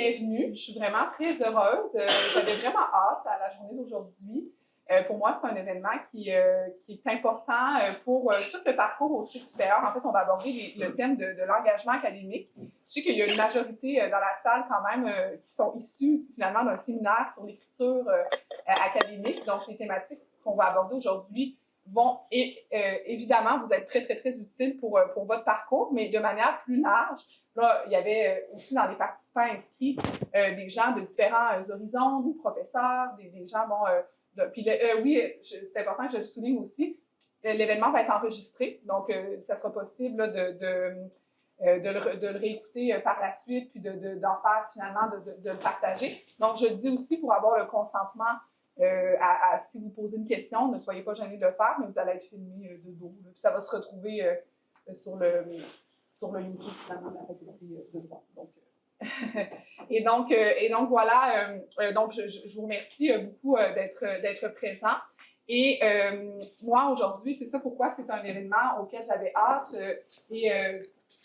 bienvenue. Je suis vraiment très heureuse. J'avais vraiment hâte à la journée d'aujourd'hui. Pour moi, c'est un événement qui est important pour tout le parcours au cycle supérieur. En fait, on va aborder le thème de l'engagement académique. Je sais qu'il y a une majorité dans la salle quand même qui sont issus finalement d'un séminaire sur l'écriture académique. Donc, les thématiques qu'on va aborder aujourd'hui vont évidemment vous être très, très, très utiles pour votre parcours, mais de manière plus large. Là, il y avait aussi dans les participants inscrits des gens de différents horizons, des professeurs, des gens, puis oui, c'est important que je le souligne aussi, l'événement va être enregistré, donc ça sera possible là, de le réécouter par la suite, puis d'en faire finalement, de le partager. Donc, je le dis aussi pour avoir le consentement si vous posez une question, ne soyez pas gênés de le faire, mais vous allez être filmé de dos. Puis ça va se retrouver sur le YouTube finalement de la faculté de droit. Donc, et donc voilà, donc je vous remercie beaucoup d'être présent. Et moi, aujourd'hui, c'est ça pourquoi c'est un événement auquel j'avais hâte et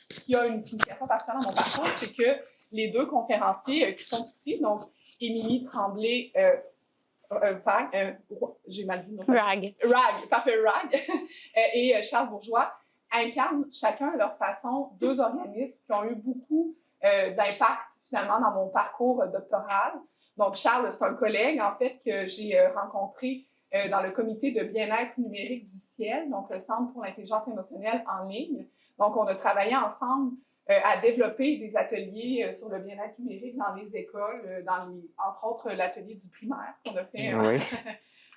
qui a une signification particulière dans mon parcours, c'est que les deux conférenciers qui sont ici, donc Émilie Tremblay, j'ai mal dit. Rag, parfait, Rag, et Charles Bourgeois incarnent chacun à leur façon deux organismes qui ont eu beaucoup d'impact finalement dans mon parcours doctoral. Donc Charles, c'est un collègue en fait que j'ai rencontré dans le comité de bien-être numérique du Ciel, donc le Centre pour l'intelligence émotionnelle en ligne. Donc on a travaillé ensemble à développer des ateliers sur le bien-être numérique dans les écoles, entre autres l'atelier du primaire qu'on a fait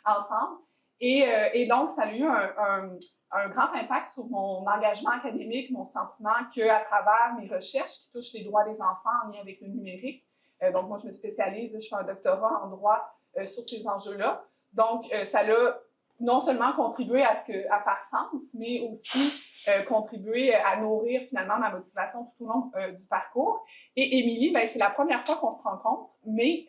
ensemble. Et donc, ça a eu un grand impact sur mon engagement académique, mon sentiment qu'à travers mes recherches qui touchent les droits des enfants en lien avec le numérique, donc moi je me spécialise, je fais un doctorat en droit sur ces enjeux-là. Donc, ça a non seulement contribué à faire sens, mais aussi contribué à nourrir finalement ma motivation tout au long du parcours. Et Émilie, ben, c'est la première fois qu'on se rencontre, mais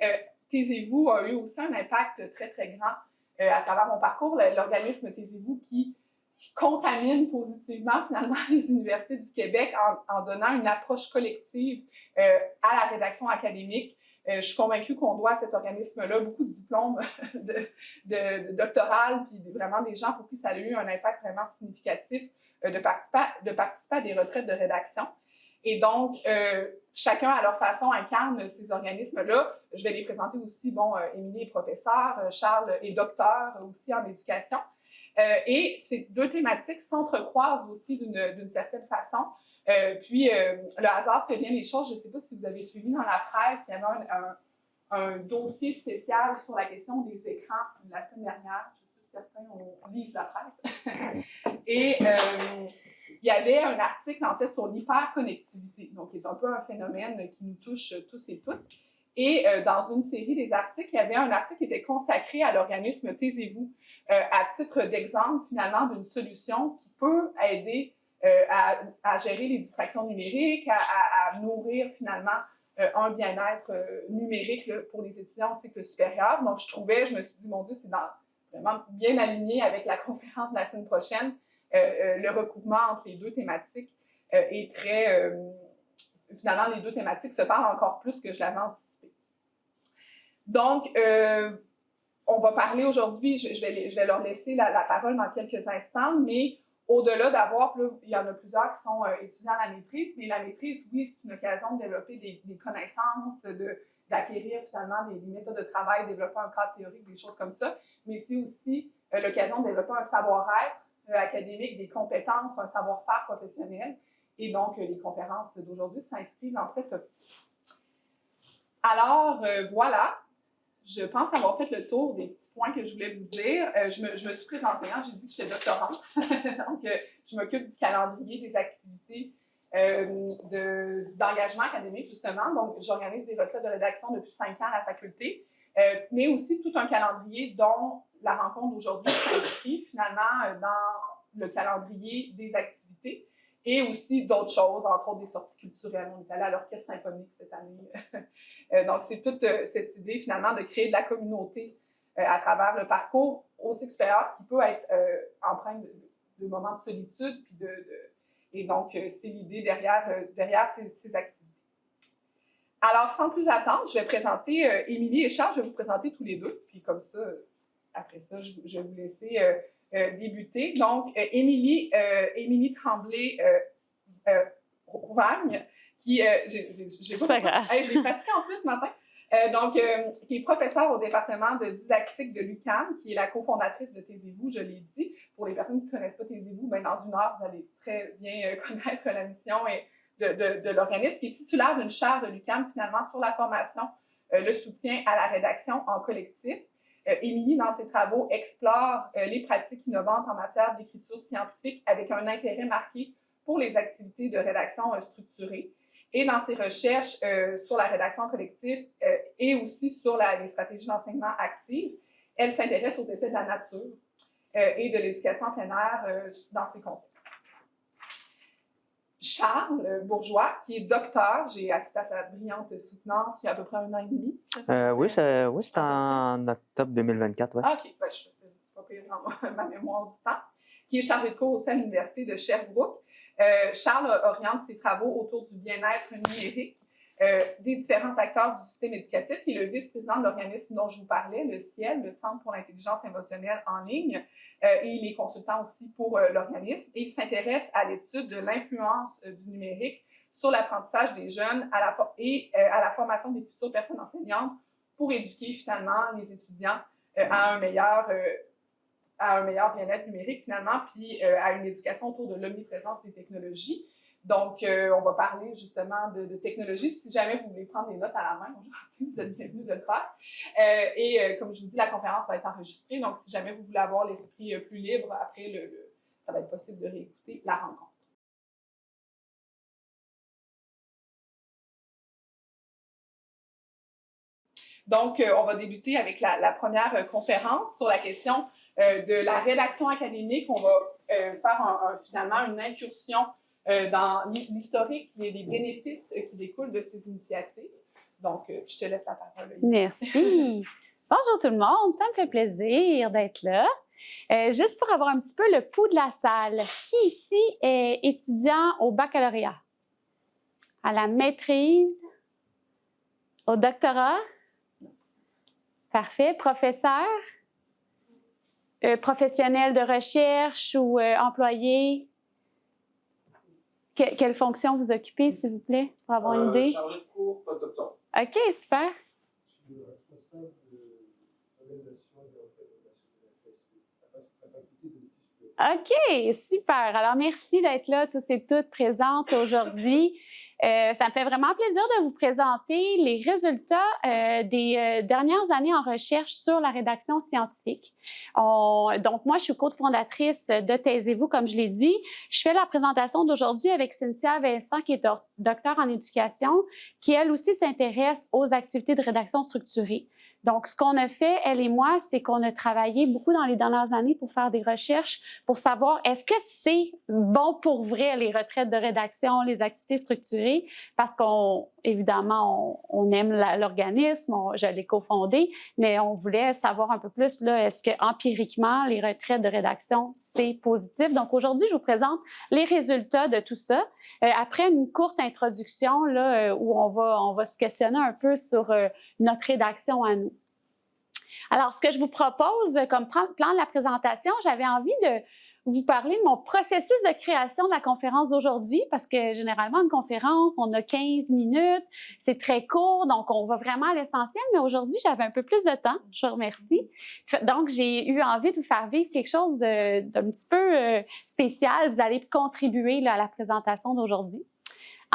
Taisez-vous a eu aussi un impact très, très grand à travers mon parcours. L'organisme Taisez-vous qui contamine positivement finalement les universités du Québec en donnant une approche collective à la rédaction académique. Je suis convaincue qu'on doit à cet organisme-là beaucoup de diplômes de doctoral, puis vraiment des gens pour qui ça a eu un impact vraiment significatif de participer à des retraites de rédaction. Et donc, chacun à leur façon incarne ces organismes-là. Je vais les présenter aussi. Bon, Émilie est professeure, Charles est docteur aussi en éducation. Et ces deux thématiques s'entrecroisent aussi d'une certaine façon. Puis, le hasard fait bien les choses. Je ne sais pas si vous avez suivi dans la presse, il y avait un dossier spécial sur la question des écrans la semaine dernière. Je ne sais pas si certains lisent la presse. Et il y avait un article, en fait, sur l'hyperconnectivité, donc qui est un peu un phénomène qui nous touche tous et toutes. Et dans une série des articles, il y avait un article qui était consacré à l'organisme Taisez-vous, à titre d'exemple, finalement, d'une solution qui peut aider à gérer les distractions numériques, à nourrir, finalement, un bien-être numérique là, pour les étudiants au cycle supérieur. Donc, je me suis dit, mon Dieu, c'est vraiment bien aligné avec la conférence de la semaine prochaine. Le recoupement entre les deux thématiques est très... finalement, les deux thématiques se parlent encore plus que je l'avais anticipé. Donc, on va parler aujourd'hui, je vais leur laisser la parole dans quelques instants, mais au-delà d'avoir, il y en a plusieurs qui sont étudiants à la maîtrise, mais la maîtrise, oui, c'est une occasion de développer des connaissances, d'acquérir finalement des méthodes de travail, développer un cadre théorique, des choses comme ça, mais c'est aussi l'occasion de développer un savoir-être académique, des compétences, un savoir-faire professionnel. Et donc, les conférences d'aujourd'hui s'inscrivent dans cette optique. Alors, voilà, je pense avoir fait le tour des petits points que je voulais vous dire. Je me suis présentée, hein, j'ai dit que j'étais doctorante. Donc, je m'occupe du calendrier des activités d'engagement académique, justement. Donc, j'organise des retraites de rédaction depuis 5 ans à la faculté, mais aussi tout un calendrier dont la rencontre d'aujourd'hui s'inscrit finalement dans le calendrier des activités et aussi d'autres choses, entre autres des sorties culturelles. On est allé à l'Orchestre symphonique cette année. Donc, c'est toute cette idée finalement de créer de la communauté à travers le parcours au cycle supérieur qui peut être empreint de moments de solitude. Et donc, c'est l'idée derrière ces activités. Alors, sans plus attendre, je vais présenter Émilie et Charles, je vais vous présenter tous les deux, puis comme ça, après ça, je vais vous laisser débuter. Donc, Émilie Tremblay-Rouvagne, qui, C'est pas grave. je l'ai pratiqué en plus ce matin, qui est professeure au département de didactique de l'UQAM, qui est la cofondatrice de Taisez-vous, je l'ai dit. Pour les personnes qui ne connaissent pas Taisez-vous, ben, dans une heure, vous allez très bien connaître la mission et de l'organisme, qui est titulaire d'une chaire de l'UQAM, finalement, sur la formation, le soutien à la rédaction en collectif. Émilie, dans ses travaux, explore les pratiques innovantes en matière d'écriture scientifique avec un intérêt marqué pour les activités de rédaction structurée. Et dans ses recherches sur la rédaction collective et aussi sur les stratégies d'enseignement actives, elle s'intéresse aux effets de la nature et de l'éducation en plein air dans ces contextes. Charles Bourgeois, qui est docteur, j'ai assisté à sa brillante soutenance il y a à peu près 1 an et demi. Oui, c'était en octobre 2024. Ouais. Ah, OK, ben, je ne sais pas pire dans ma mémoire du temps, qui est chargé de cours au sein de l'Université de Sherbrooke. Charles oriente ses travaux autour du bien-être numérique des différents acteurs du système éducatif. Il est le vice-président de l'organisme dont je vous parlais, le CIEL, le Centre pour l'intelligence émotionnelle en ligne, et il est consultant aussi pour l'organisme. Et il s'intéresse à l'étude de l'influence du numérique sur l'apprentissage des jeunes et à la formation des futures personnes enseignantes pour éduquer finalement les étudiants à un meilleur bien-être numérique, finalement, puis à une éducation autour de l'omniprésence des technologies. Donc, on va parler justement de technologie. Si jamais vous voulez prendre des notes à la main aujourd'hui, vous êtes bienvenus de le faire. Comme je vous dis, la conférence va être enregistrée. Donc, si jamais vous voulez avoir l'esprit plus libre, après, ça va être possible de réécouter la rencontre. Donc, on va débuter avec la première conférence sur la question de la rédaction académique. On va faire finalement une incursion dans l'historique et les bénéfices qui découlent de ces initiatives. Donc, je te laisse la parole. Merci. Bonjour tout le monde, ça me fait plaisir d'être là. Juste pour avoir un petit peu le pouls de la salle, qui ici est étudiant au baccalauréat? À la maîtrise? Au doctorat? Parfait. Professeur? Professionnel de recherche ou employé? Quelle fonction vous occupez, s'il vous plaît, pour avoir une idée? Chargé de cours, post-doctorat. OK, super. Je suis responsable de l'organisation de la faculté de OK, super. Alors, merci d'être là, tous et toutes présentes aujourd'hui. Ça me fait vraiment plaisir de vous présenter les résultats des dernières années en recherche sur la rédaction scientifique. Donc, moi, je suis cofondatrice de Taisez-vous, comme je l'ai dit. Je fais la présentation d'aujourd'hui avec Cynthia Vincent, qui est docteure en éducation, qui, elle aussi, s'intéresse aux activités de rédaction structurée. Donc, ce qu'on a fait, elle et moi, c'est qu'on a travaillé beaucoup dans les dernières années pour faire des recherches, pour savoir est-ce que c'est bon pour vrai, les retraites de rédaction, les activités structurées, parce qu'évidemment, on aime l'organisme, je l'ai cofondé, mais on voulait savoir un peu plus, là, est-ce que empiriquement, les retraites de rédaction, c'est positif? Donc, aujourd'hui, je vous présente les résultats de tout ça. Après une courte introduction, là, où on va se questionner un peu sur notre rédaction à nous. Alors, ce que je vous propose comme plan de la présentation, j'avais envie de vous parler de mon processus de création de la conférence d'aujourd'hui, parce que généralement, une conférence, on a 15 minutes, c'est très court, donc on va vraiment à l'essentiel, mais aujourd'hui, j'avais un peu plus de temps, je vous remercie. Donc, j'ai eu envie de vous faire vivre quelque chose d'un petit peu spécial. Vous allez contribuer là, à la présentation d'aujourd'hui.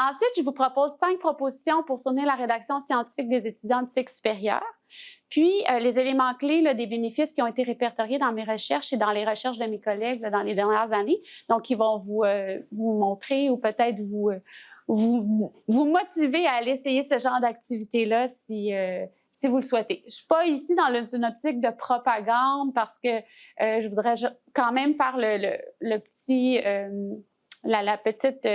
Ensuite, je vous propose 5 propositions pour soutenir la rédaction scientifique des étudiants du cycle supérieur. Puis, les éléments clés là, des bénéfices qui ont été répertoriés dans mes recherches et dans les recherches de mes collègues là, dans les dernières années. Donc, ils vont vous montrer ou peut-être vous motiver à aller essayer ce genre d'activité-là si vous le souhaitez. Je ne suis pas ici dans une optique de propagande parce que je voudrais quand même faire le petit... la petite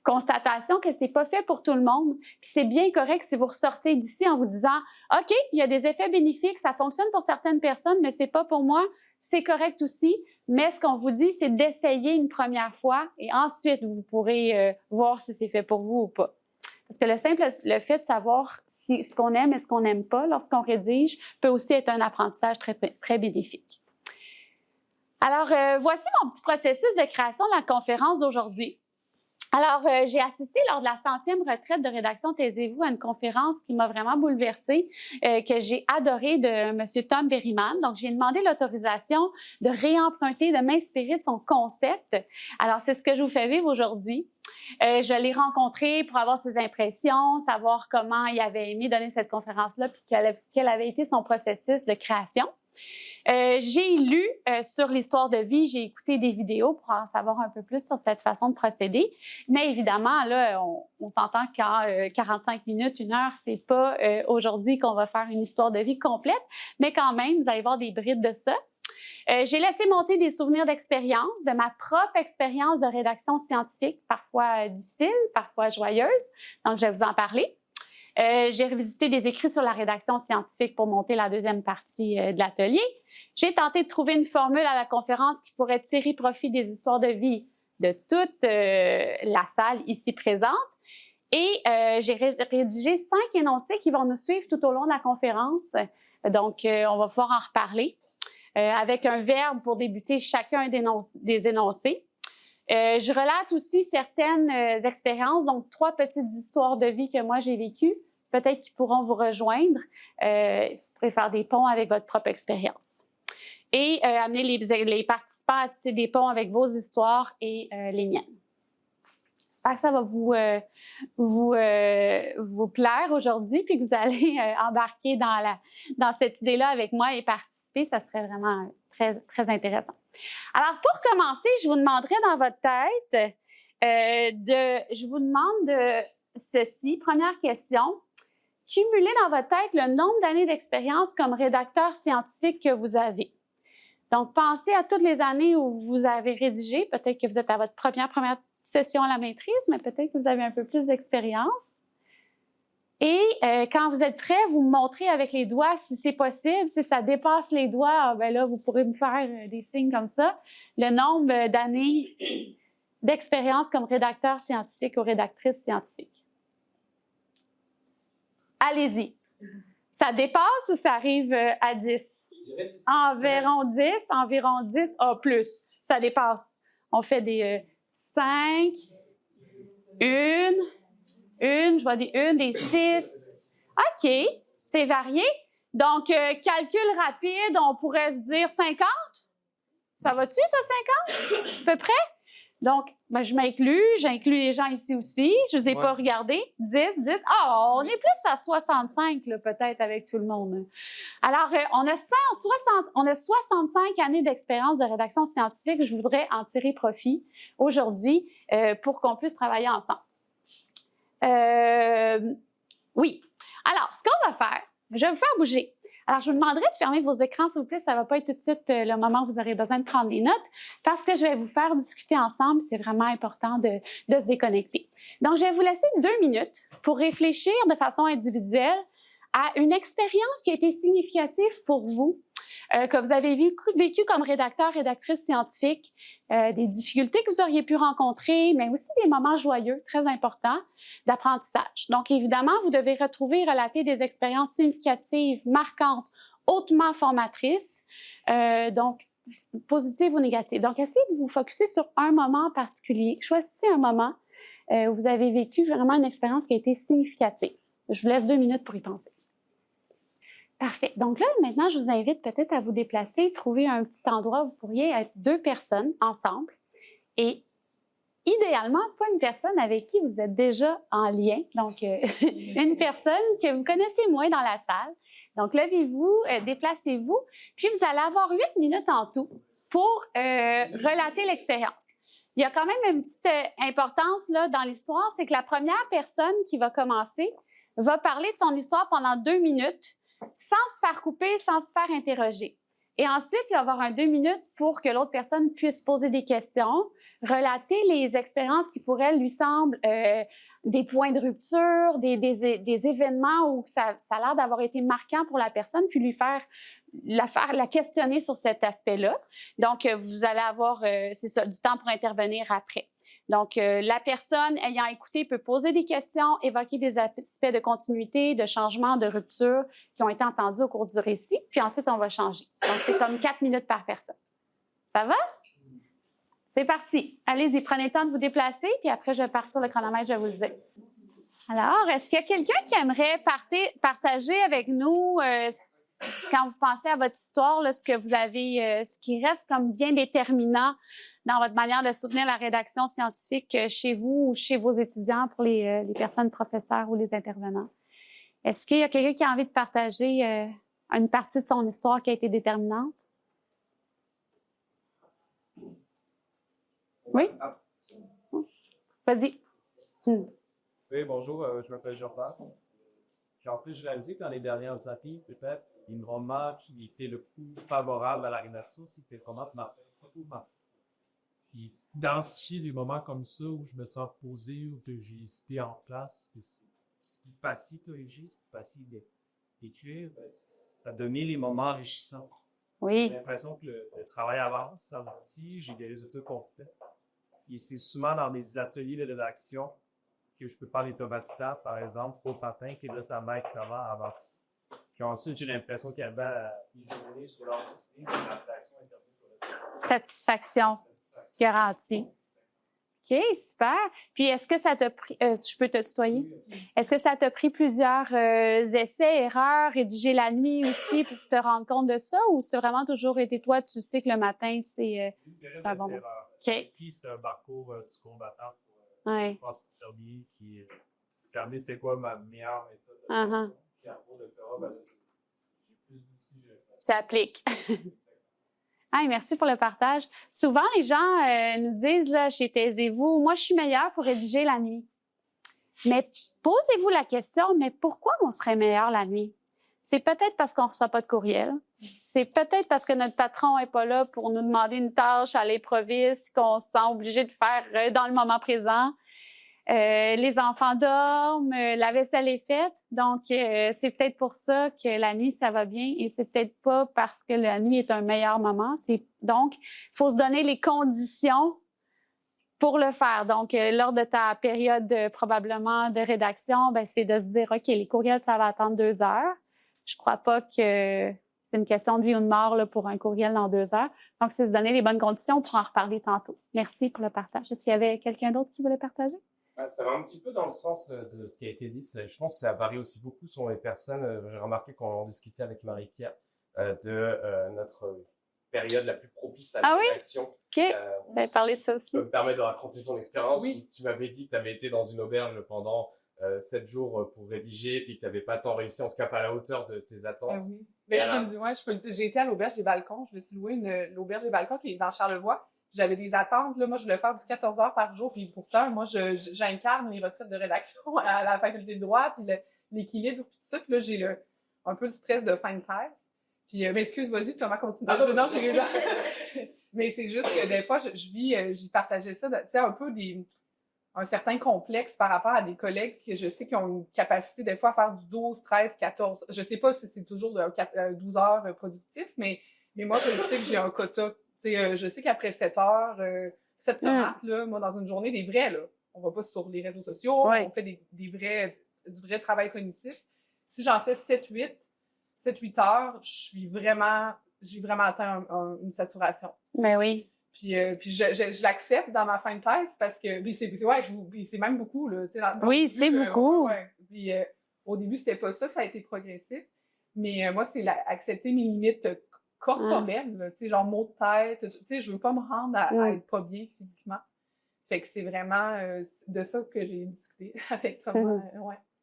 constatation que c'est pas fait pour tout le monde. Puis c'est bien correct si vous ressortez d'ici en vous disant « OK, il y a des effets bénéfiques, ça fonctionne pour certaines personnes, mais c'est pas pour moi. » C'est correct aussi, mais ce qu'on vous dit, c'est d'essayer une première fois et ensuite, vous pourrez voir si c'est fait pour vous ou pas. Parce que le fait de savoir ce qu'on aime et ce qu'on n'aime pas lorsqu'on rédige peut aussi être un apprentissage très, très bénéfique. Alors, voici mon petit processus de création de la conférence d'aujourd'hui. Alors, j'ai assisté lors de la 100e retraite de rédaction Taisez-vous à une conférence qui m'a vraiment bouleversée, que j'ai adorée de M. Tom Berryman. Donc, j'ai demandé l'autorisation de réemprunter, de m'inspirer de son concept. Alors, c'est ce que je vous fais vivre aujourd'hui. Je l'ai rencontré pour avoir ses impressions, savoir comment il avait aimé donner cette conférence-là, puis quel avait été son processus de création. J'ai lu sur l'histoire de vie, j'ai écouté des vidéos pour en savoir un peu plus sur cette façon de procéder. Mais évidemment, là, on s'entend qu'en 45 minutes, 1 heure, c'est pas aujourd'hui qu'on va faire une histoire de vie complète, mais quand même, vous allez voir des brides de ça. J'ai laissé monter des souvenirs d'expérience, de ma propre expérience de rédaction scientifique, parfois difficile, parfois joyeuse. Donc, je vais vous en parler. J'ai revisité des écrits sur la rédaction scientifique pour monter la deuxième partie de l'atelier. J'ai tenté de trouver une formule à la conférence qui pourrait tirer profit des histoires de vie de toute la salle ici présente. Et j'ai rédigé 5 énoncés qui vont nous suivre tout au long de la conférence. Donc, on va pouvoir en reparler avec un verbe pour débuter chacun des énoncés. Je relate aussi certaines expériences, donc 3 petites histoires de vie que moi j'ai vécues, peut-être qu'ils pourront vous rejoindre. Vous pourrez faire des ponts avec votre propre expérience. Et amener les participants à tisser des ponts avec vos histoires et les miennes. J'espère que ça va vous plaire aujourd'hui, puis que vous allez embarquer dans cette idée-là avec moi et participer. Ça serait vraiment très, très intéressant. Alors, pour commencer, je vous demanderai dans votre tête, je vous demande de ceci. Première question, cumulez dans votre tête le nombre d'années d'expérience comme rédacteur scientifique que vous avez. Donc, pensez à toutes les années où vous avez rédigé. Peut-être que vous êtes à votre première session à la maîtrise, mais peut-être que vous avez un peu plus d'expérience. Et quand vous êtes prêts, vous me montrez avec les doigts si c'est possible. Si ça dépasse les doigts, ben là, vous pourrez me faire des signes comme ça. Le nombre d'années d'expérience comme rédacteur scientifique ou rédactrice scientifique. Allez-y. Ça dépasse ou ça arrive à 10? Environ 10, plus. Ça dépasse. On fait des 5, je vois des 6. OK, c'est varié. Donc, calcul rapide, on pourrait se dire 50. Ça va-tu, ça, 50? À peu près? Donc, ben, j'inclus les gens ici aussi. Je ne vous ai pas regardé. 10. Ah, on est plus à 65, peut-être, avec tout le monde. Alors, on a 65 années d'expérience de rédaction scientifique. Je voudrais en tirer profit aujourd'hui pour qu'on puisse travailler ensemble. Oui. Alors, ce qu'on va faire, je vais vous faire bouger. Alors, je vous demanderai de fermer vos écrans, s'il vous plaît. Ça ne va pas être tout de suite le moment où vous aurez besoin de prendre des notes parce que je vais vous faire discuter ensemble. C'est vraiment important de se déconnecter. Donc, je vais vous laisser 2 minutes pour réfléchir de façon individuelle à une expérience qui a été significative pour vous, que vous avez vécu comme rédacteur, rédactrice scientifique, des difficultés que vous auriez pu rencontrer, mais aussi des moments joyeux, très importants, d'apprentissage. Donc, évidemment, vous devez retrouver et relater des expériences significatives, marquantes, hautement formatrices, donc positives ou négatives. Donc, essayez de vous focusser sur un moment en particulier. Choisissez un moment où vous avez vécu vraiment une expérience qui a été significative. Je vous laisse 2 minutes pour y penser. Parfait. Donc là, maintenant, je vous invite peut-être à vous déplacer, trouver un petit endroit où vous pourriez être 2 personnes ensemble et idéalement, pas une personne avec qui vous êtes déjà en lien, donc une personne que vous connaissez moins dans la salle. Donc, levez-vous, déplacez-vous, puis vous allez avoir 8 minutes en tout pour relater l'expérience. Il y a quand même une petite importance là, dans l'histoire, c'est que la première personne qui va commencer va parler de son histoire pendant 2 minutes sans se faire couper, sans se faire interroger. Et ensuite, il va y avoir un 2 minutes pour que l'autre personne puisse poser des questions, relater les expériences qui, pour elle, lui semblent des points de rupture, des événements où ça a l'air d'avoir été marquant pour la personne, puis la questionner sur cet aspect-là. Donc, vous allez avoir, c'est ça, du temps pour intervenir après. Donc, la personne ayant écouté peut poser des questions, évoquer des aspects de continuité, de changement, de rupture qui ont été entendus au cours du récit, puis ensuite, on va changer. Donc, c'est comme 4 minutes par personne. Ça va? C'est parti. Allez-y, prenez le temps de vous déplacer, puis après, je vais partir le chronomètre, je vais vous le dire. Alors, est-ce qu'il y a quelqu'un qui aimerait partager avec nous quand vous pensez à votre histoire, là, ce que vous avez, ce qui reste comme bien déterminant dans votre manière de soutenir la rédaction scientifique chez vous ou chez vos étudiants pour les personnes professeurs ou les intervenants? Est-ce qu'il y a quelqu'un qui a envie de partager une partie de son histoire qui a été déterminante? Oui? Vas-y. Oui, bonjour, je m'appelle Jordan. En plus, j'ai réalisé que dans les dernières années, peut-être, une roman qui était le plus favorable à la rédaction, c'était vraiment ma Fouman. Puis, dans des moments comme ça où je me sens posé, où j'ai hésité en place, c'est plus facile de rédiger, c'est plus facile d'écrire, ça donnait les moments enrichissants. Oui. J'ai l'impression que le travail avance, ça aboutit, j'ai des résultats complets. Et c'est souvent dans des ateliers de rédaction que je peux faire des tomatistas, par exemple, au patin, que là, ça m'aide vraiment à avancer. Puis ensuite, j'ai l'impression qu'il y avait des journées sur leur idée, la rédaction intervenue sur le Satisfaction garantie. OK, super. Puis, est-ce que ça t'a pris, je peux te tutoyer? Est-ce que ça t'a pris plusieurs essais, erreurs, rédiger la nuit aussi pour te rendre compte de ça, ou c'est vraiment toujours été toi, tu sais que le matin, c'est un bon moment? OK. Puis, c'est un parcours du combattant Ouais. pour permis qui permet c'est quoi ma meilleure méthode de rédaction. Puis, après le doctorat, ben, j'ai plus d'outils. Tu appliques. Hey, merci pour le partage. Souvent, les gens nous disent, là, chez Taisez-vous, moi, je suis meilleure pour rédiger la nuit. Mais posez-vous la question, mais pourquoi on serait meilleur la nuit? C'est peut-être parce qu'on ne reçoit pas de courriel. C'est peut-être parce que notre patron n'est pas là pour nous demander une tâche à l'improviste qu'on se sent obligé de faire dans le moment présent. Les enfants dorment, la vaisselle est faite, donc c'est peut-être pour ça que la nuit, ça va bien, et c'est peut-être pas parce que la nuit est un meilleur moment. Donc, il faut se donner les conditions pour le faire. Donc, lors de ta période probablement de rédaction, ben, c'est de se dire, OK, les courriels, ça va attendre 2 heures. Je crois pas que c'est une question de vie ou de mort là, pour un courriel dans 2 heures. Donc, c'est se donner les bonnes conditions pour en reparler tantôt. Merci pour le partage. Est-ce qu'il y avait quelqu'un d'autre qui voulait partager? Ça va un petit peu dans le sens de ce qui a été dit. Je pense que ça varie aussi beaucoup selon les personnes. J'ai remarqué quand on discutait avec Marie-Pierre de notre période la plus propice à la rédaction. OK. Vous avez parlé de ça aussi. Je peux me permettre de raconter ton expérience. Oui. Tu m'avais dit que tu avais été dans une auberge pendant 7 jours pour rédiger, puis que tu n'avais pas tant réussi, en tout cas pas à la hauteur de tes attentes. Oui. J'ai été à l'auberge des balcons. Je me suis loué l'auberge des balcons qui est dans Charlevoix. J'avais des attentes. Là, moi, je voulais faire du 14 heures par jour. Puis pourtant, moi, j'incarne les retraites de rédaction à la faculté de droit, puis l'équilibre, tout ça. Puis là, j'ai un peu le stress de fin de thèse. Puis, mais excuse, vas-y, Thomas, continue. Non, j'ai mais c'est juste que des fois, j'y partageais ça, tu sais, un peu un certain complexe par rapport à des collègues que je sais qui ont une capacité des fois à faire du 12, 13, 14. Je sais pas si c'est toujours 12 heures productif, mais moi, je sais que j'ai un quota. Je sais qu'après 7 heures, 7 tomates, là, moi, dans une journée, des vrais, là. On va pas sur les réseaux sociaux, on fait du vrai travail cognitif. Si j'en fais 7-8 heures, j'ai vraiment atteint une saturation. Mais oui. Puis je l'accepte dans ma fin de thèse parce que, c'est même beaucoup, là. Oui, c'est beaucoup. Puis au début, c'était pas ça, ça a été progressif. Mais moi, c'est accepter mes limites corporelle, tu sais, genre maux de tête, tu sais, je veux pas me rendre à être pas bien physiquement. Fait que c'est vraiment de ça que j'ai discuté avec Thomas.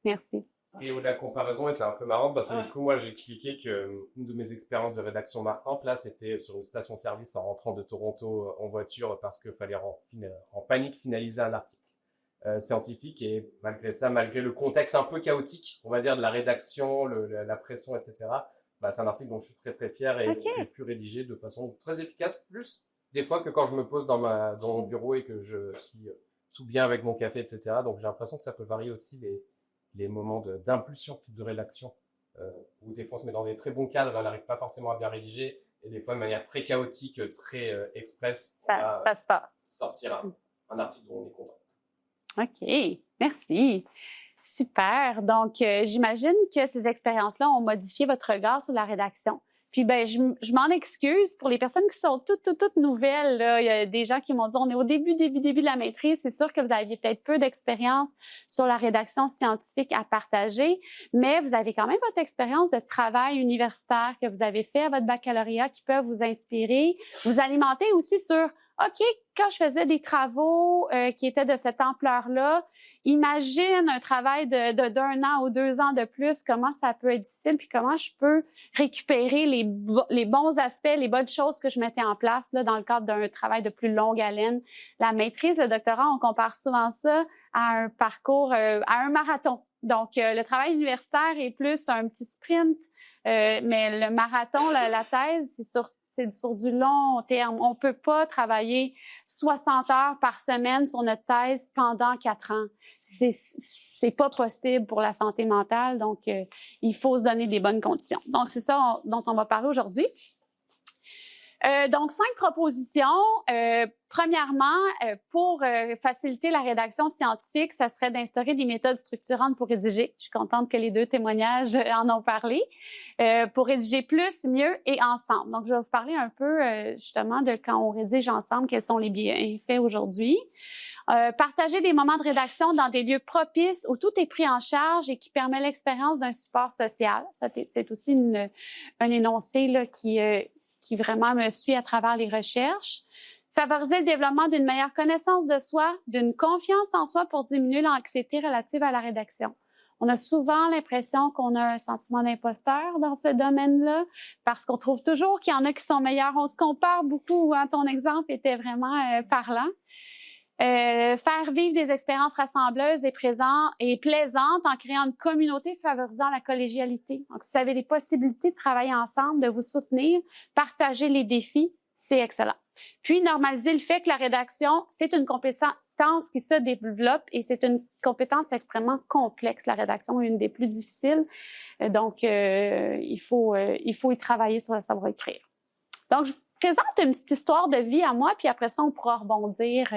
Merci. Et où la comparaison était un peu marrante parce que du coup, moi, j'ai expliqué que une de mes expériences de rédaction marquantes, là, c'était sur une station-service en rentrant de Toronto en voiture parce qu'il fallait en panique finaliser un article scientifique, et malgré ça, malgré le contexte un peu chaotique, on va dire, de la rédaction, la pression, etc., bah, c'est un article dont je suis très très fier et que j'ai pu rédiger de façon très efficace, plus des fois que quand je me pose dans mon bureau et que je suis tout bien avec mon café, etc. Donc j'ai l'impression que ça peut varier aussi les moments d'impulsion de rédaction, où des fois on se met dans des très bons cadres, on n'arrive pas forcément à bien rédiger, et des fois de manière très chaotique, très express, ça se passe. Sortir un article dont on est content. OK, merci. Super. Donc, j'imagine que ces expériences-là ont modifié votre regard sur la rédaction. Puis, ben, je m'en excuse pour les personnes qui sont toutes nouvelles. Là. Il y a des gens qui m'ont dit, on est au début de la maîtrise. C'est sûr que vous aviez peut-être peu d'expérience sur la rédaction scientifique à partager, mais vous avez quand même votre expérience de travail universitaire que vous avez fait à votre baccalauréat qui peuvent vous inspirer, vous alimenter aussi sur OK, quand je faisais des travaux qui étaient de cette ampleur-là, imagine un travail d'un an ou 2 ans de plus, comment ça peut être difficile, puis comment je peux récupérer les bons aspects, les bonnes choses que je mettais en place là, dans le cadre d'un travail de plus longue haleine. La maîtrise, le doctorat, on compare souvent ça à un parcours, à un marathon. Donc, le travail universitaire est plus un petit sprint, mais le marathon, la thèse, c'est sur du long terme. On peut pas travailler 60 heures par semaine sur notre thèse pendant 4 ans. C'est pas possible pour la santé mentale, donc il faut se donner des bonnes conditions. Donc, c'est ça dont on va parler aujourd'hui. Donc, 5 propositions. Premièrement, pour faciliter la rédaction scientifique, ça serait d'instaurer des méthodes structurantes pour rédiger. Je suis contente que les 2 témoignages en ont parlé. Pour rédiger plus, mieux et ensemble. Donc, je vais vous parler un peu justement de quand on rédige ensemble, quels sont les bienfaits aujourd'hui. Partager des moments de rédaction dans des lieux propices où tout est pris en charge et qui permet l'expérience d'un support social. C'est aussi un énoncé là, qui vraiment me suit à travers les recherches. Favoriser le développement d'une meilleure connaissance de soi, d'une confiance en soi pour diminuer l'anxiété relative à la rédaction. On a souvent l'impression qu'on a un sentiment d'imposteur dans ce domaine-là parce qu'on trouve toujours qu'il y en a qui sont meilleurs. On se compare beaucoup, hein, ton exemple était vraiment parlant. Faire vivre des expériences rassembleuses et plaisantes en créant une communauté favorisant la collégialité. Donc, si vous avez les possibilités de travailler ensemble, de vous soutenir, partager les défis, c'est excellent. Puis, normaliser le fait que la rédaction, c'est une compétence qui se développe et c'est une compétence extrêmement complexe. La rédaction est une des plus difficiles. Donc, il faut y travailler sur le savoir-écrire. Donc, je présente une petite histoire de vie à moi, puis après ça, on pourra rebondir.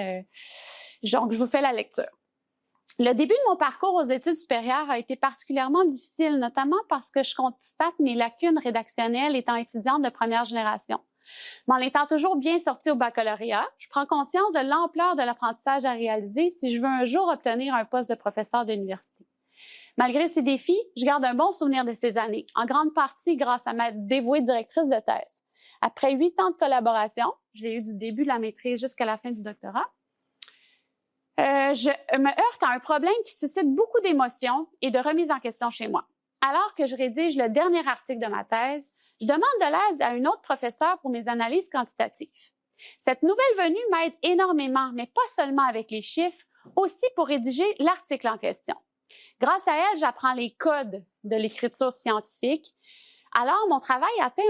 Donc, je vous fais la lecture. Le début de mon parcours aux études supérieures a été particulièrement difficile, notamment parce que je constate mes lacunes rédactionnelles étant étudiante de première génération. Mais en étant toujours bien sortie au baccalauréat, je prends conscience de l'ampleur de l'apprentissage à réaliser si je veux un jour obtenir un poste de professeur d'université. Malgré ces défis, je garde un bon souvenir de ces années, en grande partie grâce à ma dévouée directrice de thèse. Après 8 ans de collaboration, je l'ai eu du début de la maîtrise jusqu'à la fin du doctorat, je me heurte à un problème qui suscite beaucoup d'émotions et de remise en question chez moi. Alors que je rédige le dernier article de ma thèse, je demande de l'aide à une autre professeure pour mes analyses quantitatives. Cette nouvelle venue m'aide énormément, mais pas seulement avec les chiffres, aussi pour rédiger l'article en question. Grâce à elle, j'apprends les codes de l'écriture scientifique. Alors, mon travail atteint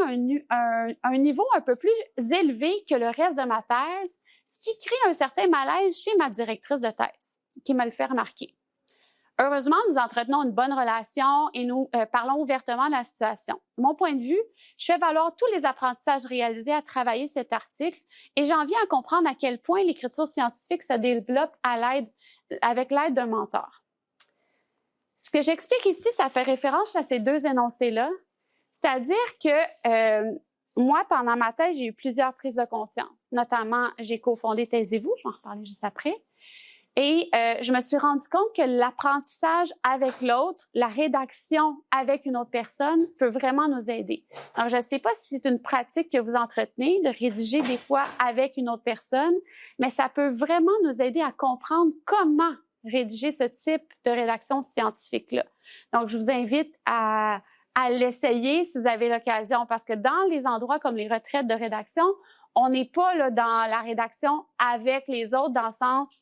un niveau un peu plus élevé que le reste de ma thèse, ce qui crée un certain malaise chez ma directrice de thèse, qui me le fait remarquer. Heureusement, nous entretenons une bonne relation et nous parlons ouvertement de la situation. De mon point de vue, je fais valoir tous les apprentissages réalisés à travailler cet article et j'en viens à comprendre à quel point l'écriture scientifique se développe avec l'aide d'un mentor. Ce que j'explique ici, ça fait référence à ces 2 énoncés-là, c'est-à-dire que moi, pendant ma thèse, j'ai eu plusieurs prises de conscience. Notamment, j'ai cofondé Taisez-vous, je vais en reparler juste après. Et je me suis rendu compte que l'apprentissage avec l'autre, la rédaction avec une autre personne peut vraiment nous aider. Alors, je ne sais pas si c'est une pratique que vous entretenez, de rédiger des fois avec une autre personne, mais ça peut vraiment nous aider à comprendre comment rédiger ce type de rédaction scientifique-là. Donc, je vous invite à l'essayer si vous avez l'occasion, parce que dans les endroits comme les retraites de rédaction, on n'est pas là dans la rédaction avec les autres dans le sens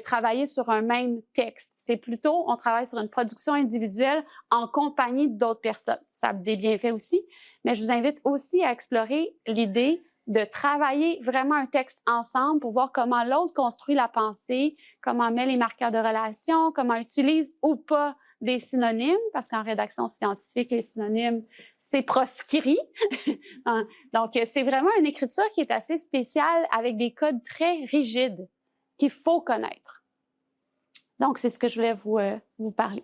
travailler sur un même texte. C'est plutôt, on travaille sur une production individuelle en compagnie d'autres personnes. Ça a des bienfaits aussi, mais je vous invite aussi à explorer l'idée de travailler vraiment un texte ensemble pour voir comment l'autre construit la pensée, comment met les marqueurs de relation, comment utilise ou pas des synonymes, parce qu'en rédaction scientifique, les synonymes, c'est proscrit. Donc, c'est vraiment une écriture qui est assez spéciale avec des codes très rigides. qu'il faut connaître. Donc, c'est ce que je voulais vous parler.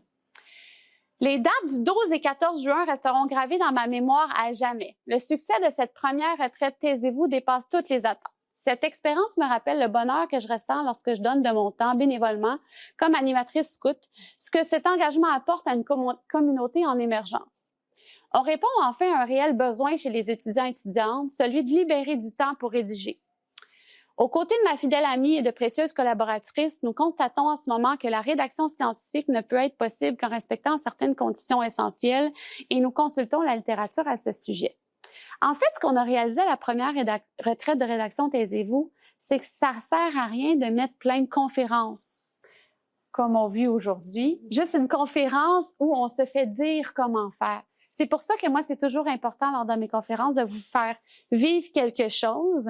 Les dates du 12 et 14 juin resteront gravées dans ma mémoire à jamais. Le succès de cette première retraite Taisez-vous dépasse toutes les attentes. Cette expérience me rappelle le bonheur que je ressens lorsque je donne de mon temps bénévolement comme animatrice scout, ce que cet engagement apporte à une communauté en émergence. On répond enfin à un réel besoin chez les étudiants et étudiantes, celui de libérer du temps pour rédiger. Aux côtés de ma fidèle amie et de précieuse collaboratrice, nous constatons en ce moment que la rédaction scientifique ne peut être possible qu'en respectant certaines conditions essentielles et nous consultons la littérature à ce sujet. En fait, ce qu'on a réalisé à la première retraite de rédaction Taisez-vous, c'est que ça ne sert à rien de mettre plein de conférences, comme on vit aujourd'hui. Juste une conférence où on se fait dire comment faire. C'est pour ça que moi, c'est toujours important lors de mes conférences de vous faire vivre quelque chose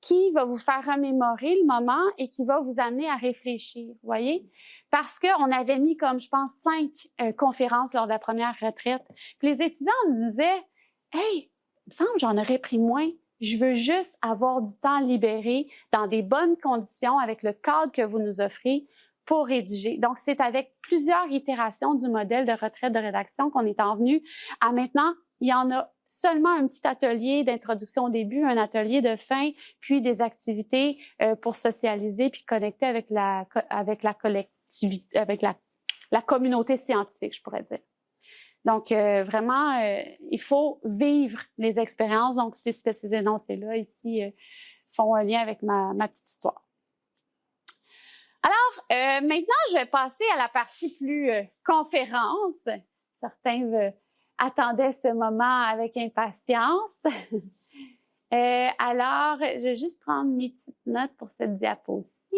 qui va vous faire remémorer le moment et qui va vous amener à réfléchir, vous voyez? Parce qu'on avait mis comme, je pense, 5 conférences lors de la première retraite. Puis les étudiants me disaient, « Hey, il me semble que j'en aurais pris moins. Je veux juste avoir du temps libéré dans des bonnes conditions avec le cadre que vous nous offrez pour rédiger. » Donc, c'est avec plusieurs itérations du modèle de retraite de rédaction qu'on est en venu à maintenant, il y en a seulement un petit atelier d'introduction au début, un atelier de fin, puis des activités pour socialiser puis connecter avec la collectivité, avec la communauté scientifique, je pourrais dire. Donc, vraiment, il faut vivre les expériences. Donc, c'est ce que ces énoncés-là ici font un lien avec ma petite histoire. Alors, maintenant, je vais passer à la partie plus conférence. Certains attendaient ce moment avec impatience. Alors, je vais juste prendre mes petites notes pour cette diapo-ci.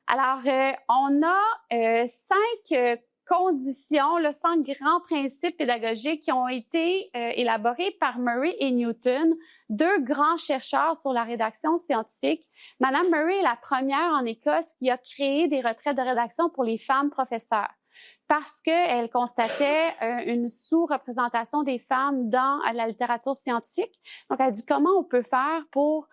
Alors, on a 5 conditions, 5 grands principes pédagogiques qui ont été élaborés par Murray et Newton, 2 grands chercheurs sur la rédaction scientifique. Madame Murray est la première en Écosse qui a créé des retraites de rédaction pour les femmes professeurs parce qu'elle constatait une sous-représentation des femmes dans la littérature scientifique. Donc, elle dit comment on peut faire pour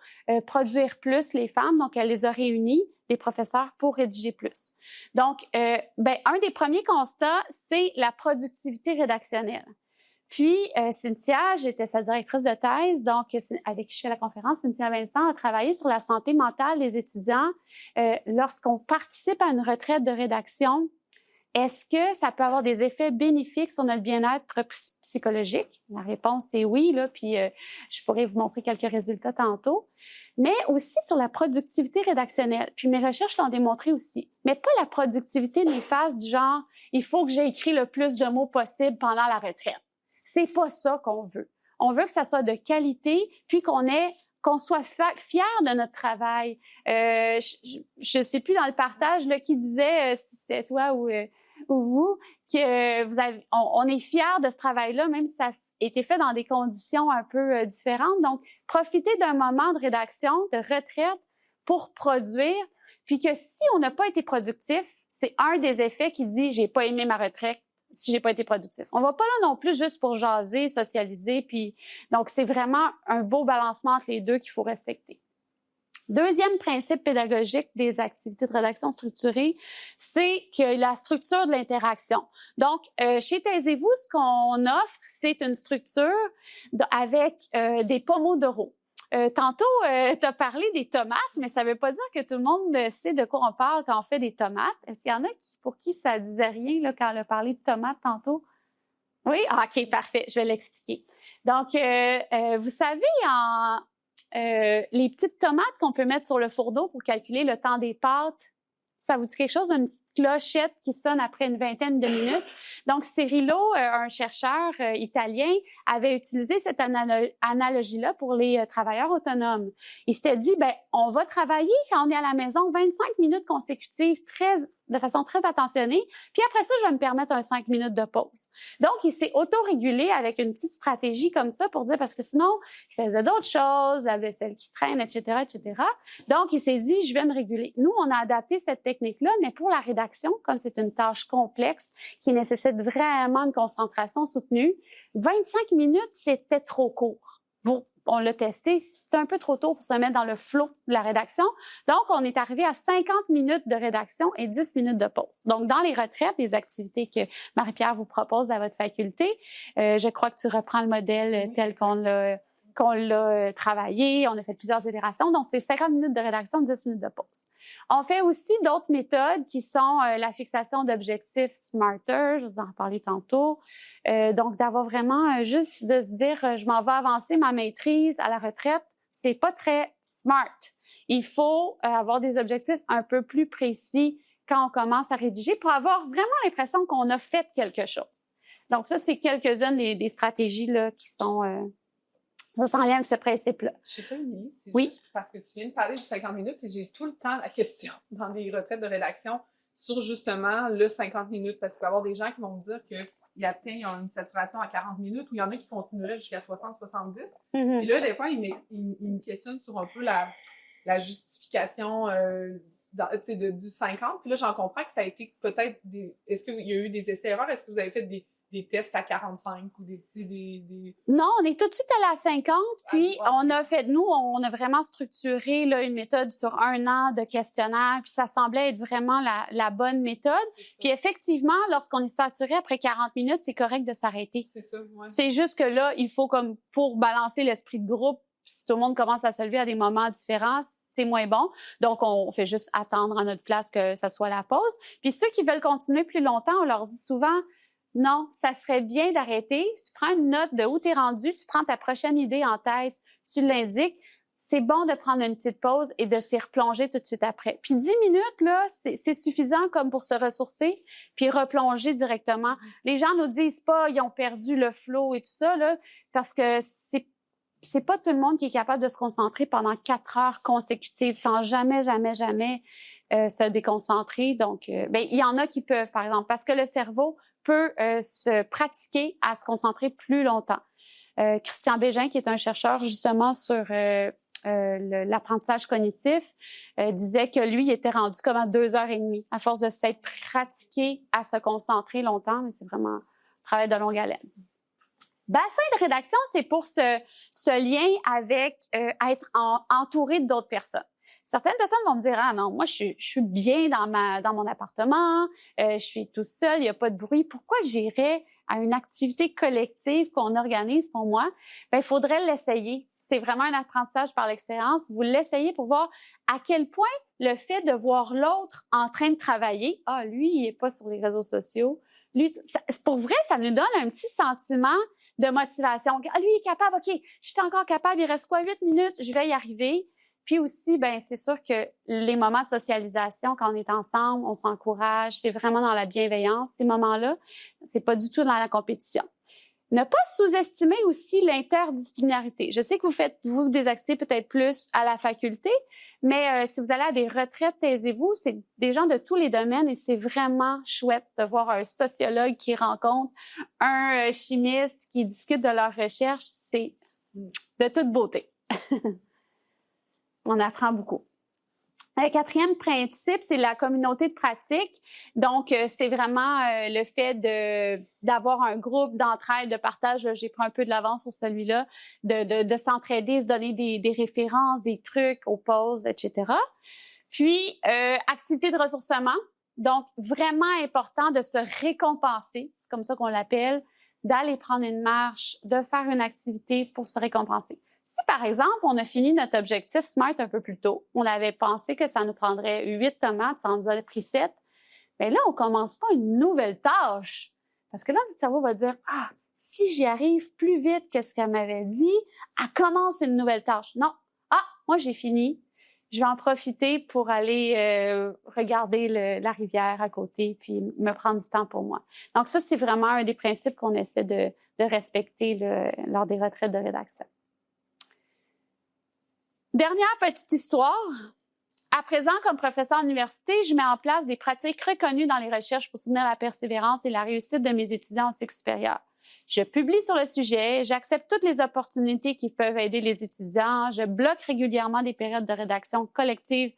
produire plus les femmes. Donc, elle les a réunies, des professeurs, pour rédiger plus. Donc, un des premiers constats, c'est la productivité rédactionnelle. Puis, Cynthia, j'étais sa directrice de thèse, donc avec qui je fais la conférence, Cynthia Vincent a travaillé sur la santé mentale des étudiants. Lorsqu'on participe à une retraite de rédaction, est-ce que ça peut avoir des effets bénéfiques sur notre bien-être psychologique? La réponse est oui, là, puis je pourrais vous montrer quelques résultats tantôt. Mais aussi sur la productivité rédactionnelle. Puis mes recherches l'ont démontré aussi. Mais pas la productivité néfaste du genre « il faut que j'ai écrit le plus de mots possible pendant la retraite ». C'est pas ça qu'on veut. On veut que ça soit de qualité, puis qu'on soit fier de notre travail. Je sais plus dans le partage là, qui disait, si c'était toi ou vous, que on est fiers de ce travail-là, même si ça a été fait dans des conditions un peu différentes. Donc, profitez d'un moment de rédaction, de retraite pour produire, puis que si on n'a pas été productif, c'est un des effets qui dit « j'ai pas aimé ma retraite ». Si j'ai pas été productif. On va pas là non plus juste pour jaser, socialiser, puis donc c'est vraiment un beau balancement entre les deux qu'il faut respecter. Deuxième principe pédagogique des activités de rédaction structurée, c'est que la structure de l'interaction. Donc, chez Taisez-vous, ce qu'on offre, c'est une structure avec des pomodoro. Tantôt, tu as parlé des tomates, mais ça ne veut pas dire que tout le monde sait de quoi on parle quand on fait des tomates. Est-ce qu'il y en a pour qui ça ne disait rien là, quand on a parlé de tomates tantôt? Oui? Ah, OK, parfait, je vais l'expliquer. Donc, vous savez, les petites tomates qu'on peut mettre sur le four d'eau pour calculer le temps des pâtes, ça vous dit quelque chose? Une petite clochette qui sonne après une vingtaine de minutes. Donc, Cirillo, un chercheur italien, avait utilisé cette analogie-là pour les travailleurs autonomes. Il s'était dit, on va travailler quand on est à la maison 25 minutes consécutives de façon très attentionnée, puis après ça, je vais me permettre un 5 minutes de pause. Donc, il s'est autorégulé avec une petite stratégie comme ça pour dire, parce que sinon, il faisait d'autres choses, la vaisselle qui traîne, etc., etc. Donc, il s'est dit, je vais me réguler. Nous, on a adapté cette technique-là, mais pour la rédaction, comme c'est une tâche complexe qui nécessite vraiment une concentration soutenue, 25 minutes, c'était trop court. on l'a testé, c'est un peu trop tôt pour se mettre dans le flow de la rédaction. Donc, on est arrivé à 50 minutes de rédaction et 10 minutes de pause. Donc, dans les retraites, les activités que Marie-Pierre vous propose à votre faculté, je crois que tu reprends le modèle tel qu'on l'a travaillé. On a fait plusieurs itérations. Donc, c'est 50 minutes de rédaction, 10 minutes de pause. On fait aussi d'autres méthodes qui sont la fixation d'objectifs smarter, je vous en parlais tantôt. Donc, d'avoir vraiment juste de se dire, je m'en vais avancer ma maîtrise à la retraite, c'est pas très smart. Il faut avoir des objectifs un peu plus précis quand on commence à rédiger pour avoir vraiment l'impression qu'on a fait quelque chose. Donc, ça, c'est quelques-unes des stratégies là, qui sont en lien avec ce principe-là. Je sais pas, Émilie, c'est oui. juste parce que tu viens de parler de 50 minutes et j'ai tout le temps la question dans des retraites de rédaction sur justement le 50 minutes, parce qu'il va y avoir des gens qui vont me dire qu'ils atteignent une saturation à 40 minutes ou il y en a qui continueraient jusqu'à 60-70. Mm-hmm. Et là, des fois, ils me questionnent sur un peu la justification du 50. Puis là, j'en comprends que ça a été peut-être est-ce qu'il y a eu des essais-erreurs? Est-ce que vous avez fait des tests à 45 ou des... Non, on est tout de suite allé à 50, puis on a vraiment structuré là, une méthode sur 1 an de questionnaire, puis ça semblait être vraiment la bonne méthode. Puis effectivement, lorsqu'on est saturé après 40 minutes, c'est correct de s'arrêter. C'est ça, ouais. C'est juste que là, il faut comme pour balancer l'esprit de groupe, si tout le monde commence à se lever à des moments différents, c'est moins bon. Donc, on fait juste attendre à notre place que ça soit la pause. Puis ceux qui veulent continuer plus longtemps, on leur dit souvent... Non, ça serait bien d'arrêter. Tu prends une note de où tu es rendu, tu prends ta prochaine idée en tête, tu l'indiques. C'est bon de prendre une petite pause et de s'y replonger tout de suite après. Puis 10 minutes, là, c'est suffisant comme pour se ressourcer puis replonger directement. Les gens nous disent pas, ils ont perdu le flow et tout ça, là, parce que c'est pas tout le monde qui est capable de se concentrer pendant 4 heures consécutives sans jamais se déconcentrer. Donc, il y en a qui peuvent, par exemple, parce que le cerveau peut se pratiquer à se concentrer plus longtemps. Christian Bégin, qui est un chercheur justement sur l'apprentissage cognitif, disait que lui, il était rendu comme à 2h30 à force de s'être pratiqué à se concentrer longtemps, mais c'est vraiment un travail de longue haleine. Bassin de rédaction, c'est pour ce lien avec être entouré d'autres personnes. Certaines personnes vont me dire « Ah non, moi, je suis bien dans mon appartement, je suis toute seule, il n'y a pas de bruit. Pourquoi j'irais à une activité collective qu'on organise pour moi? » Il faudrait l'essayer. C'est vraiment un apprentissage par l'expérience. Vous l'essayez pour voir à quel point le fait de voir l'autre en train de travailler, « Ah, lui, il n'est pas sur les réseaux sociaux. » Lui, pour vrai, ça nous donne un petit sentiment de motivation. « Ah, lui, il est capable. OK, je suis encore capable. Il reste quoi? 8 minutes? Je vais y arriver. » Puis aussi, c'est sûr que les moments de socialisation, quand on est ensemble, on s'encourage, c'est vraiment dans la bienveillance, ces moments-là. C'est pas du tout dans la compétition. Ne pas sous-estimer aussi l'interdisciplinarité. Je sais que vous faites, vous, des activités peut-être plus à la faculté, mais si vous allez à des retraites, taisez-vous, c'est des gens de tous les domaines et c'est vraiment chouette de voir un sociologue qui rencontre un chimiste qui discute de leur recherche. C'est de toute beauté. On apprend beaucoup. Le 4e principe, c'est la communauté de pratique. Donc, c'est vraiment le fait d'avoir un groupe d'entraide, de partage. J'ai pris un peu de l'avance sur celui-là, de s'entraider, se donner des références, des trucs aux pauses, etc. Puis, activité de ressourcement. Donc, vraiment important de se récompenser, c'est comme ça qu'on l'appelle, d'aller prendre une marche, de faire une activité pour se récompenser. Si, par exemple, on a fini notre objectif SMART un peu plus tôt, on avait pensé que ça nous prendrait 8 tomates, ça en nous a pris 7, bien là, on ne commence pas une nouvelle tâche. Parce que là, notre cerveau va dire « Ah, si j'y arrive plus vite que ce qu'elle m'avait dit, elle commence une nouvelle tâche. » Non. « Ah, moi, j'ai fini. Je vais en profiter pour aller regarder la rivière à côté puis me prendre du temps pour moi. » Donc ça, c'est vraiment un des principes qu'on essaie de respecter lors des retraites de rédaction. Dernière petite histoire. À présent, comme professeur à l'université, je mets en place des pratiques reconnues dans les recherches pour soutenir la persévérance et la réussite de mes étudiants au cycle supérieur. Je publie sur le sujet, j'accepte toutes les opportunités qui peuvent aider les étudiants, je bloque régulièrement des périodes de rédaction collective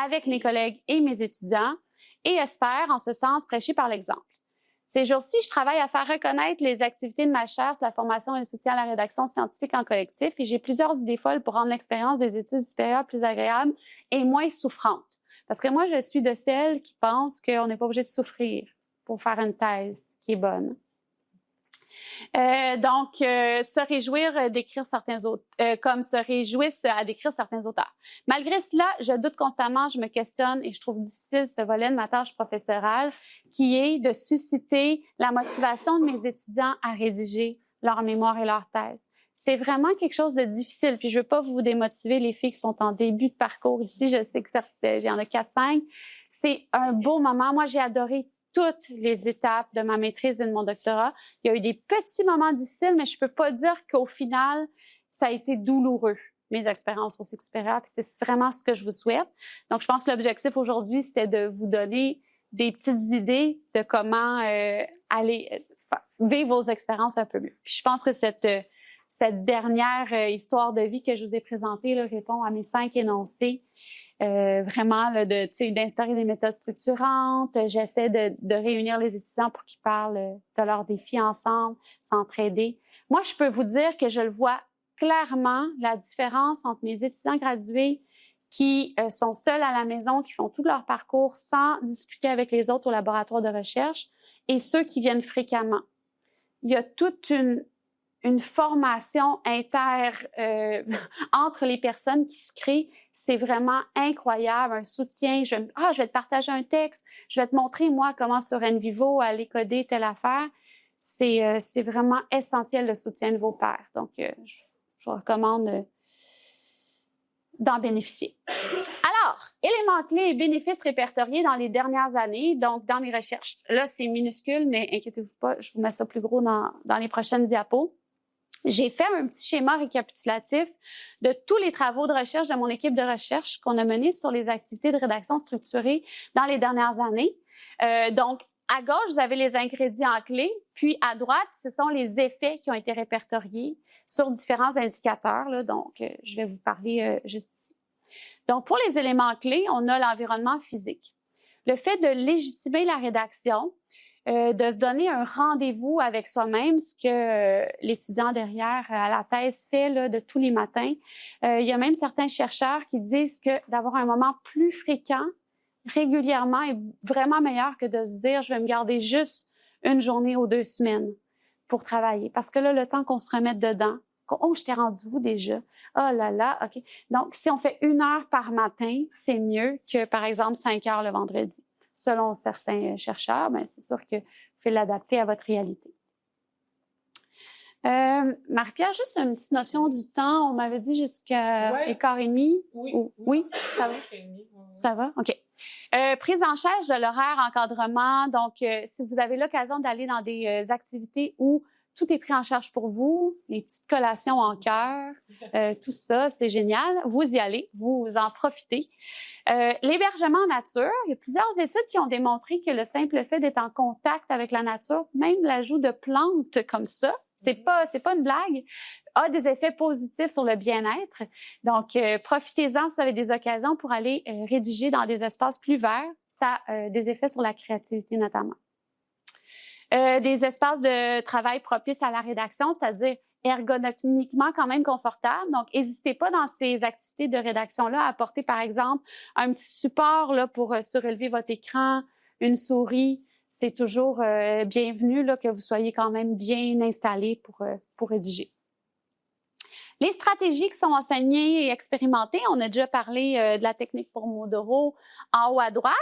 avec mes collègues et mes étudiants et espère, en ce sens, prêcher par l'exemple. Ces jours-ci, je travaille à faire reconnaître les activités de ma chaire sur la formation et le soutien à la rédaction scientifique en collectif et j'ai plusieurs idées folles pour rendre l'expérience des études supérieures plus agréable et moins souffrante. Parce que moi, je suis de celles qui pensent qu'on n'est pas obligé de souffrir pour faire une thèse qui est bonne. Donc, se réjouir d'écrire certains autres, comme se réjouissent à d'écrire certains auteurs. Malgré cela, je doute constamment, je me questionne et je trouve difficile ce volet de ma tâche professorale qui est de susciter la motivation de mes étudiants à rédiger leur mémoire et leur thèse. C'est vraiment quelque chose de difficile. Puis je veux pas vous démotiver, les filles qui sont en début de parcours ici. Je sais que il y en a 4-5. C'est un beau moment. Moi, j'ai adoré toutes les étapes de ma maîtrise et de mon doctorat. Il y a eu des petits moments difficiles, mais je peux pas dire qu'au final, ça a été douloureux, mes expériences au cycle supérieur. Puis c'est vraiment ce que je vous souhaite. Donc, je pense que l'objectif aujourd'hui, c'est de vous donner des petites idées de comment aller vivre vos expériences un peu mieux. Puis je pense que cette dernière histoire de vie que je vous ai présentée là, répond à mes 5 énoncés. Vraiment, là, d'instaurer des méthodes structurantes. J'essaie de réunir les étudiants pour qu'ils parlent de leurs défis ensemble, s'entraider. Moi, je peux vous dire que je le vois clairement, la différence entre mes étudiants gradués qui sont seuls à la maison, qui font tout leur parcours sans discuter avec les autres au laboratoire de recherche, et ceux qui viennent fréquemment. Il y a toute une formation entre les personnes qui se créent. C'est vraiment incroyable, un soutien. Je vais te partager un texte, je vais te montrer, moi, comment sur NVivo aller coder telle affaire. C'est vraiment essentiel, le soutien de vos pairs. Donc, je vous recommande d'en bénéficier. Alors, éléments clés et bénéfices répertoriés dans les dernières années, donc dans mes recherches. Là, c'est minuscule, mais inquiétez-vous pas, je vous mets ça plus gros dans les prochaines diapos. J'ai fait un petit schéma récapitulatif de tous les travaux de recherche de mon équipe de recherche qu'on a menés sur les activités de rédaction structurée dans les dernières années. Donc, à gauche, vous avez les ingrédients clés, puis à droite, ce sont les effets qui ont été répertoriés sur différents indicateurs. Là, donc, je vais vous parler juste ici. Donc, pour les éléments clés, on a l'environnement physique. Le fait de légitimer la rédaction, de se donner un rendez-vous avec soi-même, ce que l'étudiant derrière à la thèse fait là, de tous les matins. Il y a même certains chercheurs qui disent que d'avoir un moment plus fréquent, régulièrement, est vraiment meilleur que de se dire « je vais me garder juste une journée ou 2 semaines pour travailler ». Parce que là, le temps qu'on se remette dedans, « oh, je t'ai rendu où déjà? Oh là là, OK ». Donc, si on fait 1 heure par matin, c'est mieux que, par exemple, 5 heures le vendredi. Selon certains chercheurs, ben, c'est sûr qu'il faut l'adapter à votre réalité. Marie-Pierre, juste une petite notion du temps. On m'avait dit jusqu'à 1h30. Oui. Oui, ça va? Ça va? OK. Prise en charge de l'horaire, encadrement. Donc, si vous avez l'occasion d'aller dans des activités où tout est pris en charge pour vous, les petites collations en cœur, tout ça, c'est génial. Vous y allez, vous en profitez. L'hébergement en nature, il y a plusieurs études qui ont démontré que le simple fait d'être en contact avec la nature, même l'ajout de plantes comme ça, c'est pas une blague, a des effets positifs sur le bien-être. Donc, profitez-en si vous avez des occasions pour aller rédiger dans des espaces plus verts. Ça a des effets sur la créativité notamment. Des espaces de travail propices à la rédaction, c'est-à-dire ergonomiquement quand même confortables. Donc, n'hésitez pas dans ces activités de rédaction-là à apporter, par exemple, un petit support là, pour surélever votre écran, une souris. C'est toujours bienvenu là, que vous soyez quand même bien installé pour rédiger. Les stratégies qui sont enseignées et expérimentées, on a déjà parlé de la technique Pomodoro en haut à droite.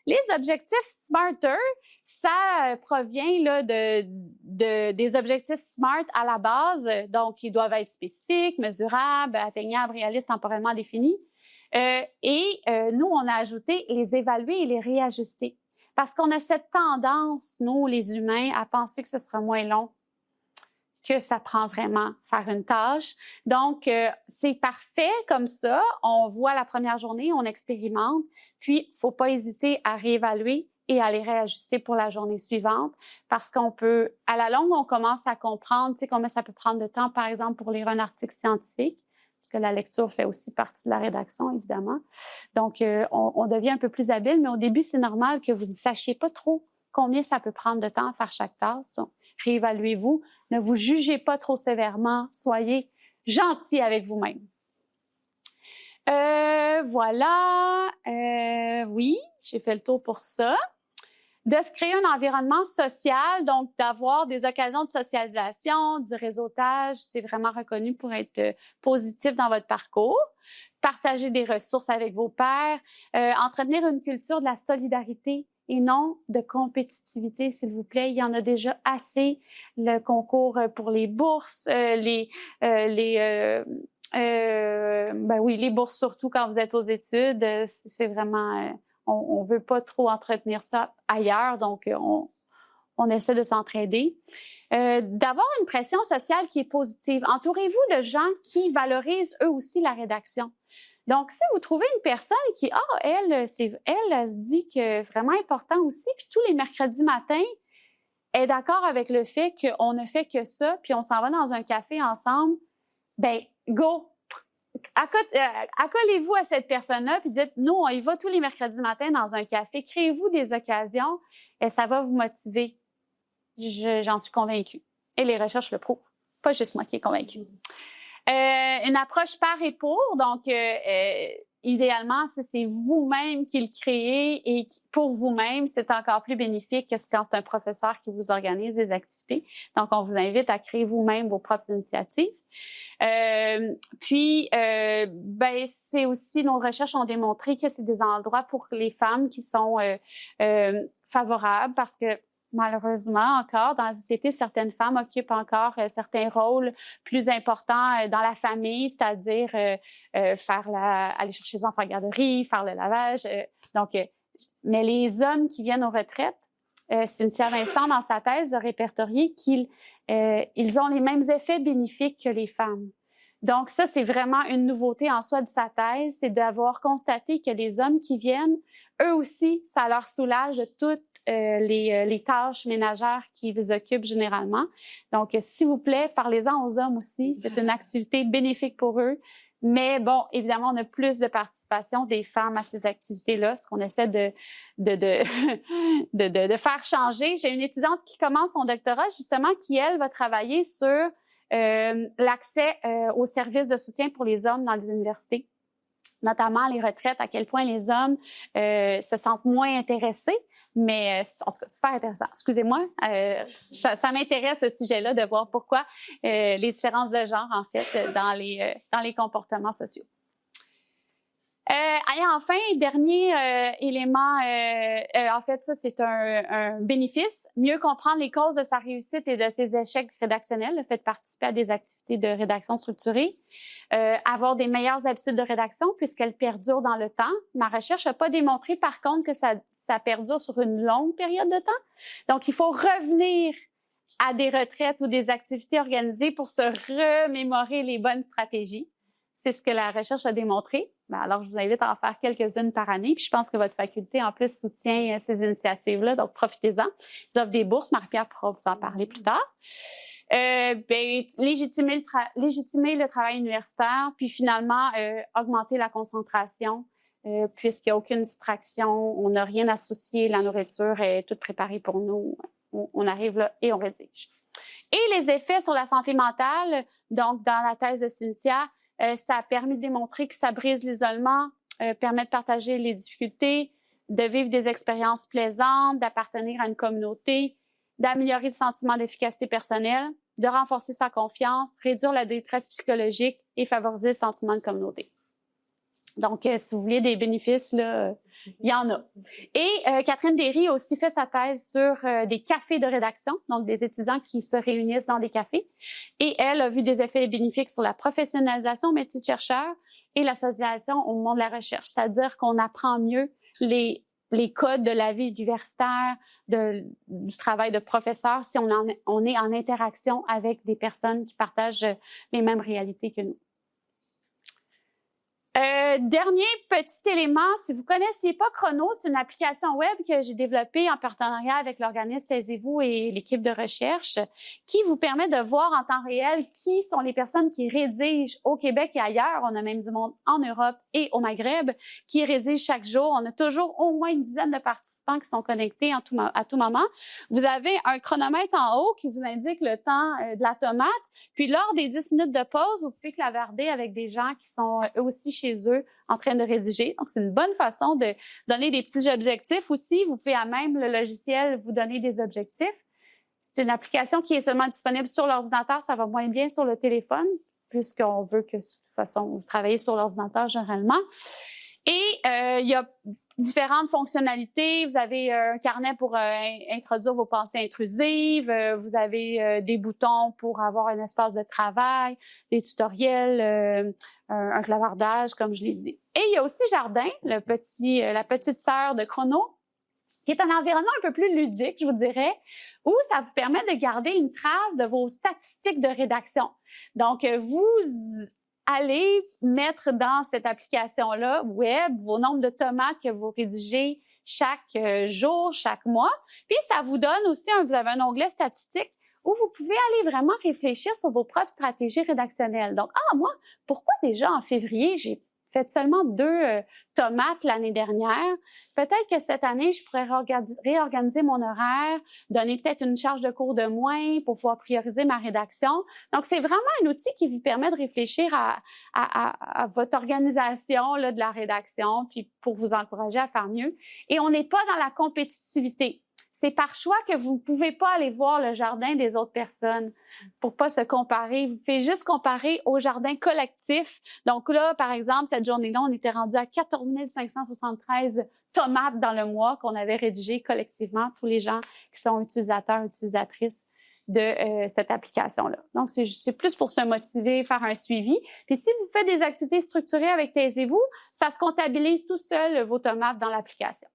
Les objectifs SMARTER, ça provient là, des objectifs SMART à la base. Donc, ils doivent être spécifiques, mesurables, atteignables, réalistes, temporellement définis. Nous, on a ajouté les évaluer et les réajuster. Parce qu'on a cette tendance, nous, les humains, à penser que ce sera moins long que ça prend vraiment faire une tâche. Donc, c'est parfait comme ça. On voit la première journée, on expérimente, puis il ne faut pas hésiter à réévaluer et à les réajuster pour la journée suivante parce qu'on peut, à la longue, on commence à comprendre, tu sais, combien ça peut prendre de temps, par exemple, pour lire un article scientifique, parce que la lecture fait aussi partie de la rédaction, évidemment. Donc, on devient un peu plus habile, mais au début, c'est normal que vous ne sachiez pas trop combien ça peut prendre de temps à faire chaque tâche. Donc, réévaluez-vous. Ne vous jugez pas trop sévèrement. Soyez gentil avec vous-même. Voilà. Oui, j'ai fait le tour pour ça. De se créer un environnement social, donc d'avoir des occasions de socialisation, du réseautage, c'est vraiment reconnu pour être positif dans votre parcours. Partager des ressources avec vos pairs, entretenir une culture de la solidarité et non de compétitivité, s'il vous plaît. Il y en a déjà assez. Le concours pour les bourses, les bourses surtout quand vous êtes aux études, c'est vraiment... on veut pas trop entretenir ça ailleurs, donc on essaie de s'entraider. D'avoir une pression sociale qui est positive. Entourez-vous de gens qui valorisent eux aussi la rédaction. Donc, si vous trouvez une personne qui, elle se dit que vraiment important aussi, puis tous les mercredis matins, est d'accord avec le fait qu'on ne fait que ça, puis on s'en va dans un café ensemble, ben go! Accolez-vous à cette personne-là, puis dites, nous, on y va tous les mercredis matins dans un café. Créez-vous des occasions et ça va vous motiver. J'en suis convaincue. Et les recherches le prouvent. Pas juste moi qui est convaincue. Une approche par et pour, donc idéalement, c'est vous-même qui le créez et pour vous-même, c'est encore plus bénéfique que quand c'est un professeur qui vous organise des activités. Donc, on vous invite à créer vous-même vos propres initiatives. C'est aussi, nos recherches ont démontré que c'est des endroits pour les femmes qui sont favorables parce que malheureusement, encore, dans la société, certaines femmes occupent encore certains rôles plus importants dans la famille, c'est-à-dire aller chercher les enfants à la garderie, faire le lavage. Mais les hommes qui viennent aux retraites, Cynthia Vincent, dans sa thèse, a répertorié qu'ils ont les mêmes effets bénéfiques que les femmes. Donc, ça, c'est vraiment une nouveauté en soi de sa thèse, c'est d'avoir constaté que les hommes qui viennent, eux aussi, ça leur soulage de toutes les tâches ménagères qui vous occupent généralement. Donc, s'il vous plaît, parlez-en aux hommes aussi. C'est une activité bénéfique pour eux. Mais bon, évidemment, on a plus de participation des femmes à ces activités-là, ce qu'on essaie de faire changer. J'ai une étudiante qui commence son doctorat, justement, qui, elle, va travailler sur l'accès aux services de soutien pour les hommes dans les universités, notamment les retraites, à quel point les hommes se sentent moins intéressés. Mais en tout cas, super intéressant. Excusez-moi, ça m'intéresse ce sujet-là de voir pourquoi les différences de genre, en fait, dans les comportements sociaux. Et enfin, dernier élément, en fait, ça, c'est un bénéfice. Mieux comprendre les causes de sa réussite et de ses échecs rédactionnels, le fait de participer à des activités de rédaction structurée. Avoir des meilleures habitudes de rédaction puisqu'elles perdurent dans le temps. Ma recherche n'a pas démontré, par contre, que ça perdure sur une longue période de temps. Donc, il faut revenir à des retraites ou des activités organisées pour se remémorer les bonnes stratégies. C'est ce que la recherche a démontré. Alors, je vous invite à en faire quelques-unes par année. Puis, je pense que votre faculté, en plus, soutient ces initiatives-là. Donc, profitez-en. Ils offrent des bourses. Marie-Pierre pourra vous en parler plus tard. Légitimer le travail universitaire. Puis, finalement, augmenter la concentration. Puisqu'il n'y a aucune distraction. On n'a rien associé. La nourriture est toute préparée pour nous. On arrive là et on rédige. Et les effets sur la santé mentale. Donc, dans la thèse de Cynthia, ça a permis de démontrer que ça brise l'isolement, permet de partager les difficultés, de vivre des expériences plaisantes, d'appartenir à une communauté, d'améliorer le sentiment d'efficacité personnelle, de renforcer sa confiance, réduire la détresse psychologique et favoriser le sentiment de communauté. Donc, si vous voulez des bénéfices, là, il y en a. Et Catherine Derry a aussi fait sa thèse sur des cafés de rédaction, donc des étudiants qui se réunissent dans des cafés. Et elle a vu des effets bénéfiques sur la professionnalisation au métier de chercheur et l'association au monde de la recherche. C'est-à-dire qu'on apprend mieux les codes de la vie universitaire, du travail de professeur, si on est en interaction avec des personnes qui partagent les mêmes réalités que nous. Dernier petit élément, si vous ne connaissiez pas Chrono, c'est une application web que j'ai développée en partenariat avec l'organisme Taisez-vous et l'équipe de recherche qui vous permet de voir en temps réel qui sont les personnes qui rédigent au Québec et ailleurs. On a même du monde en Europe et au Maghreb qui rédigent chaque jour. On a toujours au moins une dizaine de participants qui sont connectés à tout moment. Vous avez un chronomètre en haut qui vous indique le temps de la tomate. Puis lors des 10 minutes de pause, vous pouvez clavarder avec des gens qui sont eux aussi chez eux en train de rédiger. Donc, c'est une bonne façon de donner des petits objectifs aussi. Vous pouvez à même le logiciel vous donner des objectifs. C'est une application qui est seulement disponible sur l'ordinateur. Ça va moins bien sur le téléphone puisqu'on veut que, de toute façon, vous travaillez sur l'ordinateur généralement. Et il y a différentes fonctionnalités. Vous avez un carnet pour introduire vos pensées intrusives. Vous avez des boutons pour avoir un espace de travail, des tutoriels, un clavardage, comme je l'ai dit. Et il y a aussi Jardin, la petite sœur de Chrono, qui est un environnement un peu plus ludique, je vous dirais, où ça vous permet de garder une trace de vos statistiques de rédaction. Donc, vous allez mettre dans cette application-là web vos nombres de tomates que vous rédigez chaque jour, chaque mois. Puis, ça vous donne aussi, vous avez un onglet statistique où vous pouvez aller vraiment réfléchir sur vos propres stratégies rédactionnelles. Donc, moi, pourquoi déjà en février, j'ai fait seulement 2 tomates l'année dernière? Peut-être que cette année, je pourrais réorganiser mon horaire, donner peut-être une charge de cours de moins pour pouvoir prioriser ma rédaction. Donc, c'est vraiment un outil qui vous permet de réfléchir à votre organisation là, de la rédaction, puis pour vous encourager à faire mieux. Et on n'est pas dans la compétitivité. C'est par choix que vous ne pouvez pas aller voir le jardin des autres personnes pour pas se comparer. Vous pouvez juste comparer au jardin collectif. Donc là, par exemple, cette journée-là, on était rendu à 14 573 tomates dans le mois qu'on avait rédigées collectivement, tous les gens qui sont utilisateurs, utilisatrices de cette application-là. Donc, c'est plus pour se motiver, faire un suivi. Puis si vous faites des activités structurées avec Taisez-vous, ça se comptabilise tout seul, vos tomates, dans l'application.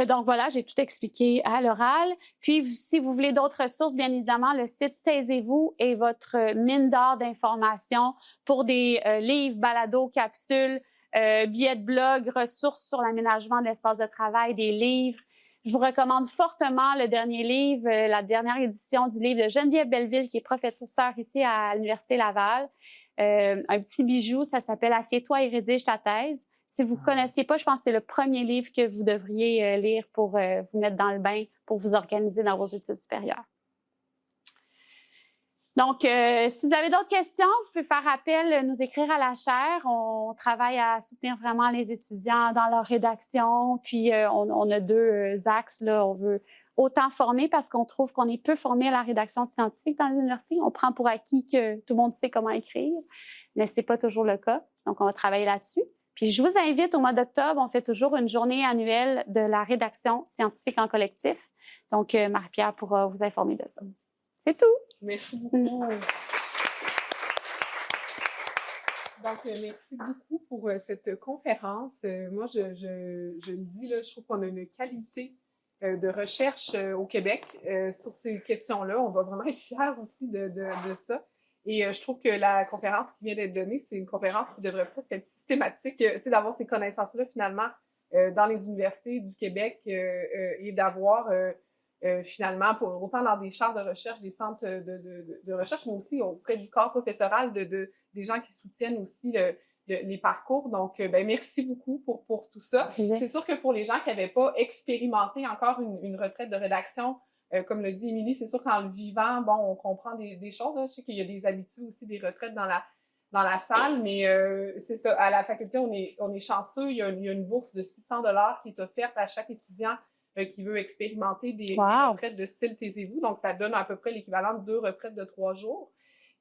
Donc voilà, j'ai tout expliqué à l'oral. Puis, si vous voulez d'autres ressources, bien évidemment, le site Taisez-vous est votre mine d'or d'informations pour des livres, balados, capsules, billets de blog, ressources sur l'aménagement de l'espace de travail, des livres. Je vous recommande fortement le dernier livre, la dernière édition du livre de Geneviève Belleville, qui est professeure ici à l'Université Laval. Un petit bijou, ça s'appelle « Assieds-toi et rédige ta thèse ». Si vous ne connaissiez pas, je pense que c'est le premier livre que vous devriez lire pour vous mettre dans le bain, pour vous organiser dans vos études supérieures. Donc, si vous avez d'autres questions, vous pouvez faire appel, nous écrire à la chaire. On travaille à soutenir vraiment les étudiants dans leur rédaction. Puis, on a 2 axes, là. On veut autant former parce qu'on trouve qu'on est peu formé à la rédaction scientifique dans les universités. On prend pour acquis que tout le monde sait comment écrire, mais c'est pas toujours le cas. Donc, on va travailler là-dessus. Puis, je vous invite au mois d'octobre, on fait toujours une journée annuelle de la rédaction scientifique en collectif. Donc, Marie-Pierre pourra vous informer de ça. C'est tout. Merci beaucoup. Donc, merci beaucoup pour cette conférence. Moi, je le dis, là, je trouve qu'on a une qualité de recherche au Québec sur ces questions-là. On va vraiment être fiers aussi de ça. Et je trouve que la conférence qui vient d'être donnée, c'est une conférence qui devrait presque être systématique, tu sais, d'avoir ces connaissances-là finalement dans les universités du Québec et d'avoir finalement, autant dans des chaires de recherche, des centres de recherche, mais aussi auprès du corps professoral, des gens qui soutiennent aussi les parcours. Donc, merci beaucoup pour tout ça. C'est sûr que pour les gens qui n'avaient pas expérimenté encore une retraite de rédaction, comme le dit Émilie, c'est sûr qu'en le vivant, bon, on comprend des choses. Hein. Je sais qu'il y a des habitudes aussi, des retraites dans la salle, mais c'est ça. À la faculté, on est chanceux. Il y a une bourse de 600 $ qui est offerte à chaque étudiant qui veut expérimenter des retraites de style Taisez-vous. Donc, ça donne à peu près l'équivalent de 2 retraites de 3 jours.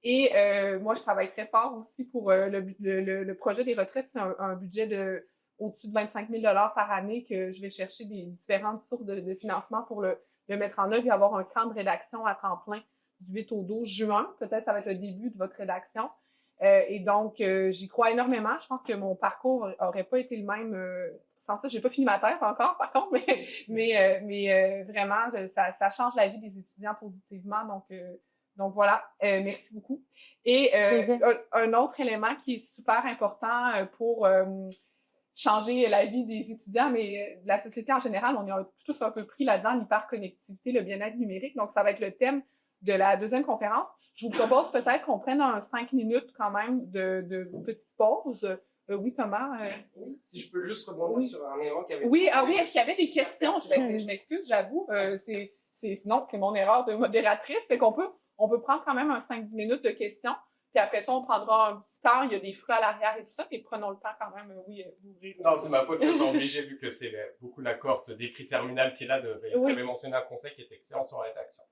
Et moi, je travaille très fort aussi pour le projet des retraites. C'est un budget de au-dessus de 25 000 $ par année que je vais chercher des différentes sources de financement pour le mettre en œuvre et avoir un camp de rédaction à temps plein du 8 au 12 juin. Peut-être ça va être le début de votre rédaction. Et donc, j'y crois énormément. Je pense que mon parcours aurait pas été le même sans ça. J'ai pas fini ma thèse encore, par contre, mais vraiment, ça change la vie des étudiants positivement. Donc, Donc voilà, merci beaucoup. Et un autre élément qui est super important pour changer la vie des étudiants, mais de la société en général, on est tous un peu pris là-dedans, l'hyperconnectivité, le bien-être numérique. Donc, ça va être le thème de la deuxième conférence. Je vous propose peut-être qu'on prenne 5 minutes quand même de petite pause. Oui, Thomas? Oui, si je peux juste rebondir sur un élément qui avait... Oui, est-ce qu'il y avait des questions? Je m'excuse, j'avoue. Sinon, c'est mon erreur de modératrice. C'est qu'on peut prendre quand même 5-10 minutes de questions. Puis après ça, on prendra un petit temps. Il y a des fruits à l'arrière et tout ça. Puis prenons le temps quand même, d'ouvrir. Non, c'est ma faute, je me sens obligé, vu que c'est beaucoup la cohorte d'écrit terminal qui est là. Tu avais mentionné un conseil qui est excellent sur la rédaction.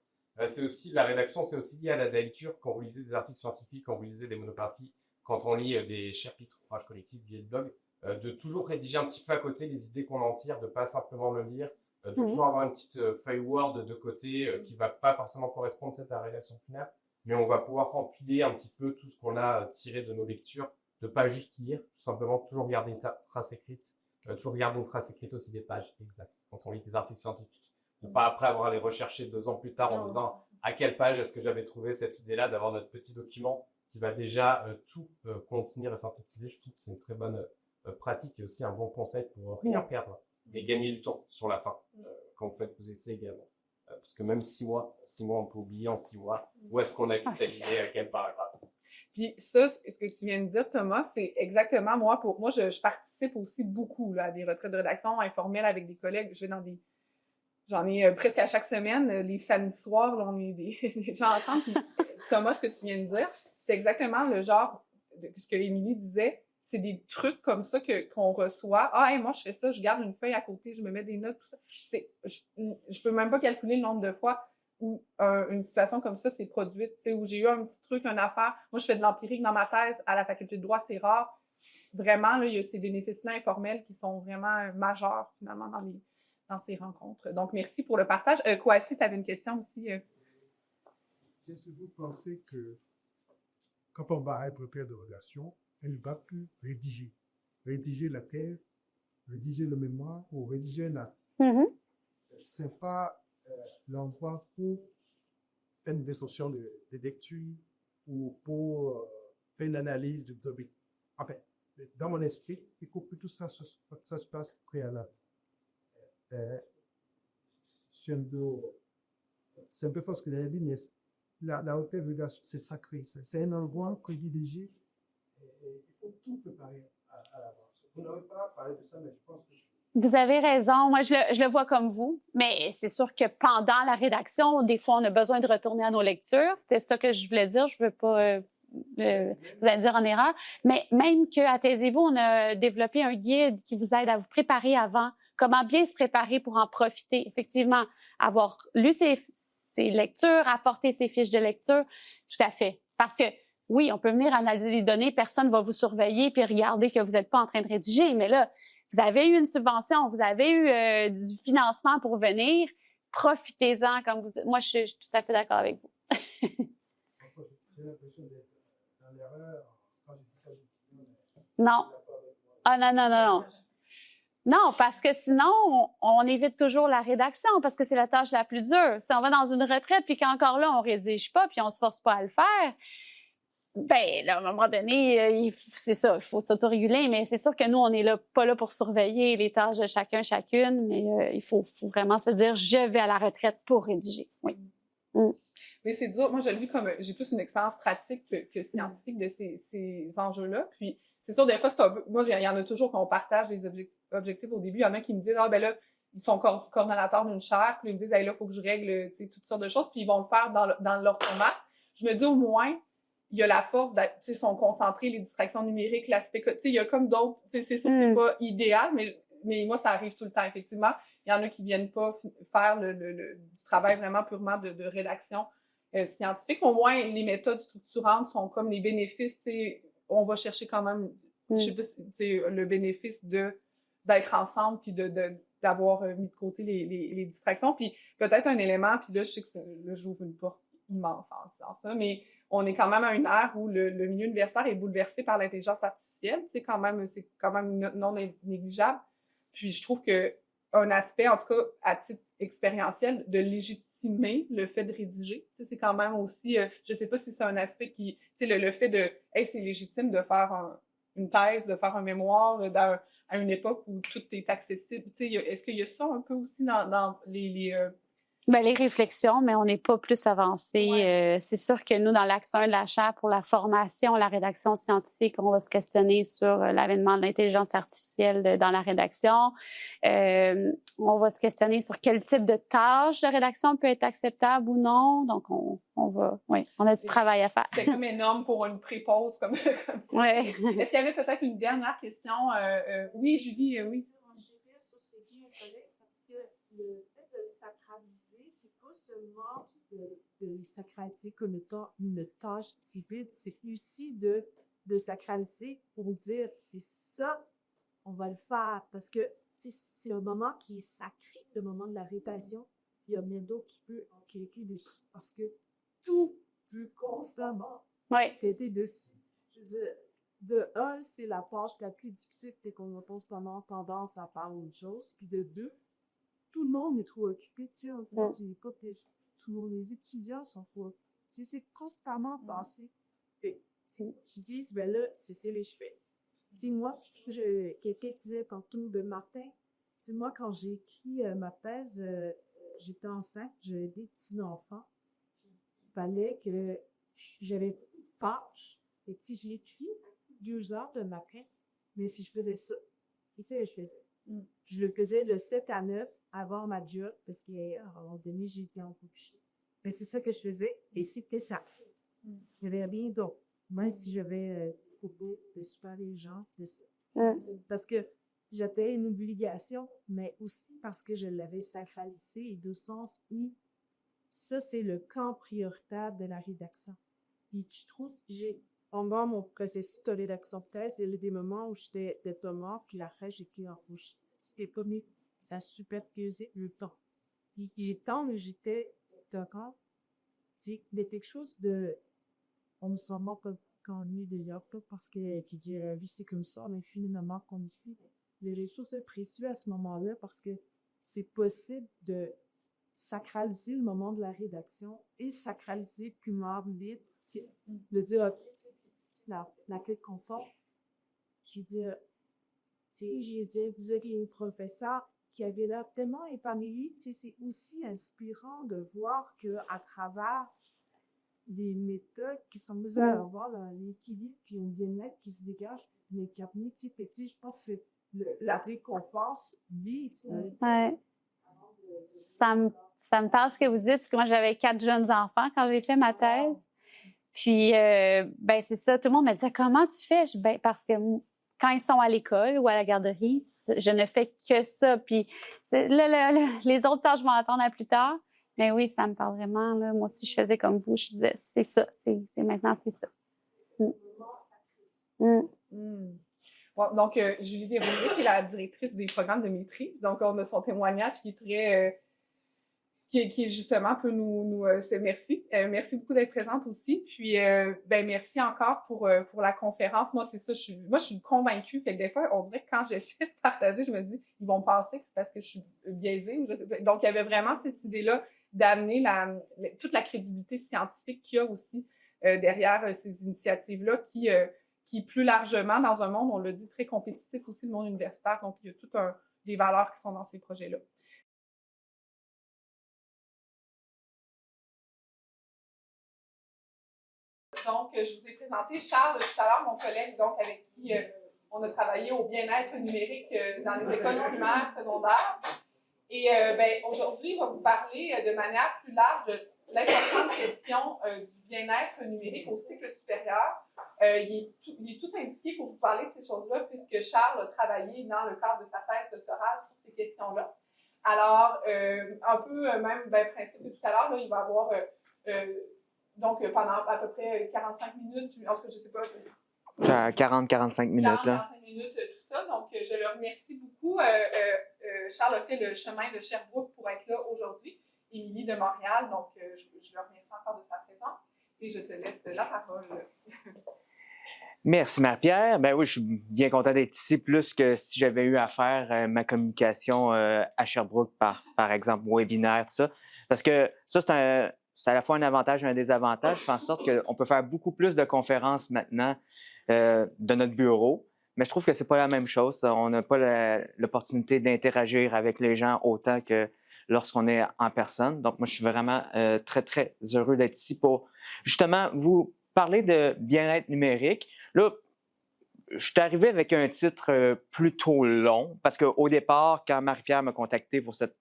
La rédaction, c'est aussi lié à la lecture. Quand vous lisez des articles scientifiques, quand vous lisez des monographies, quand on lit des chapitres ouvrages collectifs, billets de blog, de toujours rédiger un petit peu à côté les idées qu'on en tire, de pas simplement le lire, de toujours avoir une petite feuille Word de côté qui va pas forcément correspondre peut-être à la rédaction finale, mais on va pouvoir empiler un petit peu tout ce qu'on a tiré de nos lectures, de pas juste lire, tout simplement toujours garder une trace écrite, toujours garder une trace écrite aussi des pages exactes quand on lit des articles scientifiques. Ne pas après avoir à les rechercher 2 ans plus tard en disant à quelle page est-ce que j'avais trouvé cette idée-là, d'avoir notre petit document qui va déjà tout contenir et synthétiser. Je trouve que c'est une très bonne pratique et aussi un bon conseil pour rien perdre et gagner du temps sur la fin quand vous faites vos essais également. Parce que même 6 mois, on peut oublier en 6 mois où est-ce qu'on a capitalisé à quel paragraphe. Puis ça, ce que tu viens de dire, Thomas, c'est exactement moi. Je participe aussi beaucoup là, à des retraites de rédaction informelles avec des collègues. J'en ai presque à chaque semaine. Les samedis soirs, là, on est des gens ensemble. Puis, Thomas, ce que tu viens de dire, c'est exactement le genre de ce que Émilie disait. C'est des trucs comme ça qu'on reçoit. Moi, je fais ça, je garde une feuille à côté, je me mets des notes, tout ça. Je peux même pas calculer le nombre de fois où une situation comme ça s'est produite, où j'ai eu un petit truc, une affaire. Moi, je fais de l'empirique dans ma thèse à la faculté de droit, c'est rare. Vraiment, là, il y a ces bénéfices-là informels qui sont vraiment majeurs, finalement, dans ces rencontres. Donc, merci pour le partage. Kouassi, tu avais une question aussi. J'ai souvent pensé que quand on va être prépare de relation, elle ne va plus rédiger la thèse, rédiger le mémoire ou rédiger un acte. Ce n'est pas l'endroit pour faire une description de lecture ou pour faire une analyse du topic. En fait, dans mon esprit, il faut que tout ça se passe préalable. C'est un peu fort ce que j'ai dit, mais la haute relation, c'est sacré. C'est un endroit privilégié. Il faut tout préparer à l'avance. Vous n'avez pas parlé de ça, mais je pense que... Vous avez raison. Moi, je le vois comme vous. Mais c'est sûr que pendant la rédaction, des fois, on a besoin de retourner à nos lectures. C'était ça que je voulais dire. Je ne veux pas vous induire en erreur. Mais même qu'à Taisez-vous, on a développé un guide qui vous aide à vous préparer avant. Comment bien se préparer pour en profiter. Effectivement, avoir lu ses lectures, apporter ses fiches de lecture. Tout à fait. Parce que oui, on peut venir analyser les données, personne ne va vous surveiller puis regarder que vous n'êtes pas en train de rédiger. Mais là, vous avez eu une subvention, vous avez eu du financement pour venir, profitez-en comme vous dites. Moi, je suis tout à fait d'accord avec vous. J'ai l'impression d'être dans l'erreur quand je dis ça. Non. Ah non. Non, parce que sinon, on évite toujours la rédaction parce que c'est la tâche la plus dure. Si on va dans une retraite puis qu'encore là, on rédige pas puis on se force pas à le faire, ben, là, à un moment donné, c'est ça, il faut s'autoréguler, mais c'est sûr que nous, on n'est pas là pour surveiller les tâches de chacune, mais il faut vraiment se dire, je vais à la retraite pour rédiger. Oui. Mais c'est dur. Moi, je le vis comme, j'ai plus une expérience pratique que scientifique de ces enjeux-là. Puis, c'est sûr, des fois, moi, il y en a toujours qu'on partage les objectifs au début. Il y en a qui me disent, là, ils sont coordonnateurs d'une chaire, puis ils me disent, là, il faut que je règle, toutes sortes de choses, puis ils vont le faire dans leur format. Je me dis, au moins, il y a la force ils sont concentrés, les distractions numériques, l'aspect, il y a comme d'autres, c'est sûr, c'est pas idéal, mais moi, ça arrive tout le temps, effectivement. Il y en a qui viennent pas faire du travail vraiment purement de rédaction scientifique. Au moins, les méthodes structurantes sont comme les bénéfices, on va chercher quand même, je sais pas, le bénéfice d'être ensemble puis d'avoir mis de côté les distractions. Puis peut-être un élément, puis là, je sais que là, j'ouvre une porte immense en disant ça, mais on est quand même à une ère où le milieu universitaire est bouleversé par l'intelligence artificielle. C'est quand même non négligeable. Puis je trouve que un aspect, en tout cas à titre expérientiel, de légitimer le fait de rédiger. Tu sais, c'est quand même aussi, je sais pas si c'est un aspect qui, tu sais, le fait de, hey, c'est légitime de faire une thèse, de faire un mémoire à une époque où tout est accessible. Tu sais, est-ce qu'il y a ça un peu aussi dans Ben, les réflexions, mais on n'est pas plus avancé. Ouais. C'est sûr que nous, dans l'axe 1 de la chaire, pour la formation, la rédaction scientifique, on va se questionner sur l'avènement de l'intelligence artificielle dans la rédaction. On va se questionner sur quel type de tâche de rédaction peut être acceptable ou non. Donc, on a du travail à faire. C'est comme énorme pour une pré-pause comme ça. Ouais. Est-ce qu'il y avait peut-être une dernière question? Oui, Julie, oui. J'enchaînerais sur ce que dit un collègue parce que le fait de le sacraliser, c'est pas seulement de le sacraliser comme une tâche typique, c'est aussi de sacraliser pour dire c'est ça, on va le faire. Parce que c'est un moment qui est sacré, le moment de la rédaction. Il y a d'autres qui peut cliquer dessus parce que tout peut constamment t'aider dessus. Je veux dire, de un, c'est la page la plus difficile dès qu'on a constamment tendance à parler autre chose. Puis de deux, tout le monde est trop occupé. Tu sais, tous les étudiants sont trop. Tu sais, c'est constamment passé. Tu dis, ben là, c'est ça que je fais. Dis-moi, quelqu'un disait tantôt de Martin, dis-moi, quand j'ai écrit ma thèse, j'étais enceinte, j'avais des petits-enfants. Il fallait que j'avais page. Et si j'ai écrit 2 heures de matin, mais si je faisais ça, c'est ça que je faisais. Je le faisais de 7 à 9 avant ma job, parce qu'à un moment donné, j'ai été en couche. Mais c'est ça que je faisais, et c'était ça. Il n'y avait rien d'autre. Même si j'avais beaucoup de super intelligence de ça. Parce que j'avais une obligation, mais aussi parce que je l'avais sacralisé, et de sens où ça, c'est le camp prioritaire de la rédaction. Et je trouve, pendant mon processus de rédaction de thèse, il y a eu des moments où j'étais de Thomas, puis après, j'étais en rouge. C'était pas mieux. Ça a super pesé le temps. Puis, le temps où j'étais d'accord, il y a quelque chose de, on ne s'en moque quand on est d'ailleurs pas parce que, puis dire, la vie c'est comme ça, on est finalement qu'on vit. Il y a des choses précieuses à ce moment-là parce que c'est possible de sacraliser le moment de la rédaction et sacraliser l'humeur libre, le dire, la clé de confort. J'ai dit, vous avez un professeur qui avait l'air tellement épanoui, c'est aussi inspirant de voir qu'à travers les méthodes qui sont mises à avoir l'équilibre puis un bien-être qui se dégage, les cabinets petit, je pense que c'est la déconfort vite. Ouais. Ça me parle ce que vous dites, parce que moi, j'avais 4 jeunes enfants quand j'ai fait ma thèse. Puis, ben c'est ça, tout le monde me disait, comment tu fais? Ben, parce que quand ils sont à l'école ou à la garderie, je ne fais que ça. Puis, les autres tâches, je vais attendre à plus tard. Mais oui, ça me parle vraiment. Là. Moi aussi, je faisais comme vous. Je disais, c'est ça. Maintenant, c'est ça. Bon, donc, Julie Desrosiers, qui est la directrice des programmes de maîtrise. Donc, on a son témoignage qui est très... qui justement peut nous merci. Merci beaucoup d'être présente aussi. Puis, ben merci encore pour la conférence. Moi, c'est ça. Je suis convaincue. Fait que des fois, on dirait que quand j'essaie de partager, je me dis, ils vont penser que c'est parce que je suis biaisée. Donc, il y avait vraiment cette idée-là d'amener toute la crédibilité scientifique qu'il y a aussi derrière ces initiatives-là qui plus largement, dans un monde, on l'a dit, très compétitif aussi, le monde universitaire. Donc, il y a toutes des valeurs qui sont dans ces projets-là. Donc, je vous ai présenté Charles tout à l'heure, mon collègue, donc avec qui on a travaillé au bien-être numérique dans les écoles primaires, secondaires. Et ben, aujourd'hui, il va vous parler de manière plus large de l'importante question du bien-être numérique au cycle supérieur. Il est tout indiqué pour vous parler de ces choses-là, puisque Charles a travaillé dans le cadre de sa thèse doctorale sur ces questions-là. Alors, un peu même principe de tout à l'heure, il va y avoir donc pendant à peu près 45 minutes, en tout cas, je ne sais pas. 40-45 minutes, là. 45 minutes, tout ça. Donc, je le remercie beaucoup. Charles a fait le chemin de Sherbrooke pour être là aujourd'hui. Émilie de Montréal, donc je le remercie encore de sa présence. Et je te laisse la parole. Merci Marie-Pierre. Ben oui, je suis bien content d'être ici, plus que si j'avais eu à faire ma communication à Sherbrooke par exemple, webinaire, tout ça. Parce que ça, c'est à la fois un avantage et un désavantage. Ça fait en sorte qu'on peut faire beaucoup plus de conférences maintenant de notre bureau. Mais je trouve que c'est pas la même chose. On n'a pas l'opportunité d'interagir avec les gens autant que lorsqu'on est en personne. Donc, moi, je suis vraiment très, très heureux d'être ici pour justement vous parler de bien-être numérique. Là, je suis arrivé avec un titre plutôt long parce qu'au départ, quand Marie-Pierre m'a contacté pour cette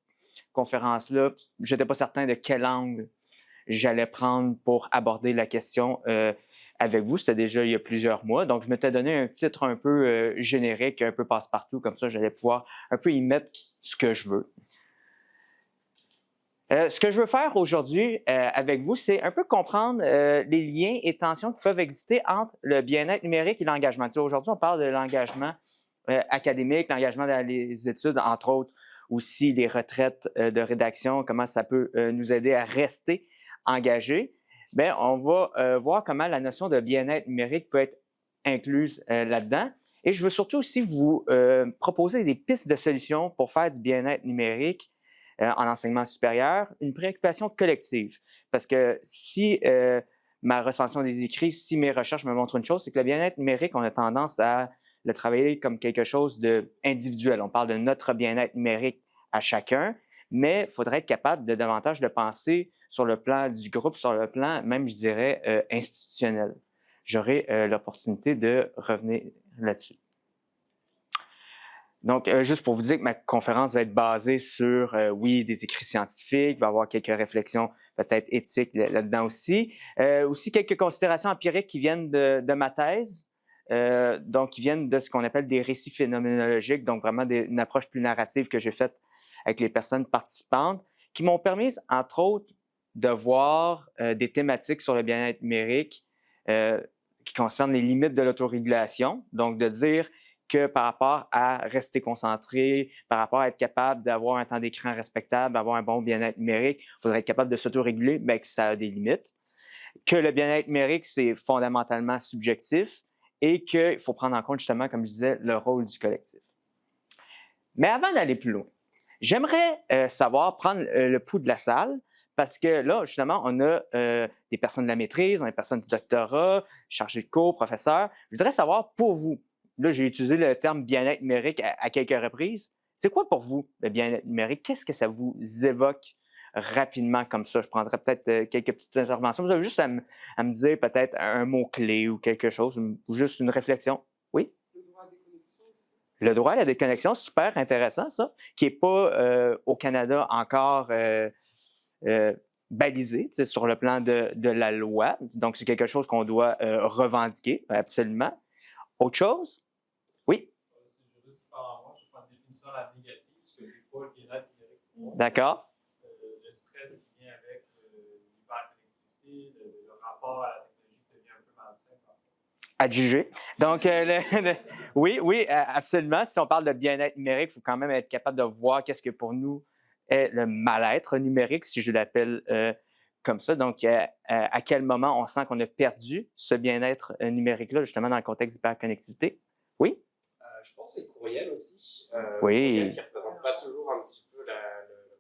conférence-là, je n'étais pas certain de quel angle j'allais prendre pour aborder la question avec vous. C'était déjà il y a plusieurs mois. Donc, je m'étais donné un titre un peu générique, un peu passe-partout. Comme ça, j'allais pouvoir un peu y mettre ce que je veux. Ce que je veux faire aujourd'hui avec vous, c'est un peu comprendre les liens et tensions qui peuvent exister entre le bien-être numérique et l'engagement. Aujourd'hui, on parle de l'engagement académique, l'engagement dans les études, entre autres, aussi les retraites de rédaction, comment ça peut nous aider à rester engagés. Bien, on va voir comment la notion de bien-être numérique peut être incluse là-dedans. Et je veux surtout aussi vous proposer des pistes de solutions pour faire du bien-être numérique en enseignement supérieur, une préoccupation collective. Parce que si ma recension des écrits, si mes recherches me montrent une chose, c'est que le bien-être numérique, on a tendance à le travailler comme quelque chose d'individuel. On parle de notre bien-être numérique à chacun, mais il faudrait être capable de davantage de penser sur le plan du groupe, sur le plan même, je dirais, institutionnel. J'aurai l'opportunité de revenir là-dessus. Donc, juste pour vous dire que ma conférence va être basée sur, oui, des écrits scientifiques, il va y avoir quelques réflexions peut-être éthiques là-dedans aussi. Aussi quelques considérations empiriques qui viennent de ma thèse, donc qui viennent de ce qu'on appelle des récits phénoménologiques, donc vraiment une approche plus narrative que j'ai faite avec les personnes participantes, qui m'ont permis, entre autres, de voir des thématiques sur le bien-être numérique qui concernent les limites de l'autorégulation, donc de dire que par rapport à rester concentré, par rapport à être capable d'avoir un temps d'écran respectable, d'avoir un bon bien-être numérique, il faudrait être capable de s'autoréguler, mais que ça a des limites. Que le bien-être numérique, c'est fondamentalement subjectif et qu'il faut prendre en compte justement, comme je disais, le rôle du collectif. Mais avant d'aller plus loin, j'aimerais savoir, prendre le pouls de la salle, parce que là, justement, on a des personnes de la maîtrise, on a des personnes du doctorat, chargés de cours, professeurs. Je voudrais savoir, pour vous, là, j'ai utilisé le terme bien-être numérique à quelques reprises. C'est quoi pour vous le bien-être numérique? Qu'est-ce que ça vous évoque rapidement comme ça? Je prendrais peut-être quelques petites interventions. Vous avez juste à me dire peut-être un mot-clé ou quelque chose, ou juste une réflexion. Oui? Le droit à la déconnexion, super intéressant, ça, qui n'est pas au Canada encore balisé sur le plan de la loi. Donc, c'est quelque chose qu'on doit revendiquer, absolument. Autre chose? Oui? Je veux juste par moi, je prends une définition à la négative, parce que j'ai pas le bien-être numérique. D'accord. Le stress qui vient avec l'hyperconnectivité, le rapport à la technologie qui devient un peu malsain. À juger. Donc, oui, absolument. Si on parle de bien-être numérique, il faut quand même être capable de voir qu'est-ce que pour nous est le mal-être numérique, si je l'appelle comme ça. Donc, à quel moment on sent qu'on a perdu ce bien-être numérique-là, justement, dans le contexte d'hyperconnectivité? Oui? Je pense que c'est le courriel aussi. Oui. Le courriel qui ne représente pas toujours un petit peu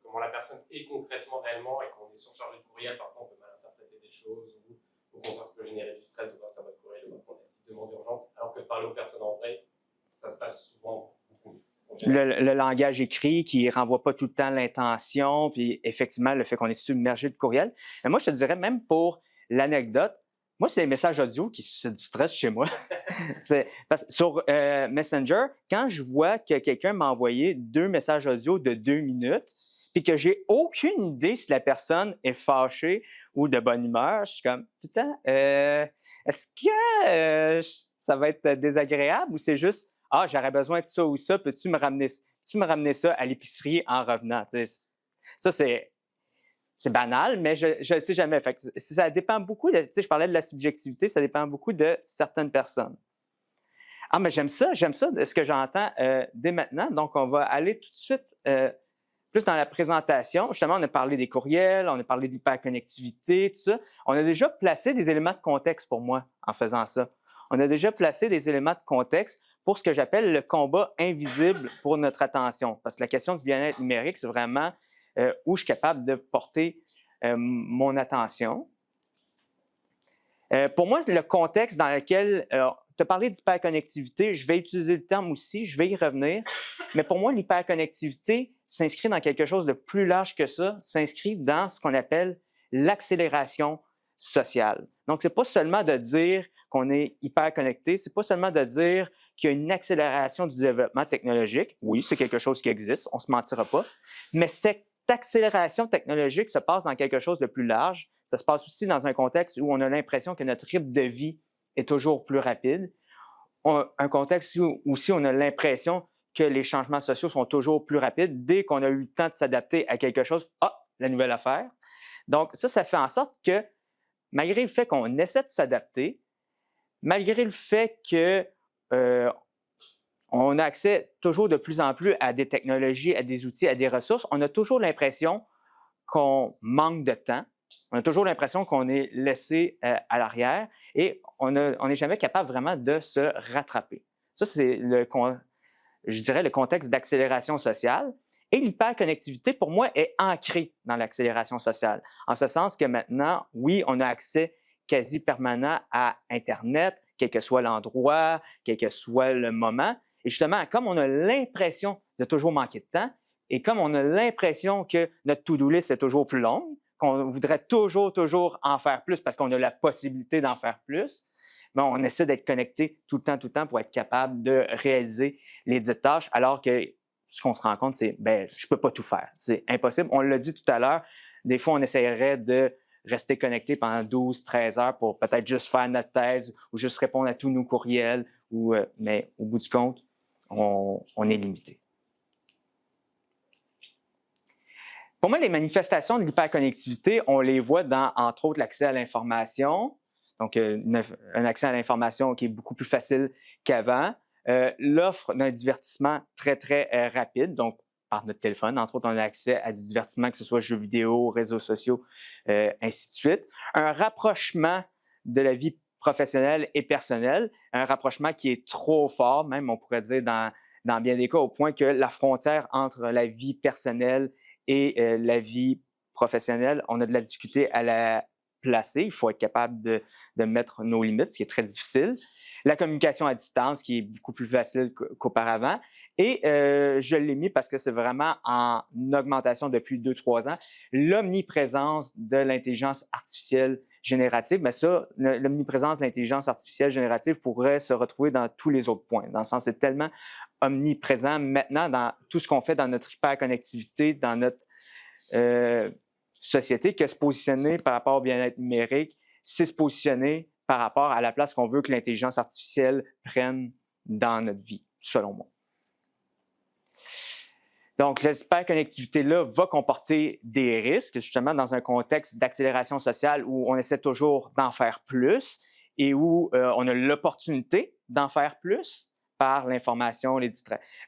comment la personne est concrètement, réellement, et qu'on est surchargé de courriel, parfois on peut mal interpréter des choses, ou au contraire, ça peut générer du stress de voir sa boîte courriel, ou qu'on a une petite demande urgente, alors que de parler aux personnes en vrai, ça se passe souvent beaucoup mieux. Le langage écrit qui ne renvoie pas tout le temps l'intention, puis effectivement, le fait qu'on est submergé de courriel. Mais moi, je te dirais, même pour l'anecdote, moi, c'est les messages audio qui suscitent du stress chez moi. Parce que sur Messenger, quand je vois que quelqu'un m'a envoyé 2 messages audio de 2 minutes, puis que j'ai aucune idée si la personne est fâchée ou de bonne humeur, je suis comme, tout le temps, est-ce que ça va être désagréable ou c'est juste, ah, j'aurais besoin de ça ou ça, peux-tu me ramener ça à l'épicerie en revenant? T'sais, ça, c'est banal, mais je ne le sais jamais. Fait que ça dépend beaucoup, je parlais de la subjectivité, ça dépend beaucoup de certaines personnes. Ah, mais j'aime ça de ce que j'entends dès maintenant. Donc, on va aller tout de suite plus dans la présentation. Justement, on a parlé des courriels, on a parlé de l'hyperconnectivité, tout ça. On a déjà placé des éléments de contexte pour moi en faisant ça. on a déjà placé des éléments de contexte pour ce que j'appelle le combat invisible pour notre attention. Parce que la question du bien-être numérique, c'est vraiment où je suis capable de porter mon attention. Pour moi, le contexte dans lequel tu as parlé d'hyperconnectivité, je vais utiliser le terme aussi, je vais y revenir, mais pour moi, l'hyperconnectivité s'inscrit dans quelque chose de plus large que ça, s'inscrit dans ce qu'on appelle l'accélération sociale. Donc, ce n'est pas seulement de dire qu'on est hyper connecté, ce n'est pas seulement de dire qu'il y a une accélération du développement technologique. Oui, c'est quelque chose qui existe, on ne se mentira pas, mais cette accélération technologique se passe dans quelque chose de plus large. Ça se passe aussi dans un contexte où on a l'impression que notre rythme de vie est toujours plus rapide. Un contexte où aussi on a l'impression que les changements sociaux sont toujours plus rapides. Dès qu'on a eu le temps de s'adapter à quelque chose, la nouvelle affaire. Donc ça fait en sorte que, malgré le fait qu'on essaie de s'adapter, malgré le fait que on a accès toujours de plus en plus à des technologies, à des outils, à des ressources, on a toujours l'impression qu'on manque de temps. On a toujours l'impression qu'on est laissé à l'arrière et on n'est jamais capable vraiment de se rattraper. Ça, c'est je dirais, le contexte d'accélération sociale. Et l'hyperconnectivité, pour moi, est ancrée dans l'accélération sociale. En ce sens que maintenant, oui, on a accès quasi permanent à Internet, quel que soit l'endroit, quel que soit le moment. Et justement, comme on a l'impression de toujours manquer de temps et comme on a l'impression que notre to-do list est toujours plus longue, qu'on voudrait toujours en faire plus parce qu'on a la possibilité d'en faire plus, bien, on essaie d'être connecté tout le temps pour être capable de réaliser les dites tâches, alors que ce qu'on se rend compte, c'est ben je ne peux pas tout faire. C'est impossible. On l'a dit tout à l'heure, des fois, on essaierait de rester connecté pendant 12-13 heures pour peut-être juste faire notre thèse ou juste répondre à tous nos courriels, mais au bout du compte, on est limité. Pour moi, les manifestations de l'hyperconnectivité, on les voit dans, entre autres, l'accès à l'information. Donc, un accès à l'information qui est beaucoup plus facile qu'avant. L'offre d'un divertissement très, très rapide. Donc, par notre téléphone, entre autres, on a accès à du divertissement, que ce soit jeux vidéo, réseaux sociaux, ainsi de suite. Un rapprochement de la vie professionnelle et personnelle, un rapprochement qui est trop fort, même on pourrait dire dans bien des cas, au point que la frontière entre la vie personnelle et la vie professionnelle, on a de la difficulté à la placer. Il faut être capable de mettre nos limites, ce qui est très difficile. La communication à distance, qui est beaucoup plus facile qu'auparavant. Et je l'ai mis parce que c'est vraiment en augmentation depuis 2-3 ans, l'omniprésence de l'intelligence artificielle générative. Mais ça, l'omniprésence de l'intelligence artificielle générative pourrait se retrouver dans tous les autres points. Dans le sens, c'est tellement omniprésent maintenant dans tout ce qu'on fait dans notre hyperconnectivité, dans notre société, que se positionner par rapport au bien-être numérique, c'est se positionner par rapport à la place qu'on veut que l'intelligence artificielle prenne dans notre vie, selon moi. Donc, cette hyperconnectivité-là va comporter des risques, justement, dans un contexte d'accélération sociale où on essaie toujours d'en faire plus et où on a l'opportunité d'en faire plus par l'information,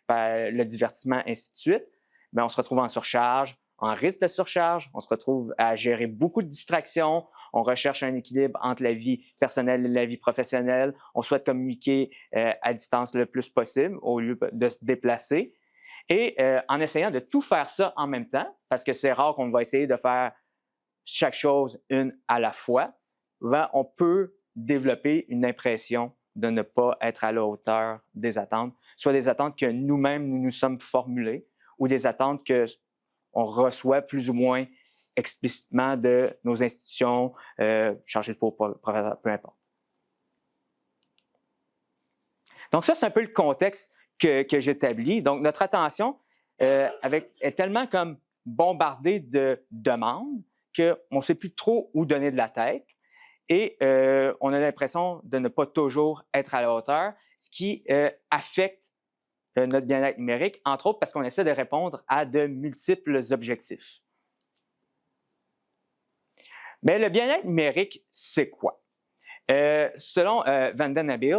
par le divertissement, ainsi de suite. Bien, on se retrouve en surcharge, en risque de surcharge, on se retrouve à gérer beaucoup de distractions, on recherche un équilibre entre la vie personnelle et la vie professionnelle, on souhaite communiquer à distance le plus possible au lieu de se déplacer. Et en essayant de tout faire ça en même temps, parce que c'est rare qu'on va essayer de faire chaque chose une à la fois, ben, on peut développer une impression de ne pas être à la hauteur des attentes, soit des attentes que nous-mêmes nous sommes formulées ou des attentes qu'on reçoit plus ou moins explicitement de nos institutions, chargées de cours, peu importe. Donc ça, c'est un peu le contexte que j'établis. Donc, notre attention est tellement comme bombardée de demandes qu'on ne sait plus trop où donner de la tête et on a l'impression de ne pas toujours être à la hauteur, ce qui affecte notre bien-être numérique, entre autres parce qu'on essaie de répondre à de multiples objectifs. Mais le bien-être numérique, c'est quoi? Selon Vanden Nabil,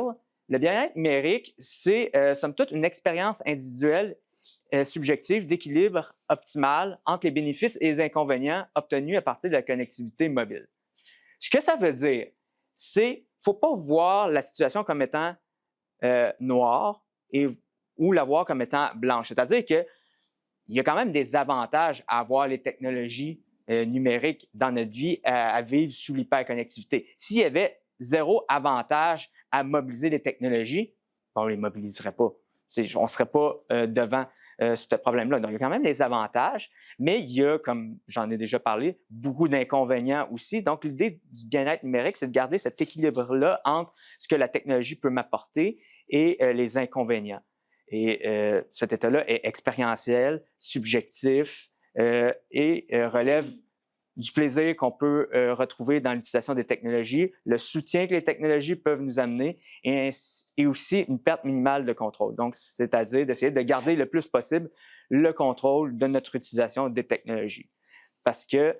le bien-être numérique, c'est, somme toute, une expérience individuelle subjective d'équilibre optimal entre les bénéfices et les inconvénients obtenus à partir de la connectivité mobile. Ce que ça veut dire, c'est faut pas voir la situation comme étant noire ou la voir comme étant blanche. C'est-à-dire qu'il y a quand même des avantages à avoir les technologies numériques dans notre vie, à vivre sous l'hyperconnectivité. S'il y avait zéro avantage à mobiliser les technologies, on ne les mobiliserait pas. On ne serait pas devant ce problème-là. Donc, il y a quand même des avantages, mais il y a, comme j'en ai déjà parlé, beaucoup d'inconvénients aussi. Donc, l'idée du bien-être numérique, c'est de garder cet équilibre-là entre ce que la technologie peut m'apporter et les inconvénients. Et cet état-là est expérientiel, subjectif et relève du plaisir qu'on peut retrouver dans l'utilisation des technologies, le soutien que les technologies peuvent nous amener et aussi une perte minimale de contrôle. Donc, c'est-à-dire d'essayer de garder le plus possible le contrôle de notre utilisation des technologies. Parce que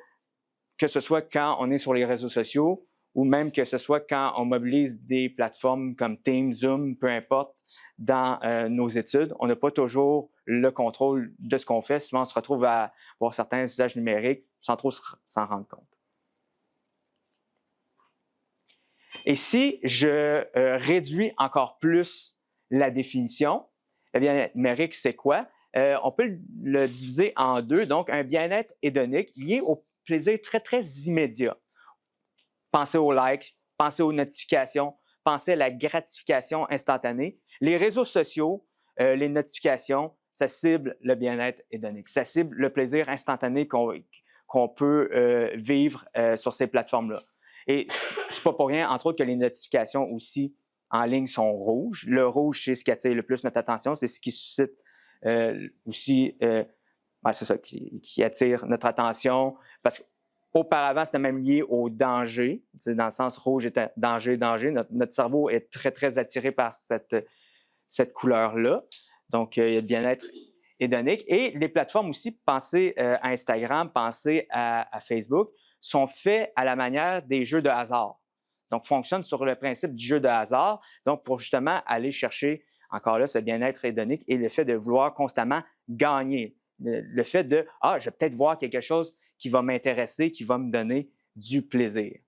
ce soit quand on est sur les réseaux sociaux ou même que ce soit quand on mobilise des plateformes comme Teams, Zoom, peu importe, dans nos études, on n'a pas toujours le contrôle de ce qu'on fait. Souvent, on se retrouve à avoir certains usages numériques sans trop s'en rendre compte. Et si je réduis encore plus la définition, le bien-être numérique, c'est quoi? On peut le diviser en deux. Donc, un bien-être hédonique lié au plaisir très, très immédiat. Pensez aux likes, pensez aux notifications, pensez à la gratification instantanée. Les réseaux sociaux, les notifications, ça cible le bien-être hédonique. Ça cible le plaisir instantané qu'on peut vivre sur ces plateformes-là. Et c'est pas pour rien, entre autres, que les notifications aussi en ligne sont rouges. Le rouge, c'est ce qui attire le plus notre attention, c'est ce qui suscite aussi, c'est ça, qui attire notre attention. Parce qu'auparavant, c'était même lié au danger. C'est dans le sens rouge était danger, danger. Notre cerveau est très, très attiré par cette couleur-là. Donc, il y a le bien-être hédonique. Et les plateformes aussi, pensez à Instagram, pensez à Facebook, sont faits à la manière des jeux de hasard. Donc, fonctionnent sur le principe du jeu de hasard, donc pour justement aller chercher, encore là, ce bien-être hédonique et le fait de vouloir constamment gagner. Le fait de « Ah, je vais peut-être voir quelque chose qui va m'intéresser, qui va me donner du plaisir. »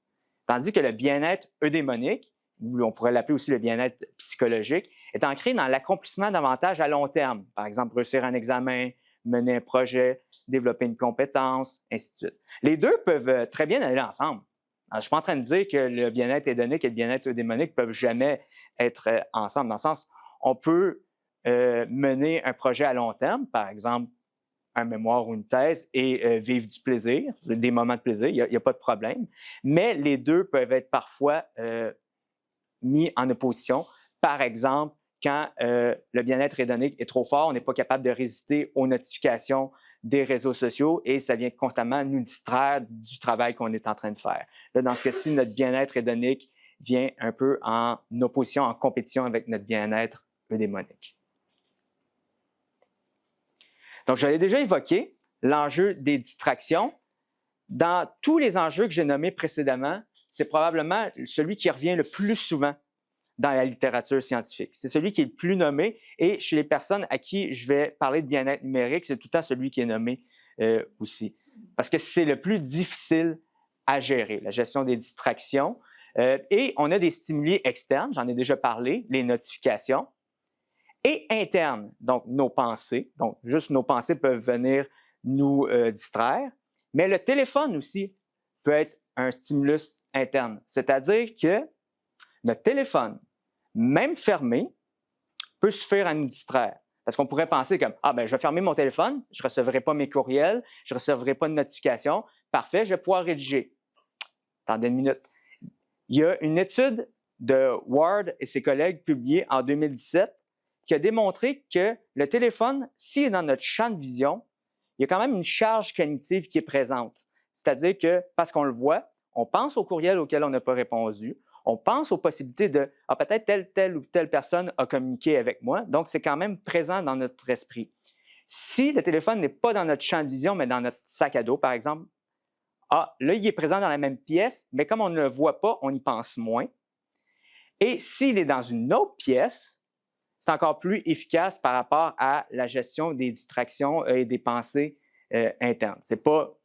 Tandis que le bien-être eudémonique, ou on pourrait l'appeler aussi le bien-être psychologique, est ancré dans l'accomplissement d'avantages à long terme. Par exemple, réussir un examen, mener un projet, développer une compétence, ainsi de suite. Les deux peuvent très bien aller ensemble. Alors, je ne suis pas en train de dire que le bien-être hédonique et le bien-être eudémonique ne peuvent jamais être ensemble. Dans le sens, on peut mener un projet à long terme, par exemple, un mémoire ou une thèse, et vivre du plaisir, des moments de plaisir, il n'y a pas de problème. Mais les deux peuvent être parfois mis en opposition. Par exemple, quand le bien-être hédonique est trop fort, on n'est pas capable de résister aux notifications des réseaux sociaux et ça vient constamment nous distraire du travail qu'on est en train de faire. Là, dans ce cas-ci, notre bien-être hédonique vient un peu en opposition, en compétition avec notre bien-être eudémonique. Donc, j'avais déjà évoqué l'enjeu des distractions. Dans tous les enjeux que j'ai nommés précédemment, c'est probablement celui qui revient le plus souvent dans la littérature scientifique. C'est celui qui est le plus nommé et chez les personnes à qui je vais parler de bien-être numérique, c'est tout le temps celui qui est nommé aussi. Parce que c'est le plus difficile à gérer, la gestion des distractions. Et on a des stimuli externes, j'en ai déjà parlé, les notifications, et internes, donc nos pensées. Donc, juste nos pensées peuvent venir nous distraire. Mais le téléphone aussi peut être un stimulus interne. C'est-à-dire que notre téléphone, même fermé, peut suffire à nous distraire. Parce qu'on pourrait penser comme « Ah, ben je vais fermer mon téléphone, je ne recevrai pas mes courriels, je ne recevrai pas de notifications. Parfait, je vais pouvoir rédiger. » Attendez une minute. Il y a une étude de Ward et ses collègues publiée en 2017 qui a démontré que le téléphone, s'il est dans notre champ de vision, il y a quand même une charge cognitive qui est présente. C'est-à-dire que, parce qu'on le voit, on pense aux courriels auxquels on n'a pas répondu, on pense aux possibilités de « Ah, peut-être telle ou telle personne a communiqué avec moi », donc c'est quand même présent dans notre esprit. Si le téléphone n'est pas dans notre champ de vision, mais dans notre sac à dos, par exemple, ah, là, il est présent dans la même pièce, mais comme on ne le voit pas, on y pense moins. Et s'il est dans une autre pièce, c'est encore plus efficace par rapport à la gestion des distractions et des pensées internes. Ce n'est pas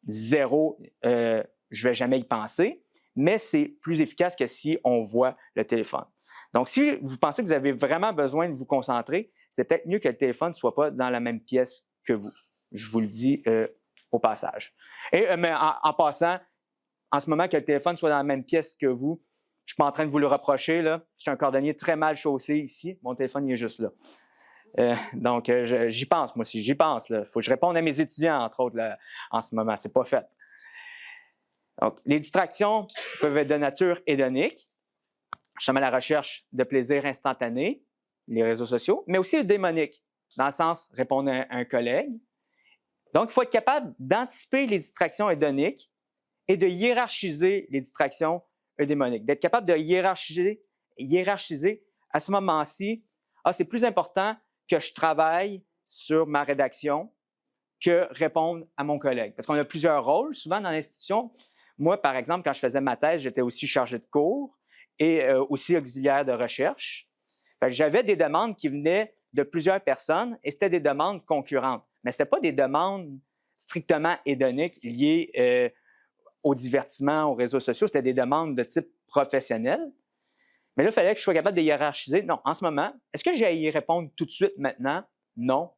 zéro, je ne vais jamais y penser, mais c'est plus efficace que si on voit le téléphone. Donc, si vous pensez que vous avez vraiment besoin de vous concentrer, c'est peut-être mieux que le téléphone ne soit pas dans la même pièce que vous. Je vous le dis au passage. Mais en passant, en ce moment que le téléphone soit dans la même pièce que vous, je ne suis pas en train de vous le reprocher. Là. Je suis un cordonnier très mal chaussé ici. Mon téléphone, il est juste là. Donc, j'y pense, moi aussi. J'y pense. Il faut que je réponde à mes étudiants, entre autres, là, en ce moment. Ce n'est pas fait. Donc, les distractions peuvent être de nature hédonique, justement la recherche de plaisir instantané, les réseaux sociaux, mais aussi démonique, dans le sens répondre à un collègue. Donc, il faut être capable d'anticiper les distractions hédoniques et de hiérarchiser les distractions eudémoniques, d'être capable de hiérarchiser à ce moment-ci, c'est plus important que je travaille sur ma rédaction que répondre à mon collègue. Parce qu'on a plusieurs rôles, souvent dans l'institution. Moi, par exemple, quand je faisais ma thèse, j'étais aussi chargé de cours et aussi auxiliaire de recherche. J'avais des demandes qui venaient de plusieurs personnes et c'était des demandes concurrentes. Mais ce n'étaient pas des demandes strictement hédoniques liées au divertissement, aux réseaux sociaux. C'était des demandes de type professionnel. Mais là, il fallait que je sois capable de hiérarchiser. Non, en ce moment, est-ce que j'ai à y répondre tout de suite maintenant? Non.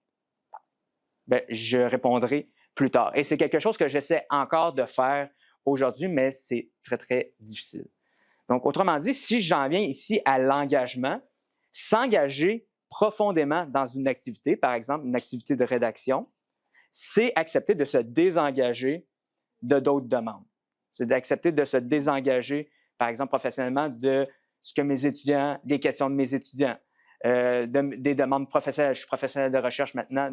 Bien, je répondrai plus tard. Et c'est quelque chose que j'essaie encore de faire aujourd'hui, mais c'est très, très difficile. Donc, autrement dit, si j'en viens ici à l'engagement, s'engager profondément dans une activité, par exemple une activité de rédaction, c'est accepter de se désengager de d'autres demandes. C'est d'accepter de se désengager, par exemple, professionnellement, de ce que mes étudiants, des questions de mes étudiants, des demandes professionnelles. Je suis professionnel de recherche maintenant,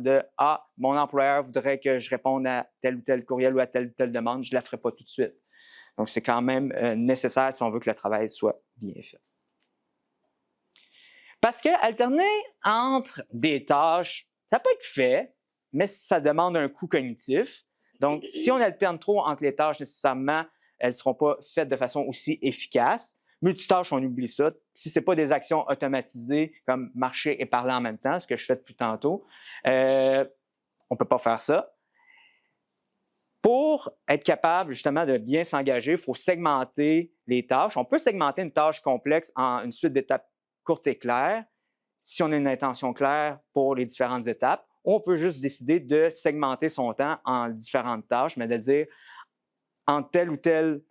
mon employeur voudrait que je réponde à tel ou tel courriel ou à telle ou telle demande, je ne la ferai pas tout de suite. Donc, c'est quand même nécessaire si on veut que le travail soit bien fait. Parce que alterner entre des tâches, ça peut être fait, mais ça demande un coût cognitif. Donc, si on alterne trop entre les tâches, nécessairement, elles ne seront pas faites de façon aussi efficace. Multitâche, on oublie ça. Si ce n'est pas des actions automatisées comme marcher et parler en même temps, ce que je fais depuis tantôt, on ne peut pas faire ça. Pour être capable justement de bien s'engager, il faut segmenter les tâches. On peut segmenter une tâche complexe en une suite d'étapes courtes et claires si on a une intention claire pour les différentes étapes. Ou on peut juste décider de segmenter son temps en différentes tâches, mais de dire en telle ou telle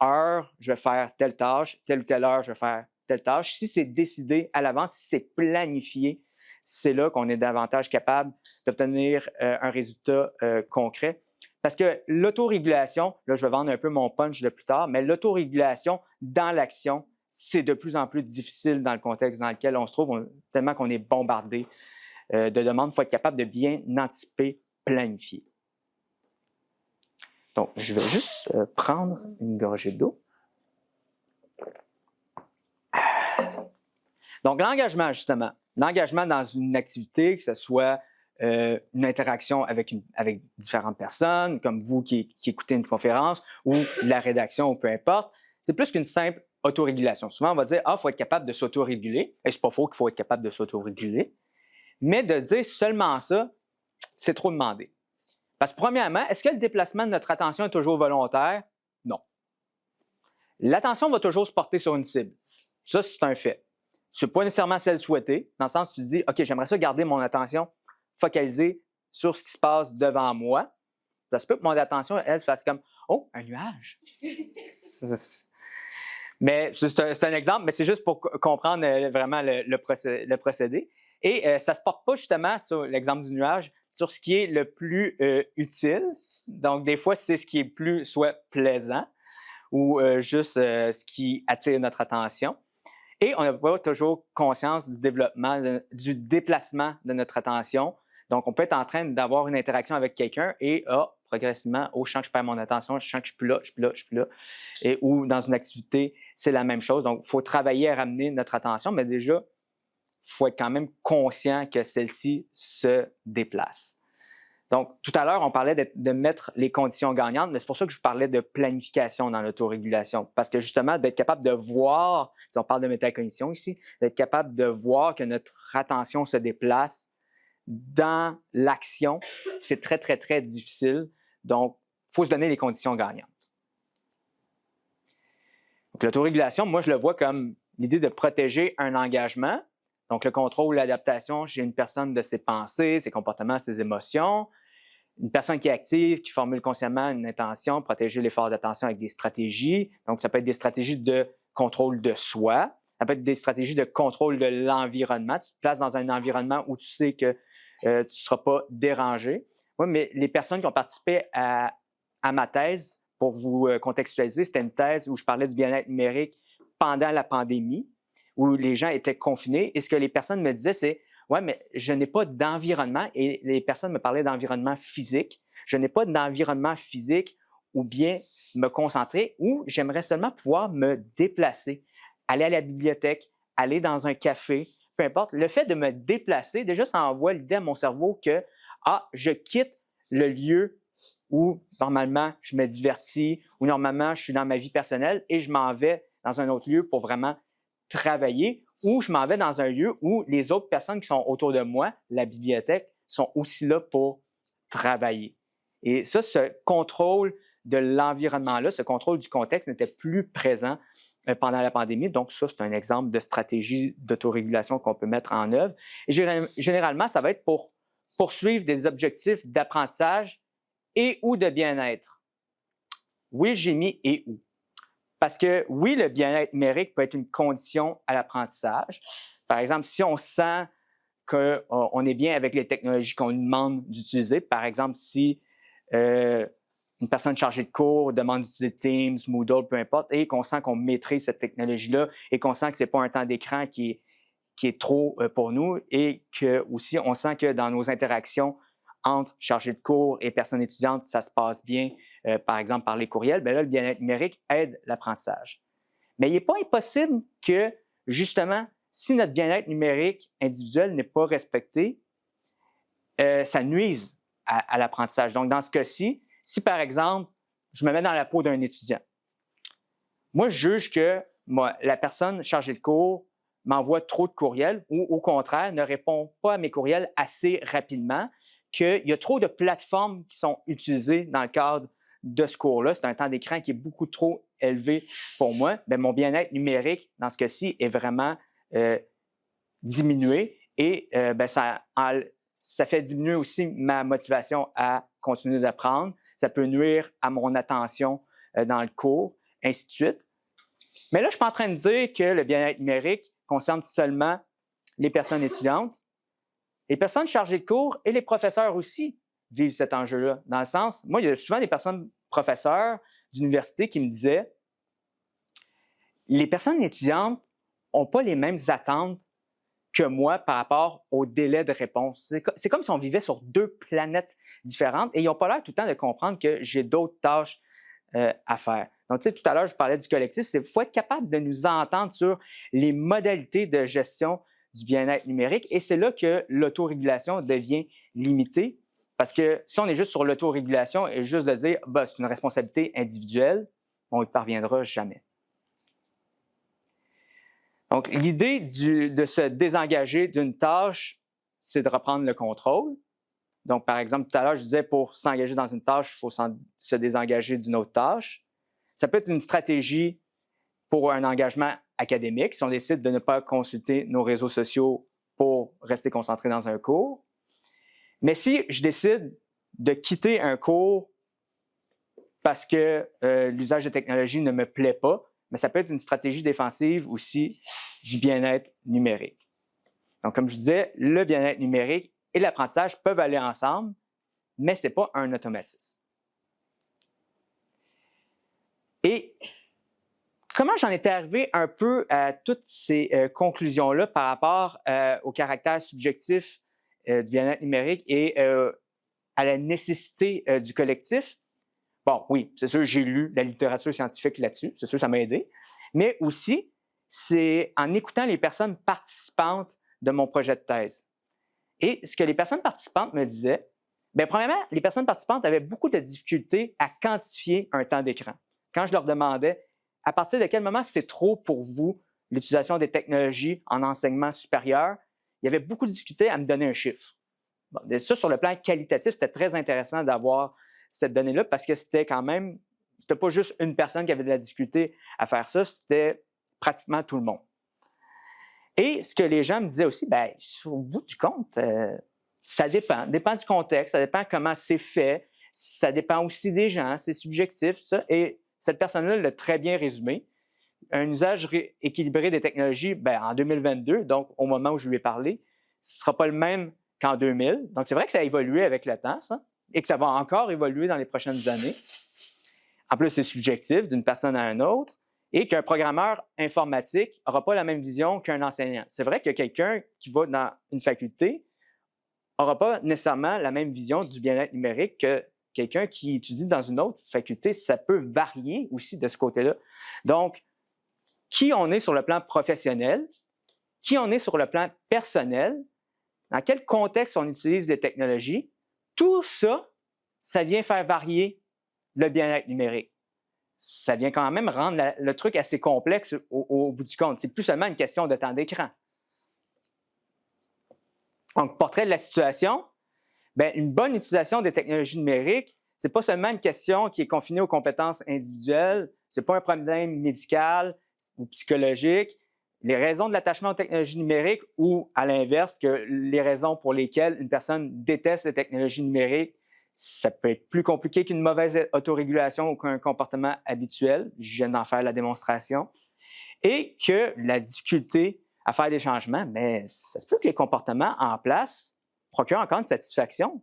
heure, je vais faire telle tâche, telle ou telle heure, je vais faire telle tâche. Si c'est décidé à l'avance, si c'est planifié, c'est là qu'on est davantage capable d'obtenir un résultat concret. Parce que l'autorégulation, là, je vais vendre un peu mon punch de plus tard, mais l'autorégulation dans l'action, c'est de plus en plus difficile dans le contexte dans lequel on se trouve, tellement qu'on est bombardé de demandes. Il faut être capable de bien anticiper, planifier. Donc, je vais juste prendre une gorgée d'eau. Donc, l'engagement, justement. L'engagement dans une activité, que ce soit une interaction avec différentes personnes, comme vous qui écoutez une conférence, ou la rédaction, ou peu importe, c'est plus qu'une simple autorégulation. Souvent, on va dire, il faut être capable de s'autoréguler. Et c'est pas faux qu'il faut être capable de s'autoréguler. Mais de dire seulement ça, c'est trop demandé. Parce que premièrement, est-ce que le déplacement de notre attention est toujours volontaire? Non. L'attention va toujours se porter sur une cible. Ça, c'est un fait. Ce n'est pas nécessairement celle souhaitée, dans le sens où tu dis, OK, j'aimerais ça garder mon attention focalisée sur ce qui se passe devant moi. Ça se peut que mon attention, elle, se fasse comme, oh, un nuage. Mais c'est un exemple, mais c'est juste pour comprendre vraiment le procédé. Et ça ne se porte pas justement sur l'exemple du nuage, sur ce qui est le plus utile. Donc, des fois, c'est ce qui est plus soit plaisant ou juste ce qui attire notre attention. Et on n'a pas toujours conscience du développement, du déplacement de notre attention. Donc, on peut être en train d'avoir une interaction avec quelqu'un et progressivement, je sens que je perds mon attention, je sens que je ne suis plus là. Et, ou dans une activité, c'est la même chose. Donc, il faut travailler à ramener notre attention, mais déjà, il faut être quand même conscient que celle-ci se déplace. Donc, tout à l'heure, on parlait de mettre les conditions gagnantes, mais c'est pour ça que je parlais de planification dans l'autorégulation. Parce que justement, d'être capable de voir, si on parle de métacognition ici, d'être capable de voir que notre attention se déplace dans l'action, c'est très, très, très difficile. Donc, il faut se donner les conditions gagnantes. Donc, l'autorégulation, moi, je le vois comme l'idée de protéger un engagement. Donc, le contrôle, l'adaptation chez une personne de ses pensées, ses comportements, ses émotions. Une personne qui est active, qui formule consciemment une intention, protéger l'effort d'attention avec des stratégies. Donc, ça peut être des stratégies de contrôle de soi. Ça peut être des stratégies de contrôle de l'environnement. Tu te places dans un environnement où tu sais que tu ne seras pas dérangé. Oui, mais les personnes qui ont participé à ma thèse, pour vous contextualiser, c'était une thèse où je parlais du bien-être numérique pendant la pandémie, où les gens étaient confinés. Et ce que les personnes me disaient, c'est « Ouais, mais je n'ai pas d'environnement. » Et les personnes me parlaient d'environnement physique. Je n'ai pas d'environnement physique où bien me concentrer, où j'aimerais seulement pouvoir me déplacer, aller à la bibliothèque, aller dans un café, peu importe. Le fait de me déplacer, déjà, ça envoie l'idée à mon cerveau que je quitte le lieu où normalement je me divertis, où normalement je suis dans ma vie personnelle et je m'en vais dans un autre lieu pour vraiment travailler, ou je m'en vais dans un lieu où les autres personnes qui sont autour de moi, la bibliothèque, sont aussi là pour travailler. Et ça, ce contrôle de l'environnement-là, ce contrôle du contexte n'était plus présent pendant la pandémie. Donc, ça, c'est un exemple de stratégie d'autorégulation qu'on peut mettre en œuvre. Et généralement, ça va être pour poursuivre des objectifs d'apprentissage et ou de bien-être. Oui, j'ai mis « et ou ». Parce que oui, le bien-être numérique peut être une condition à l'apprentissage. Par exemple, si on sent qu'on est bien avec les technologies qu'on nous demande d'utiliser, par exemple, si une personne chargée de cours demande d'utiliser Teams, Moodle, peu importe, et qu'on sent qu'on maîtrise cette technologie-là et qu'on sent que ce n'est pas un temps d'écran qui est trop pour nous et que aussi on sent que dans nos interactions entre chargés de cours et personnes étudiantes, ça se passe bien, par exemple par les courriels, bien là, le bien-être numérique aide l'apprentissage. Mais il n'est pas impossible que, justement, si notre bien-être numérique individuel n'est pas respecté, ça nuise à l'apprentissage. Donc, dans ce cas-ci, si par exemple, je me mets dans la peau d'un étudiant, moi, je juge que la personne chargée de cours m'envoie trop de courriels ou, au contraire, ne répond pas à mes courriels assez rapidement, qu'il y a trop de plateformes qui sont utilisées dans le cadre de ce cours-là. C'est un temps d'écran qui est beaucoup trop élevé pour moi. Bien, mon bien-être numérique, dans ce cas-ci, est vraiment diminué et ça fait diminuer aussi ma motivation à continuer d'apprendre. Ça peut nuire à mon attention dans le cours, ainsi de suite. Mais là, je ne suis pas en train de dire que le bien-être numérique concerne seulement les personnes étudiantes. Les personnes chargées de cours et les professeurs aussi vivent cet enjeu-là. Dans le sens, moi, il y a souvent des personnes professeurs d'université qui me disaient les personnes étudiantes n'ont pas les mêmes attentes que moi par rapport au délai de réponse. C'est comme si on vivait sur deux planètes différentes et ils n'ont pas l'air tout le temps de comprendre que j'ai d'autres tâches à faire. Donc, tu sais, tout à l'heure, je parlais du collectif. Il faut être capable de nous entendre sur les modalités de gestion du bien-être numérique et c'est là que l'autorégulation devient limitée parce que si on est juste sur l'autorégulation et juste de dire « c'est une responsabilité individuelle », on n'y parviendra jamais. Donc, l'idée de se désengager d'une tâche, c'est de reprendre le contrôle. Donc, par exemple, tout à l'heure, je disais pour s'engager dans une tâche, il faut se désengager d'une autre tâche. Ça peut être une stratégie pour un engagement académique, si on décide de ne pas consulter nos réseaux sociaux pour rester concentré dans un cours. Mais si je décide de quitter un cours parce que l'usage de technologie ne me plaît pas, mais ça peut être une stratégie défensive aussi du bien-être numérique. Donc, comme je disais, le bien-être numérique et l'apprentissage peuvent aller ensemble, mais ce n'est pas un automatisme. Et comment j'en étais arrivé un peu à toutes ces conclusions-là par rapport au caractère subjectif du bien-être numérique et à la nécessité du collectif? Bon, oui, c'est sûr, j'ai lu la littérature scientifique là-dessus, c'est sûr, ça m'a aidé. Mais aussi, c'est en écoutant les personnes participantes de mon projet de thèse. Et ce que les personnes participantes me disaient, bien, premièrement, les personnes participantes avaient beaucoup de difficultés à quantifier un temps d'écran. Quand je leur demandais à partir de quel moment c'est trop pour vous l'utilisation des technologies en enseignement supérieur, il y avait beaucoup de difficultés à me donner un chiffre. Bon, ça, sur le plan qualitatif, c'était très intéressant d'avoir cette donnée-là parce que c'était quand même c'était pas juste une personne qui avait de la difficulté à faire ça, c'était pratiquement tout le monde. Et ce que les gens me disaient aussi, bien, au bout du compte, ça dépend du contexte, ça dépend comment c'est fait, ça dépend aussi des gens, c'est subjectif, ça. Et cette personne-là l'a très bien résumé. Un usage équilibré des technologies, bien, en 2022, donc au moment où je lui ai parlé, ce ne sera pas le même qu'en 2000. Donc, c'est vrai que ça a évolué avec le temps, ça, et que ça va encore évoluer dans les prochaines années. En plus, c'est subjectif d'une personne à une autre, et qu'un programmeur informatique n'aura pas la même vision qu'un enseignant. C'est vrai que quelqu'un qui va dans une faculté n'aura pas nécessairement la même vision du bien-être numérique que quelqu'un qui étudie dans une autre faculté. Ça peut varier aussi de ce côté-là. Donc, qui on est sur le plan professionnel, qui on est sur le plan personnel, dans quel contexte on utilise les technologies, tout ça, ça vient faire varier le bien-être numérique. Ça vient quand même rendre le truc assez complexe au bout du compte. C'est plus seulement une question de temps d'écran. Donc, portrait de la situation, bien, une bonne utilisation des technologies numériques, ce n'est pas seulement une question qui est confinée aux compétences individuelles, ce n'est pas un problème médical ou psychologique. Les raisons de l'attachement aux technologies numériques ou, à l'inverse, que les raisons pour lesquelles une personne déteste les technologies numériques, ça peut être plus compliqué qu'une mauvaise autorégulation ou qu'un comportement habituel. Je viens d'en faire la démonstration. Et que la difficulté à faire des changements, mais ça se peut que les comportements en place procurent encore une satisfaction.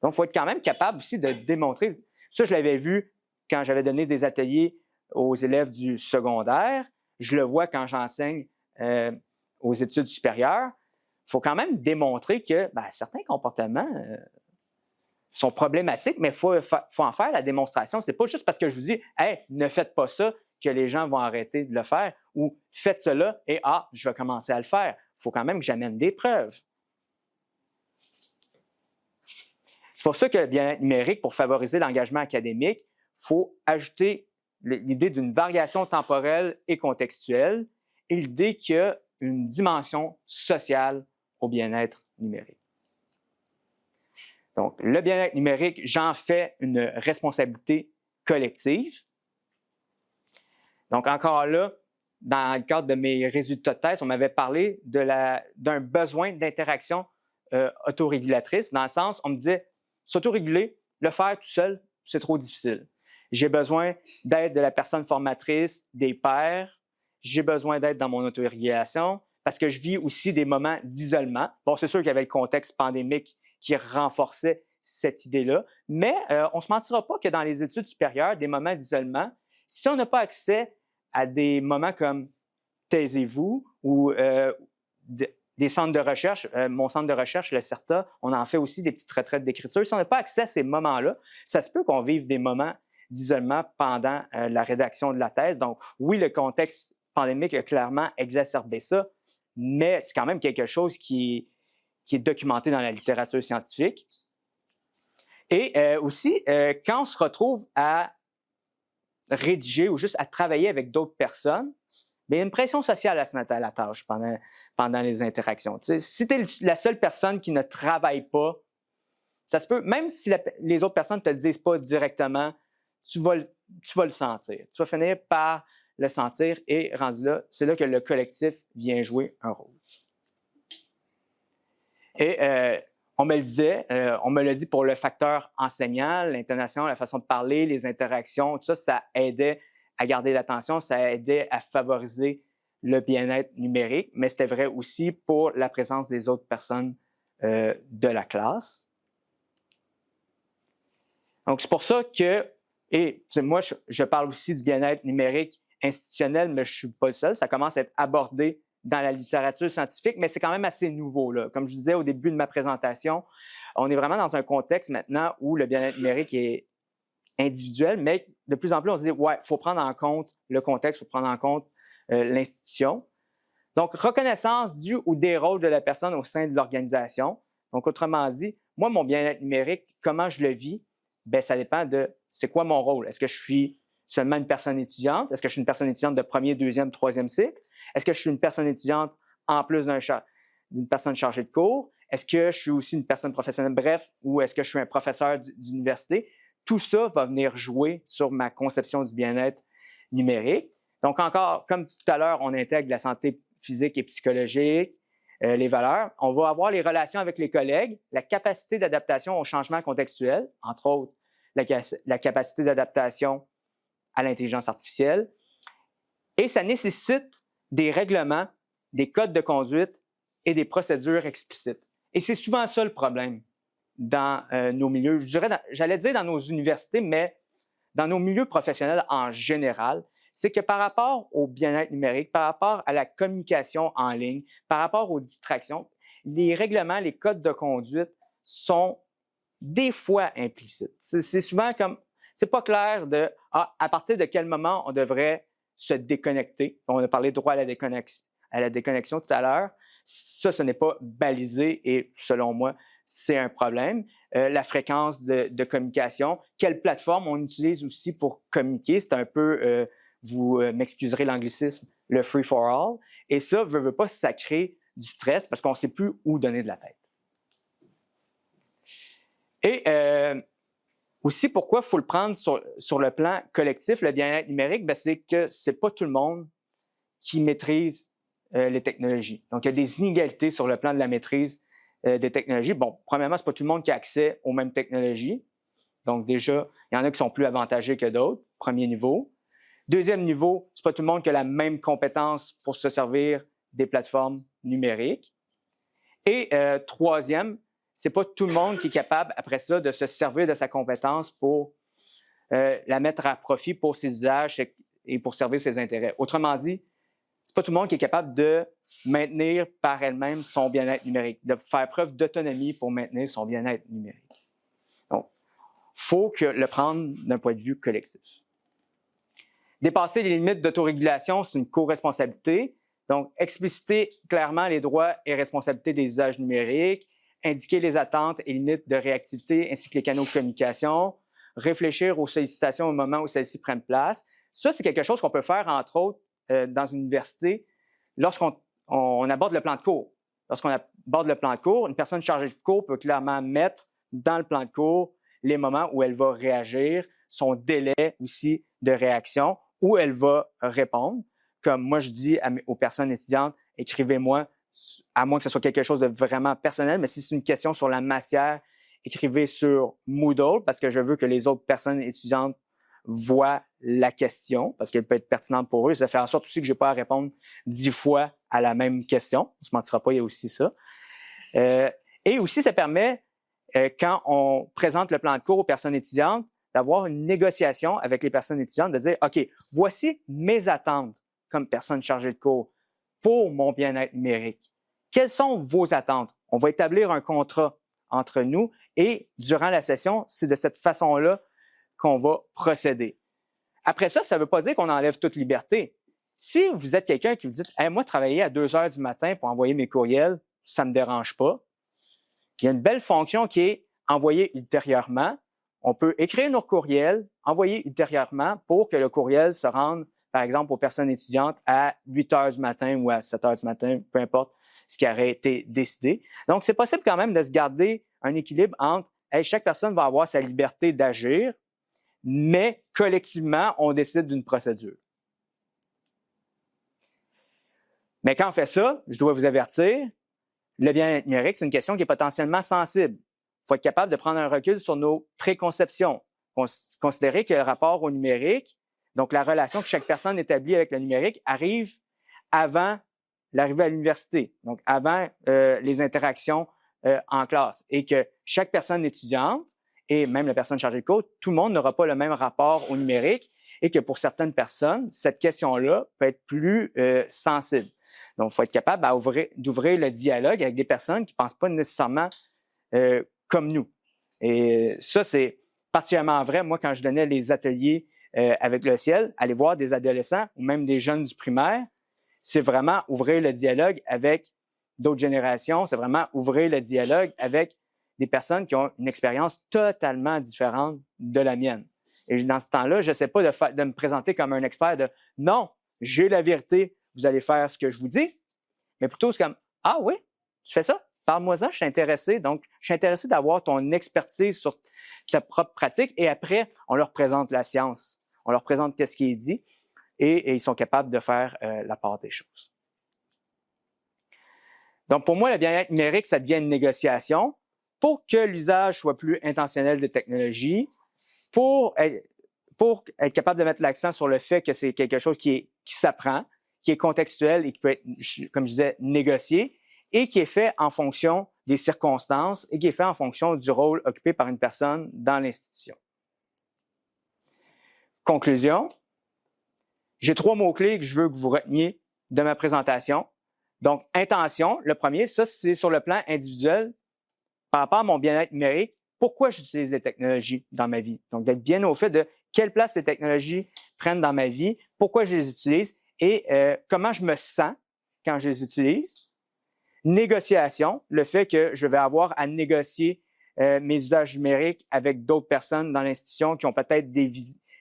Donc, il faut être quand même capable aussi de démontrer. Ça, je l'avais vu quand j'avais donné des ateliers aux élèves du secondaire. Je le vois quand j'enseigne aux études supérieures. Il faut quand même démontrer que certains comportements sont problématiques, mais il faut en faire la démonstration. Ce n'est pas juste parce que je vous dis « Hey, ne faites pas ça » que les gens vont arrêter de le faire, ou « Faites cela et je vais commencer à le faire ». Il faut quand même que j'amène des preuves. C'est pour ça que le bien-être numérique, pour favoriser l'engagement académique, il faut ajouter l'idée d'une variation temporelle et contextuelle et l'idée qu'il y a une dimension sociale au bien-être numérique. Donc, le bien-être numérique, j'en fais une responsabilité collective. Donc, encore là, dans le cadre de mes résultats de thèse, on m'avait parlé d'un besoin d'interaction autorégulatrice, dans le sens, on me disait, s'autoréguler, le faire tout seul, c'est trop difficile. J'ai besoin d'aide de la personne formatrice, des pairs, j'ai besoin d'aide dans mon autorégulation, parce que je vis aussi des moments d'isolement. Bon, c'est sûr qu'il y avait le contexte pandémique qui renforçait cette idée-là, mais on ne se mentira pas que dans les études supérieures, des moments d'isolement, si on n'a pas accès à des moments comme Taisez-vous ou des centres de recherche, mon centre de recherche, le CERTA, on en fait aussi des petites retraites d'écriture. Si on n'a pas accès à ces moments-là, ça se peut qu'on vive des moments d'isolement pendant la rédaction de la thèse. Donc, oui, le contexte pandémique a clairement exacerbé ça, mais c'est quand même quelque chose qui est documenté dans la littérature scientifique. Et aussi, quand on se retrouve à rédiger ou juste à travailler avec d'autres personnes, bien, il y a une pression sociale à se mettre à la tâche pendant les interactions. Tu sais, si tu es la seule personne qui ne travaille pas, ça se peut, même si les autres personnes ne te le disent pas directement, tu vas le sentir. Tu vas finir par le sentir et rendu là, c'est là que le collectif vient jouer un rôle. Et on me le disait, on me l'a dit pour le facteur enseignant, l'intonation, la façon de parler, les interactions, tout ça, ça aidait à garder l'attention, ça aidait à favoriser le bien-être numérique, mais c'était vrai aussi pour la présence des autres personnes de la classe. Donc, c'est pour ça que, et moi, je parle aussi du bien-être numérique institutionnel, mais je ne suis pas le seul, ça commence à être abordé dans la littérature scientifique, mais c'est quand même assez nouveau, là. Comme je disais au début de ma présentation, on est vraiment dans un contexte maintenant où le bien-être numérique est individuel, mais de plus en plus, on se dit, ouais, il faut prendre en compte le contexte, il faut prendre en compte l'institution. Donc, reconnaissance du ou des rôles de la personne au sein de l'organisation. Donc, autrement dit, moi, mon bien-être numérique, comment je le vis, bien, ça dépend de c'est quoi mon rôle. Est-ce que je suis seulement une personne étudiante? Est-ce que je suis une personne étudiante de premier, deuxième, troisième cycle? Est-ce que je suis une personne étudiante en plus d'une personne chargée de cours? Est-ce que je suis aussi une personne professionnelle? Bref, ou est-ce que je suis un professeur d'université? tout ça va venir jouer sur ma conception du bien-être numérique. Donc encore, comme tout à l'heure, on intègre la santé physique et psychologique, les valeurs. On va avoir les relations avec les collègues, la capacité d'adaptation aux changements contextuels, entre autres la capacité d'adaptation à l'intelligence artificielle. Et ça nécessite des règlements, des codes de conduite et des procédures explicites. Et c'est souvent ça le problème dans nos milieux, j'allais dire dans nos universités, mais dans nos milieux professionnels en général, c'est que par rapport au bien-être numérique, par rapport à la communication en ligne, par rapport aux distractions, les règlements, les codes de conduite sont des fois implicites. C'est souvent comme, c'est pas clair de à partir de quel moment on devrait se déconnecter. On a parlé de droit à la déconnexion tout à l'heure. Ça, ce n'est pas balisé et selon moi, c'est un problème. La fréquence de communication, quelle plateforme on utilise aussi pour communiquer, c'est un peu, vous m'excuserez l'anglicisme, le free for all. Et ça, veut pas, ça crée du stress parce qu'on ne sait plus où donner de la tête. Et aussi, pourquoi il faut le prendre sur le plan collectif, le bien-être numérique, c'est que ce n'est pas tout le monde qui maîtrise les technologies. Donc, il y a des inégalités sur le plan de la maîtrise des technologies. Bon, premièrement, ce n'est pas tout le monde qui a accès aux mêmes technologies. Donc, déjà, il y en a qui sont plus avantagés que d'autres, premier niveau. Deuxième niveau, ce n'est pas tout le monde qui a la même compétence pour se servir des plateformes numériques. Et troisième, ce n'est pas tout le monde qui est capable, après ça, de se servir de sa compétence pour la mettre à profit pour ses usages et pour servir ses intérêts. Autrement dit, ce n'est pas tout le monde qui est capable de maintenir par elle-même son bien-être numérique, de faire preuve d'autonomie pour maintenir son bien-être numérique. Donc, il faut le prendre d'un point de vue collectif. Dépasser les limites d'autorégulation, c'est une co-responsabilité. Donc, expliciter clairement les droits et responsabilités des usages numériques, indiquer les attentes et limites de réactivité ainsi que les canaux de communication, réfléchir aux sollicitations au moment où celles-ci prennent place. Ça, c'est quelque chose qu'on peut faire, entre autres, dans une université lorsqu'on aborde le plan de cours. Lorsqu'on aborde le plan de cours, une personne chargée de cours peut clairement mettre dans le plan de cours les moments où elle va réagir, son délai aussi de réaction, où elle va répondre. Comme moi, je dis aux personnes étudiantes, écrivez-moi, à moins que ce soit quelque chose de vraiment personnel, mais si c'est une question sur la matière, écrivez sur Moodle, parce que je veux que les autres personnes étudiantes voient la question, parce qu'elle peut être pertinente pour eux. Ça fait en sorte aussi que je n'ai pas à répondre 10 fois à la même question. On ne se mentira pas, il y a aussi ça. Et aussi, ça permet, quand on présente le plan de cours aux personnes étudiantes, d'avoir une négociation avec les personnes étudiantes, de dire, OK, voici mes attentes comme personne chargée de cours pour mon bien-être numérique. Quelles sont vos attentes? On va établir un contrat entre nous et durant la session, c'est de cette façon-là qu'on va procéder. Après ça, ça ne veut pas dire qu'on enlève toute liberté. Si vous êtes quelqu'un qui vous dit hey, « moi, travailler à 2 heures du matin pour envoyer mes courriels, ça ne me dérange pas », il y a une belle fonction qui est « envoyer ultérieurement ». On peut écrire nos courriels, envoyer ultérieurement pour que le courriel se rende, par exemple, aux personnes étudiantes à 8 heures du matin ou à 7 heures du matin, peu importe ce qui aurait été décidé. Donc, c'est possible quand même de se garder un équilibre entre hey, chaque personne va avoir sa liberté d'agir, mais collectivement, on décide d'une procédure. Mais quand on fait ça, je dois vous avertir, le bien-être numérique, c'est une question qui est potentiellement sensible. Il faut être capable de prendre un recul sur nos préconceptions. Considérer que le rapport au numérique, donc la relation que chaque personne établit avec le numérique, arrive avant l'arrivée à l'université, donc avant les interactions en classe, et que chaque personne étudiante, et même la personne chargée de cours, tout le monde n'aura pas le même rapport au numérique et que pour certaines personnes, cette question-là peut être plus sensible. Donc, il faut être capable d'ouvrir le dialogue avec des personnes qui ne pensent pas nécessairement comme nous. Et ça, c'est particulièrement vrai, moi, quand je donnais les ateliers avec le ciel, aller voir des adolescents ou même des jeunes du primaire, c'est vraiment ouvrir le dialogue avec d'autres générations, c'est vraiment ouvrir le dialogue avec des personnes qui ont une expérience totalement différente de la mienne. Et dans ce temps-là, je n'essaie pas de me présenter comme un expert de « non, j'ai la vérité, vous allez faire ce que je vous dis », mais plutôt c'est comme « ah oui, tu fais ça? parle-moi-en, je suis intéressé. Donc, je suis intéressé d'avoir ton expertise sur ta propre pratique. Et après, on leur présente la science. On leur présente qu'est-ce qui est dit et ils sont capables de faire la part des choses. Donc, pour moi, le bien-être numérique, ça devient une négociation pour que l'usage soit plus intentionnel des technologies, pour être capable de mettre l'accent sur le fait que c'est quelque chose qui s'apprend, qui est contextuel et qui peut être, comme je disais, négocié et qui est fait en fonction des circonstances et qui est fait en fonction du rôle occupé par une personne dans l'institution. Conclusion, j'ai 3 mots-clés que je veux que vous reteniez de ma présentation. Donc, intention, le premier, ça, c'est sur le plan individuel par rapport à mon bien-être numérique. Pourquoi j'utilise les technologies dans ma vie? Donc, d'être bien au fait de quelle place les technologies prennent dans ma vie, pourquoi je les utilise et comment je me sens quand je les utilise. Négociation, le fait que je vais avoir à négocier mes usages numériques avec d'autres personnes dans l'institution qui ont peut-être des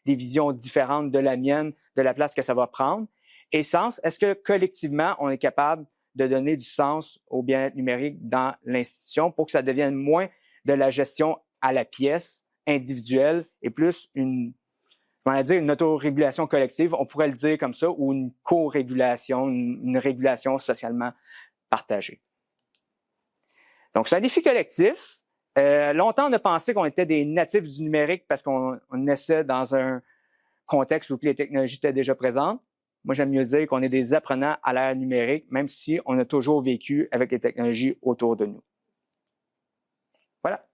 visions différentes de la mienne, de la place que ça va prendre. Et sens, est-ce que collectivement, on est capable de donner du sens au bien-être numérique dans l'institution pour que ça devienne moins de la gestion à la pièce individuelle et plus une autorégulation collective, on pourrait le dire comme ça, ou une co-régulation, une régulation socialement partagée. Donc, c'est un défi collectif. Longtemps, on a pensé qu'on était des natifs du numérique parce qu'on naissait dans un contexte où les technologies étaient déjà présentes. Moi, j'aime mieux dire qu'on est des apprenants à l'ère numérique, même si on a toujours vécu avec les technologies autour de nous. Voilà.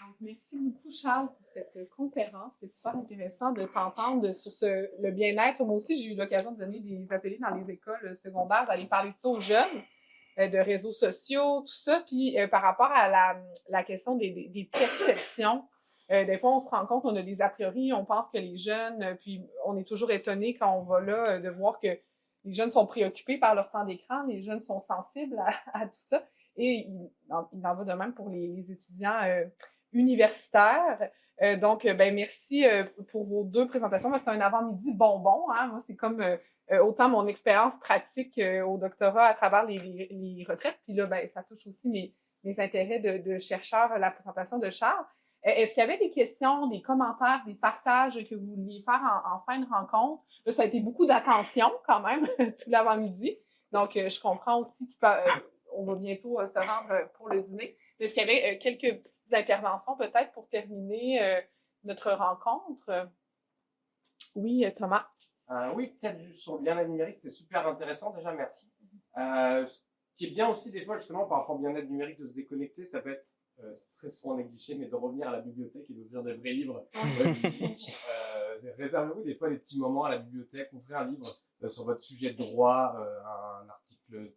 Donc, merci beaucoup, Charles, pour cette conférence. C'était super intéressant de t'entendre sur le bien-être. Moi aussi, j'ai eu l'occasion de donner des ateliers dans les écoles secondaires, d'aller parler de ça aux jeunes, de réseaux sociaux, tout ça. Puis, par rapport à la question des perceptions, des fois, on se rend compte qu'on a des a priori, on pense que les jeunes, puis on est toujours étonné quand on va là de voir que les jeunes sont préoccupés par leur temps d'écran, les jeunes sont sensibles à tout ça. Et il en va de même pour les étudiants universitaires. Donc, merci pour vos 2 présentations. Moi, c'est un avant-midi bonbon. Hein? Moi, c'est comme autant mon expérience pratique au doctorat à travers les retraites. Puis là, ça touche aussi mes intérêts de chercheur, la présentation de Charles. Est-ce qu'il y avait des questions, des commentaires, des partages que vous vouliez faire en fin de rencontre? Là, ça a été beaucoup d'attention quand même, tout l'avant-midi. Donc, je comprends aussi qu'on va bientôt se rendre pour le dîner. Est-ce qu'il y avait quelques petites interventions peut-être pour terminer notre rencontre? Oui, Thomas. Oui, peut-être juste sur le bien-être numérique, c'est super intéressant. Déjà, merci. Ce qui est bien aussi, des fois, justement, par rapport au bien-être numérique, de se déconnecter, ça peut être c'est très souvent négligé, mais de revenir à la bibliothèque et d'ouvrir des vrais livres physiques. Réservez-vous des fois des petits moments à la bibliothèque, ouvrez un livre sur votre sujet de droit, un article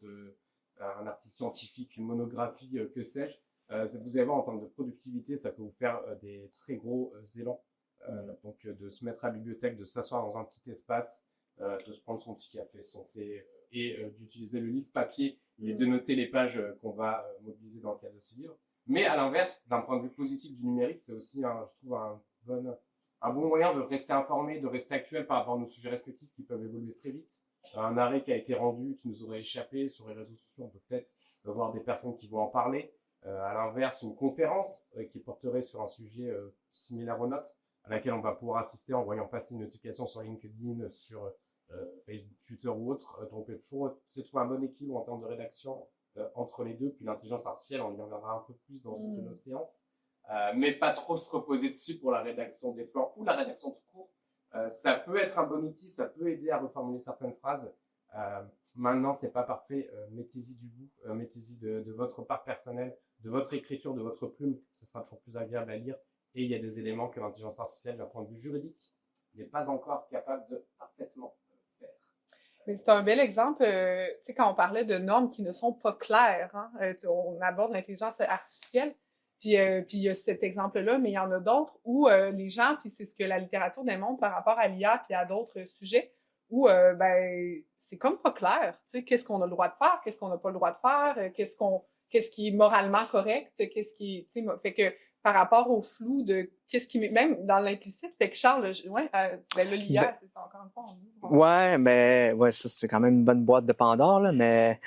scientifique, une monographie, que sais-je. Vous allez voir, en termes de productivité, ça peut vous faire des très gros élans. Donc, de se mettre à la bibliothèque, de s'asseoir dans un petit espace, de se prendre son petit café, son thé, et d'utiliser le livre papier et de noter les pages qu'on va mobiliser dans le cadre de ce livre. Mais à l'inverse, d'un point de vue positif du numérique, c'est aussi, je trouve, un bon moyen de rester informé, de rester actuel par rapport à nos sujets respectifs qui peuvent évoluer très vite. Un arrêt qui a été rendu, qui nous aurait échappé sur les réseaux sociaux, on peut peut-être voir des personnes qui vont en parler. À l'inverse, une conférence qui porterait sur un sujet similaire au nôtre, à laquelle on va pouvoir assister en voyant passer une notification sur LinkedIn, sur Facebook, Twitter ou autre. Donc, c'est trouver un bon équilibre en termes de rédaction entre les deux. Puis l'intelligence artificielle, on y reviendra un peu plus dans une de nos séances. Mais pas trop se reposer dessus pour la rédaction des plans ou la rédaction tout court. Ça peut être un bon outil, ça peut aider à reformuler certaines phrases. Maintenant, c'est pas parfait. Mettez-y du goût, mettez-y de votre part personnelle, de votre écriture, de votre plume. Ce sera toujours plus agréable à lire. Et il y a des éléments que l'intelligence artificielle, d'un point de vue juridique, n'est pas encore capable de parfaitement faire. Mais c'est un bel exemple, tu sais, quand on parlait de normes qui ne sont pas claires, hein, on aborde l'intelligence artificielle, puis il y a cet exemple-là, mais il y en a d'autres où les gens, puis c'est ce que la littérature démontre par rapport à l'IA puis à d'autres sujets, où c'est comme pas clair, tu sais, qu'est-ce qu'on a le droit de faire, qu'est-ce qu'on n'a pas le droit de faire, qu'est-ce qu'est-ce qui est moralement correct, qu'est-ce qui, tu sais, fait que par rapport au flou de qu'est-ce qui, même dans l'implicite, fait que Charles, ben là, l'IA, c'est encore une fois, Ouais, mais ouais, ça c'est quand même une bonne boîte de Pandore, là, mais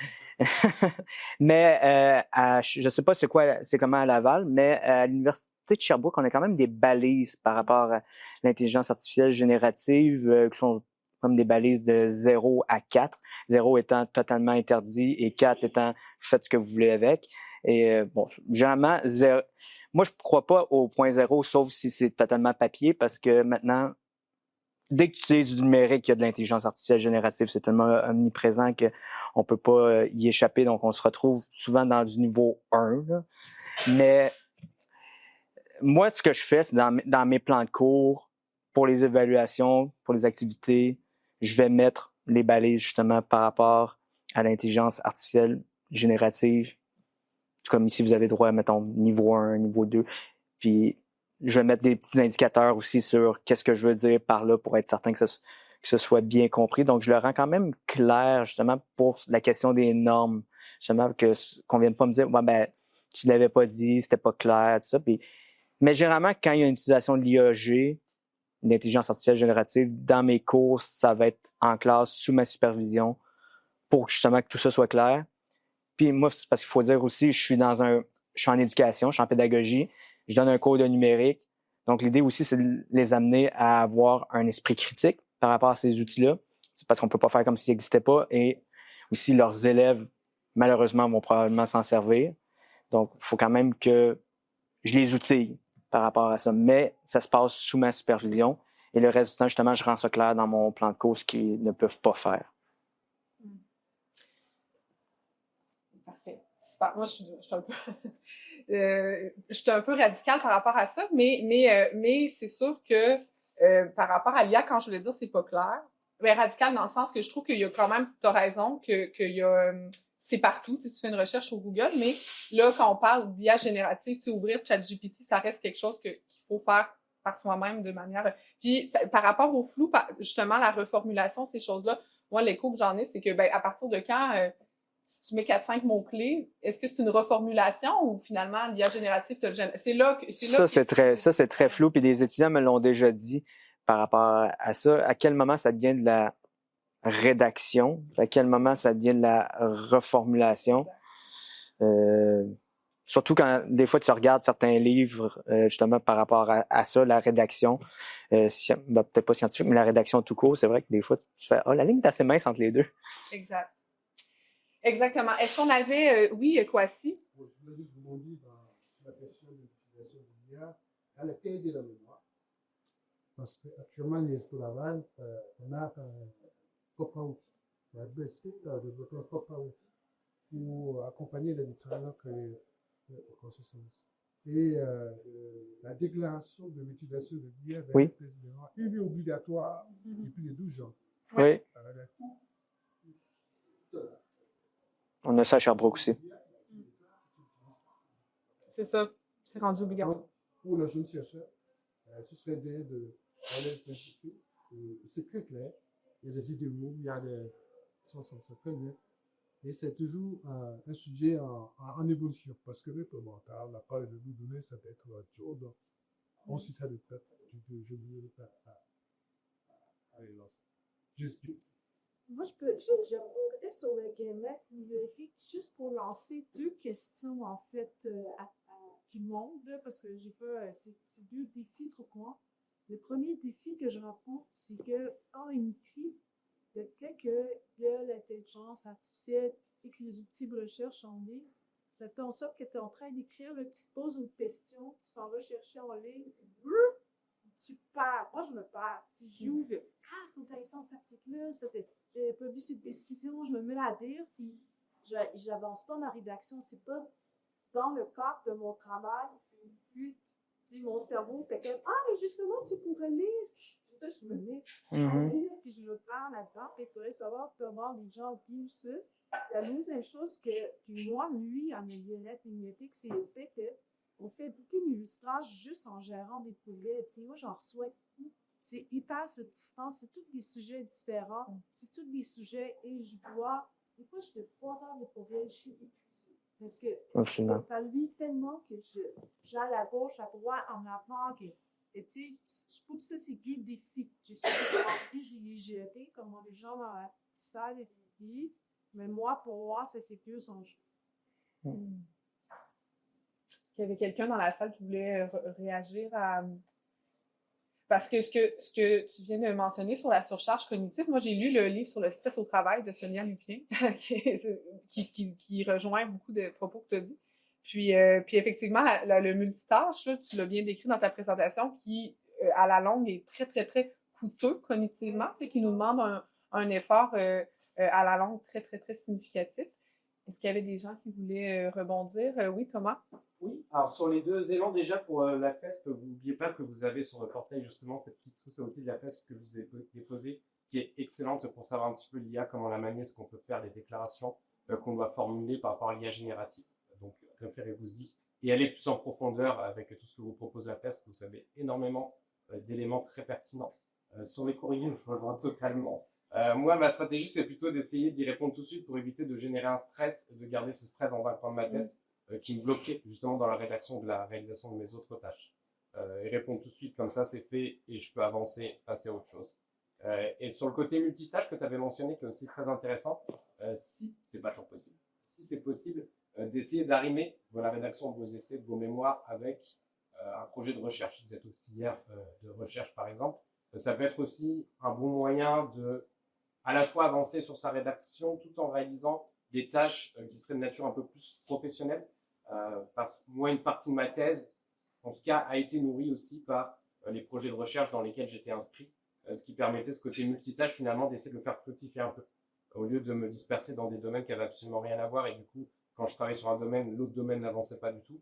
mais je sais pas c'est comment à Laval, mais à l'université de Sherbrooke, on a quand même des balises par rapport à l'intelligence artificielle générative qui sont comme des balises de 0 à 4, 0 étant totalement interdit et 4 étant faites ce que vous voulez avec. Et bon, généralement, moi je crois pas au point 0, sauf si c'est totalement papier, parce que maintenant, dès que tu utilises du numérique, il y a de l'intelligence artificielle générative. C'est tellement omniprésent qu'on peut pas y échapper. Donc, on se retrouve souvent dans du niveau 1. Là. Mais moi, ce que je fais, c'est dans mes plans de cours, pour les évaluations, pour les activités, je vais mettre les balises justement par rapport à l'intelligence artificielle générative. Comme ici, vous avez droit, mettons, niveau 1, niveau 2. Puis, je vais mettre des petits indicateurs aussi sur qu'est-ce que je veux dire par là pour être certain que ce soit bien compris. Donc, je le rends quand même clair, justement, pour la question des normes. Justement, qu'on vienne pas me dire, ouais, ben, tu l'avais pas dit, c'était pas clair, tout ça. Puis, mais généralement, quand il y a une utilisation de l'IAG, l'intelligence artificielle générative, dans mes cours, ça va être en classe, sous ma supervision, pour justement que tout ça soit clair. Puis moi, c'est parce qu'il faut dire aussi, je suis en éducation, je suis en pédagogie, je donne un cours de numérique. Donc, l'idée aussi, c'est de les amener à avoir un esprit critique par rapport à ces outils-là. C'est parce qu'on peut pas faire comme s'ils n'existaient pas. Et aussi, leurs élèves, malheureusement, vont probablement s'en servir. Donc, il faut quand même que je les outille par rapport à ça. Mais ça se passe sous ma supervision. Et le reste du temps, justement, je rends ça clair dans mon plan de cours, ce qu'ils ne peuvent pas faire. Parfait. Super. Moi, je suis un peu radicale par rapport à ça, mais c'est sûr que par rapport à l'IA, quand je voulais dire c'est pas clair, mais radical dans le sens que je trouve qu'il y a quand même, tu as raison, qu'il y a c'est partout, tu fais une recherche sur Google, mais là, quand on parle d'IA générative, ouvrir ChatGPT, ça reste quelque chose qu'il faut faire par soi-même de manière... Puis, par rapport au flou, justement, la reformulation, ces choses-là, moi, l'écho que j'en ai, c'est que, ben, à partir de quand... si tu mets 4-5 mots-clés, est-ce que c'est une reformulation ou finalement l'IA générative te le gêne? Ça, c'est très flou, puis des étudiants me l'ont déjà dit par rapport à ça. À quel moment ça devient de la rédaction? À quel moment ça devient de la reformulation? Surtout quand des fois tu regardes certains livres justement par rapport à ça, la rédaction, peut-être pas scientifique, mais la rédaction tout court, c'est vrai que des fois tu fais « Ah, la ligne est assez mince entre les deux. » Exact. Exactement. Est-ce qu'on avait... oui, Kwasi? Je voulais juste vous demander sur la question de l'utilisation de l'IA dans la thèse et la mémoire. Parce qu'actuellement, l'Université Laval, on a un propre outil. L'université a développé un propre outil pour accompagner les doctorants au processus. Et la déclaration de l'utilisation de l'IA dans la thèse et la mémoire est obligatoire depuis les 12 ans. Oui. On a ça à Sherbrooke aussi. C'est ça. C'est rendu obligatoire. Pour le jeune chercheur, ce serait bien c'est très clair. Il y a des idées mots, il y a des... Ça très bien. Et c'est toujours un sujet en évolution. Parce que le mental, la part de vous donner, ça peut être autre chose. Donc, on s'y ça de tête. Je voulais le faire. Allez, lance. Juste Moi, j'aimerais sur le GameLab numérique juste pour lancer 2 questions, en fait, à tout le monde, là, parce que j'ai fait ces 2 défis trop courts. Le premier défi que je rencontre, c'est que quand on écrit, le fait qu'il y a l'intelligence artificielle et que les outils de recherche en ligne, ça fait en sorte que tu es en train d'écrire, là, tu te poses une question, tu t'en vas chercher en ligne, tu perds. Moi, je me perds. Si j'ouvre, c'est intéressant cet article-là, j'avais pas vu cette décision, je me mets à dire, puis j'avance pas dans la rédaction. C'est pas dans le cadre de mon travail, vu mon cerveau fait que, mais justement, tu pourrais lire. Là, je me mets à lire, puis je me prends là-dedans, puis il faudrait savoir comment les gens vivent ça. La deuxième chose qui moi, nuit à mes lunettes magnétiques, c'est le fait qu'on fait beaucoup d'illustrages juste en gérant des projets. Moi, j'en reçois beaucoup. C'est hyper subsistant, c'est tous des sujets différents, c'est tous des sujets et je vois. Des fois, je fais 3 heures de progrès, je suis épuisée. Parce que Absolument. dans le vie tellement que j'ai à la gauche, à droite, en avant, que, et tu sais, je trouve que ça, c'est plus défi. Je suis j'ai jeté, comme les gens dans la salle, mais moi, pour moi, c'est plus son jeu. Il y avait quelqu'un dans la salle qui voulait réagir à... Parce que ce que tu viens de mentionner sur la surcharge cognitive, moi, j'ai lu le livre sur le stress au travail de Sonia Lupien, qui rejoint beaucoup de propos que tu as dit. Puis effectivement, le multitâche, là, tu l'as bien décrit dans ta présentation, qui, à la longue, est très, très, très coûteux cognitivement, qui nous demande un effort à la longue très, très, très significatif. Est-ce qu'il y avait des gens qui voulaient rebondir? Oui, Thomas? Oui, alors sur les deux éléments, déjà pour la PESC, vous n'oubliez pas que vous avez sur le portail justement cette petite trousse à outils de la PESC que je vous ai déposée, qui est excellente pour savoir un petit peu l'IA, comment la manier, ce qu'on peut faire, les déclarations qu'on doit formuler par rapport à l'IA générative. Donc référez-vous-y et allez plus en profondeur avec tout ce que vous propose la PESC, vous savez énormément d'éléments très pertinents. Sur les courriers, je rejoins totalement. Moi, ma stratégie, c'est plutôt d'essayer d'y répondre tout de suite pour éviter de générer un stress, de garder ce stress dans un coin de ma tête qui me bloquait justement dans la rédaction de la réalisation de mes autres tâches. Et répondre tout de suite, comme ça, c'est fait et je peux avancer, passer à autre chose. Et sur le côté multitâche que tu avais mentionné, qui est aussi très intéressant, si c'est pas toujours possible, si c'est possible, d'essayer d'arrimer la rédaction de vos essais, de vos mémoires avec un projet de recherche, d'être auxiliaire de recherche par exemple. Ça peut être aussi un bon moyen de à la fois avancer sur sa rédaction tout en réalisant des tâches qui seraient de nature un peu plus professionnelle. Parce que moi, une partie de ma thèse, en tout cas, a été nourrie aussi par les projets de recherche dans lesquels j'étais inscrit, ce qui permettait ce côté multitâche finalement d'essayer de le faire fructifier un peu, au lieu de me disperser dans des domaines qui avaient absolument rien à voir et du coup, quand je travaillais sur un domaine, l'autre domaine n'avançait pas du tout.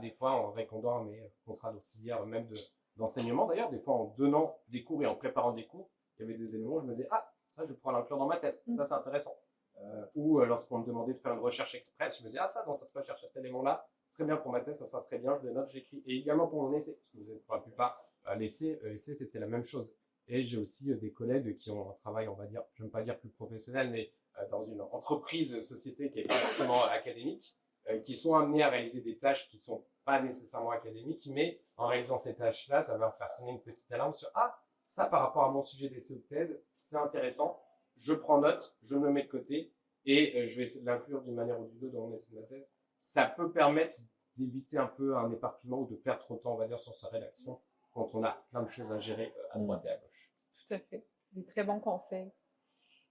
Des fois, en répondant à mes contrats d'auxiliaire, même d'enseignement d'ailleurs, des fois en donnant des cours et en préparant des cours, il y avait des éléments où je me disais, ça, je vais pouvoir l'inclure dans ma thèse. Ça, c'est intéressant. Ou lorsqu'on me demandait de faire une recherche express, je me disais, ça, dans cette recherche, cet élément-là, très bien pour ma thèse, ça sera très bien, je le note, j'écris. Et également pour mon essai, parce que vous êtes pour la plupart, l'essai, c'était la même chose. Et j'ai aussi des collègues qui ont un travail, on va dire, je ne veux pas dire plus professionnel, mais dans une entreprise, société qui n'est pas forcément académique, qui sont amenés à réaliser des tâches qui ne sont pas nécessairement académiques, mais en réalisant ces tâches-là, ça va leur faire sonner une petite alarme sur, ça, par rapport à mon sujet d'essai ou de thèse, c'est intéressant, je prends note, je me mets de côté et je vais essayer de l'inclure d'une manière ou d'une autre dans mon essai de ma thèse. Ça peut permettre d'éviter un peu un éparpillement ou de perdre trop de temps, on va dire, sur sa rédaction quand on a plein de choses à gérer à droite et à gauche. Tout à fait. Des très bons conseils.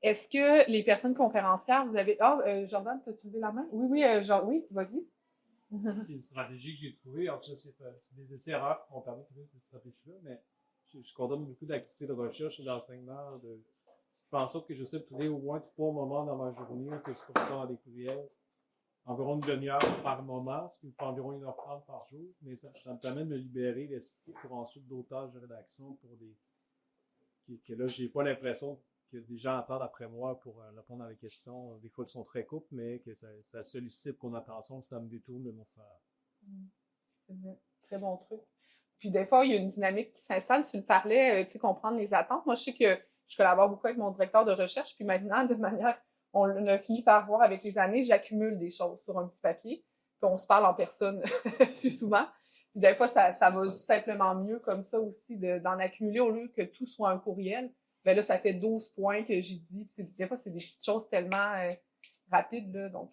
Est-ce que les personnes conférencières, vous avez... Jordan, tu as levé la main? Oui, oui, vas-y. C'est une stratégie que j'ai trouvée. En tout cas, c'est des essais rares qui m'ont permis de trouver cette stratégie-là, mais je coordonne beaucoup d'activités de recherche et d'enseignement. Je fais en sorte que j'essaie de trouver au moins 3 moments dans ma journée que je peux faire dans les courriels. Environ une demi-heure par moment, ce qui me fait environ 1h30 par jour, mais ça me permet de me libérer l'esprit pour ensuite d'autres tâches de rédaction pour que là, j'ai pas l'impression que des gens attendent après moi pour répondre à des questions. Des fois, elles sont très courtes, mais que ça sollicite mon attention, ça me détourne de mon faire. C'est un très bon truc. Puis des fois, il y a une dynamique qui s'installe. Tu le parlais, tu sais, comprendre les attentes. Moi, je sais que je collabore beaucoup avec mon directeur de recherche, puis maintenant, de manière, on a fini par voir avec les années, j'accumule des choses sur un petit papier, puis on se parle en personne plus souvent. Puis des fois, ça va simplement mieux comme ça aussi, d'en accumuler au lieu que tout soit un courriel. Ben là, ça fait 12 points que j'ai dit. Puis des fois, c'est des petites choses tellement rapides, là. Donc,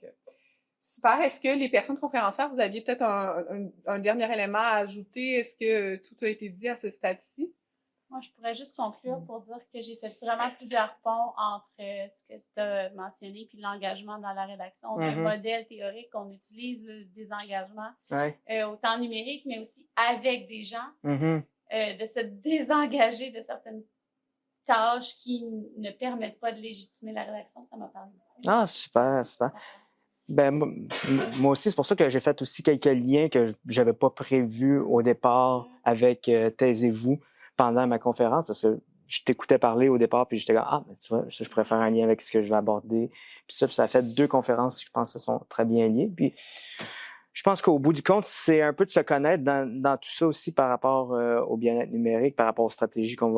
super. Est-ce que les personnes conférencières, vous aviez peut-être un dernier élément à ajouter? Est-ce que tout a été dit à ce stade-ci? Moi, je pourrais juste conclure pour dire que j'ai fait vraiment plusieurs ponts entre ce que tu as mentionné puis l'engagement dans la rédaction d'un modèle théorique qu'on utilise, le désengagement, autant numérique, mais aussi avec des gens, de se désengager de certaines tâches qui ne permettent pas de légitimer la rédaction. Ça m'a parlé. Super, super. Ben, moi aussi, c'est pour ça que j'ai fait aussi quelques liens que j'avais pas prévus au départ avec Taisez-vous pendant ma conférence, parce que je t'écoutais parler au départ, puis j'étais comme, mais tu vois, je pourrais faire un lien avec ce que je vais aborder. Puis ça a fait 2 conférences qui, je pense, sont très bien liées. Puis je pense qu'au bout du compte, c'est un peu de se connaître dans tout ça aussi par rapport au bien-être numérique, par rapport aux stratégies qu'on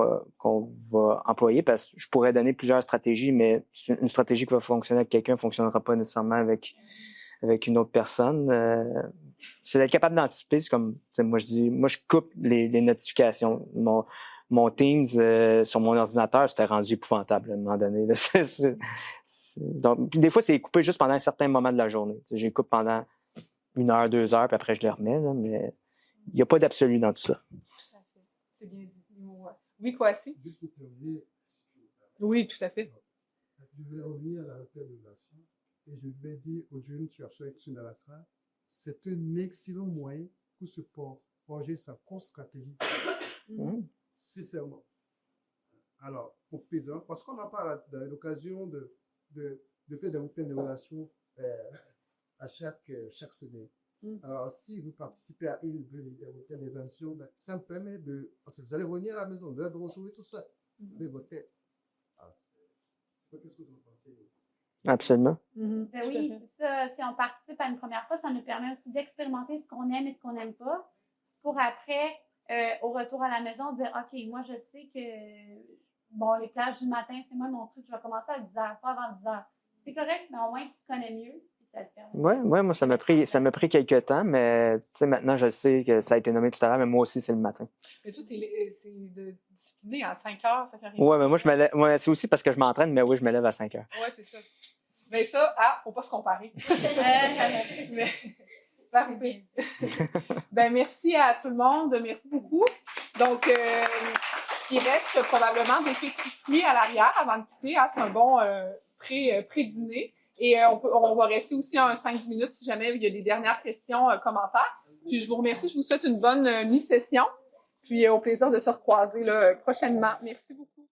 va employer, parce que je pourrais donner plusieurs stratégies, mais une stratégie qui va fonctionner avec quelqu'un ne fonctionnera pas nécessairement avec avec une autre personne. C'est d'être capable d'anticiper. C'est comme, moi je coupe les notifications. Mon Teams sur mon ordinateur, c'était rendu épouvantable à un moment donné. Là. Donc, des fois, c'est coupé juste pendant un certain moment de la journée. J'ai coupe pendant 1 heure, 2 heures, puis après je les remets. Là, mais il n'y a pas d'absolu dans tout ça. C'est bien dit. Oui, Kwasi? Juste pour terminer, Oui, tout à fait. je vais revenir à la représentation et je vais dire aux jeunes chercheurs qui sont dans la salle, c'est un excellent moyen pour se forger sa propre stratégie. Sincèrement. Alors, pour plaisir, parce qu'on n'a pas l'occasion de faire des open de relations à chaque semaine. Alors, si vous participez à une intervention, ben, ça me permet de... Parce que vous allez revenir à la maison, vous allez retrouver tout ça dans votre tête. Alors, qu'est-ce que vous en pensez? Absolument. Ben oui, ça, si on participe à une première fois, ça nous permet aussi d'expérimenter ce qu'on aime et ce qu'on n'aime pas, pour après, au retour à la maison, dire « OK, moi, je sais que bon, les plages du matin, c'est moi mon truc, je vais commencer à 10h, pas avant 10h. » C'est correct, mais au moins, tu te connais mieux. Oui, moi, ça m'a pris quelques temps, mais maintenant, je sais que ça a été nommé tout à l'heure, mais moi aussi, c'est le matin. Mais toi, c'est de discipliner à 5 heures, ça fait rien. Oui, mais moi, c'est aussi parce que je m'entraîne, mais oui, je me lève à 5 heures. Oui, c'est ça. Mais ça, faut pas se comparer. Mais, ben, merci à tout le monde, merci beaucoup. Donc, il reste probablement des petits fruits à l'arrière avant de quitter. C'est un bon pré-dîner. Et on va rester aussi en 5 minutes si jamais il y a des dernières questions, commentaires. Puis je vous remercie, je vous souhaite une bonne mi-session. Puis au plaisir de se recroiser là, prochainement. Merci beaucoup.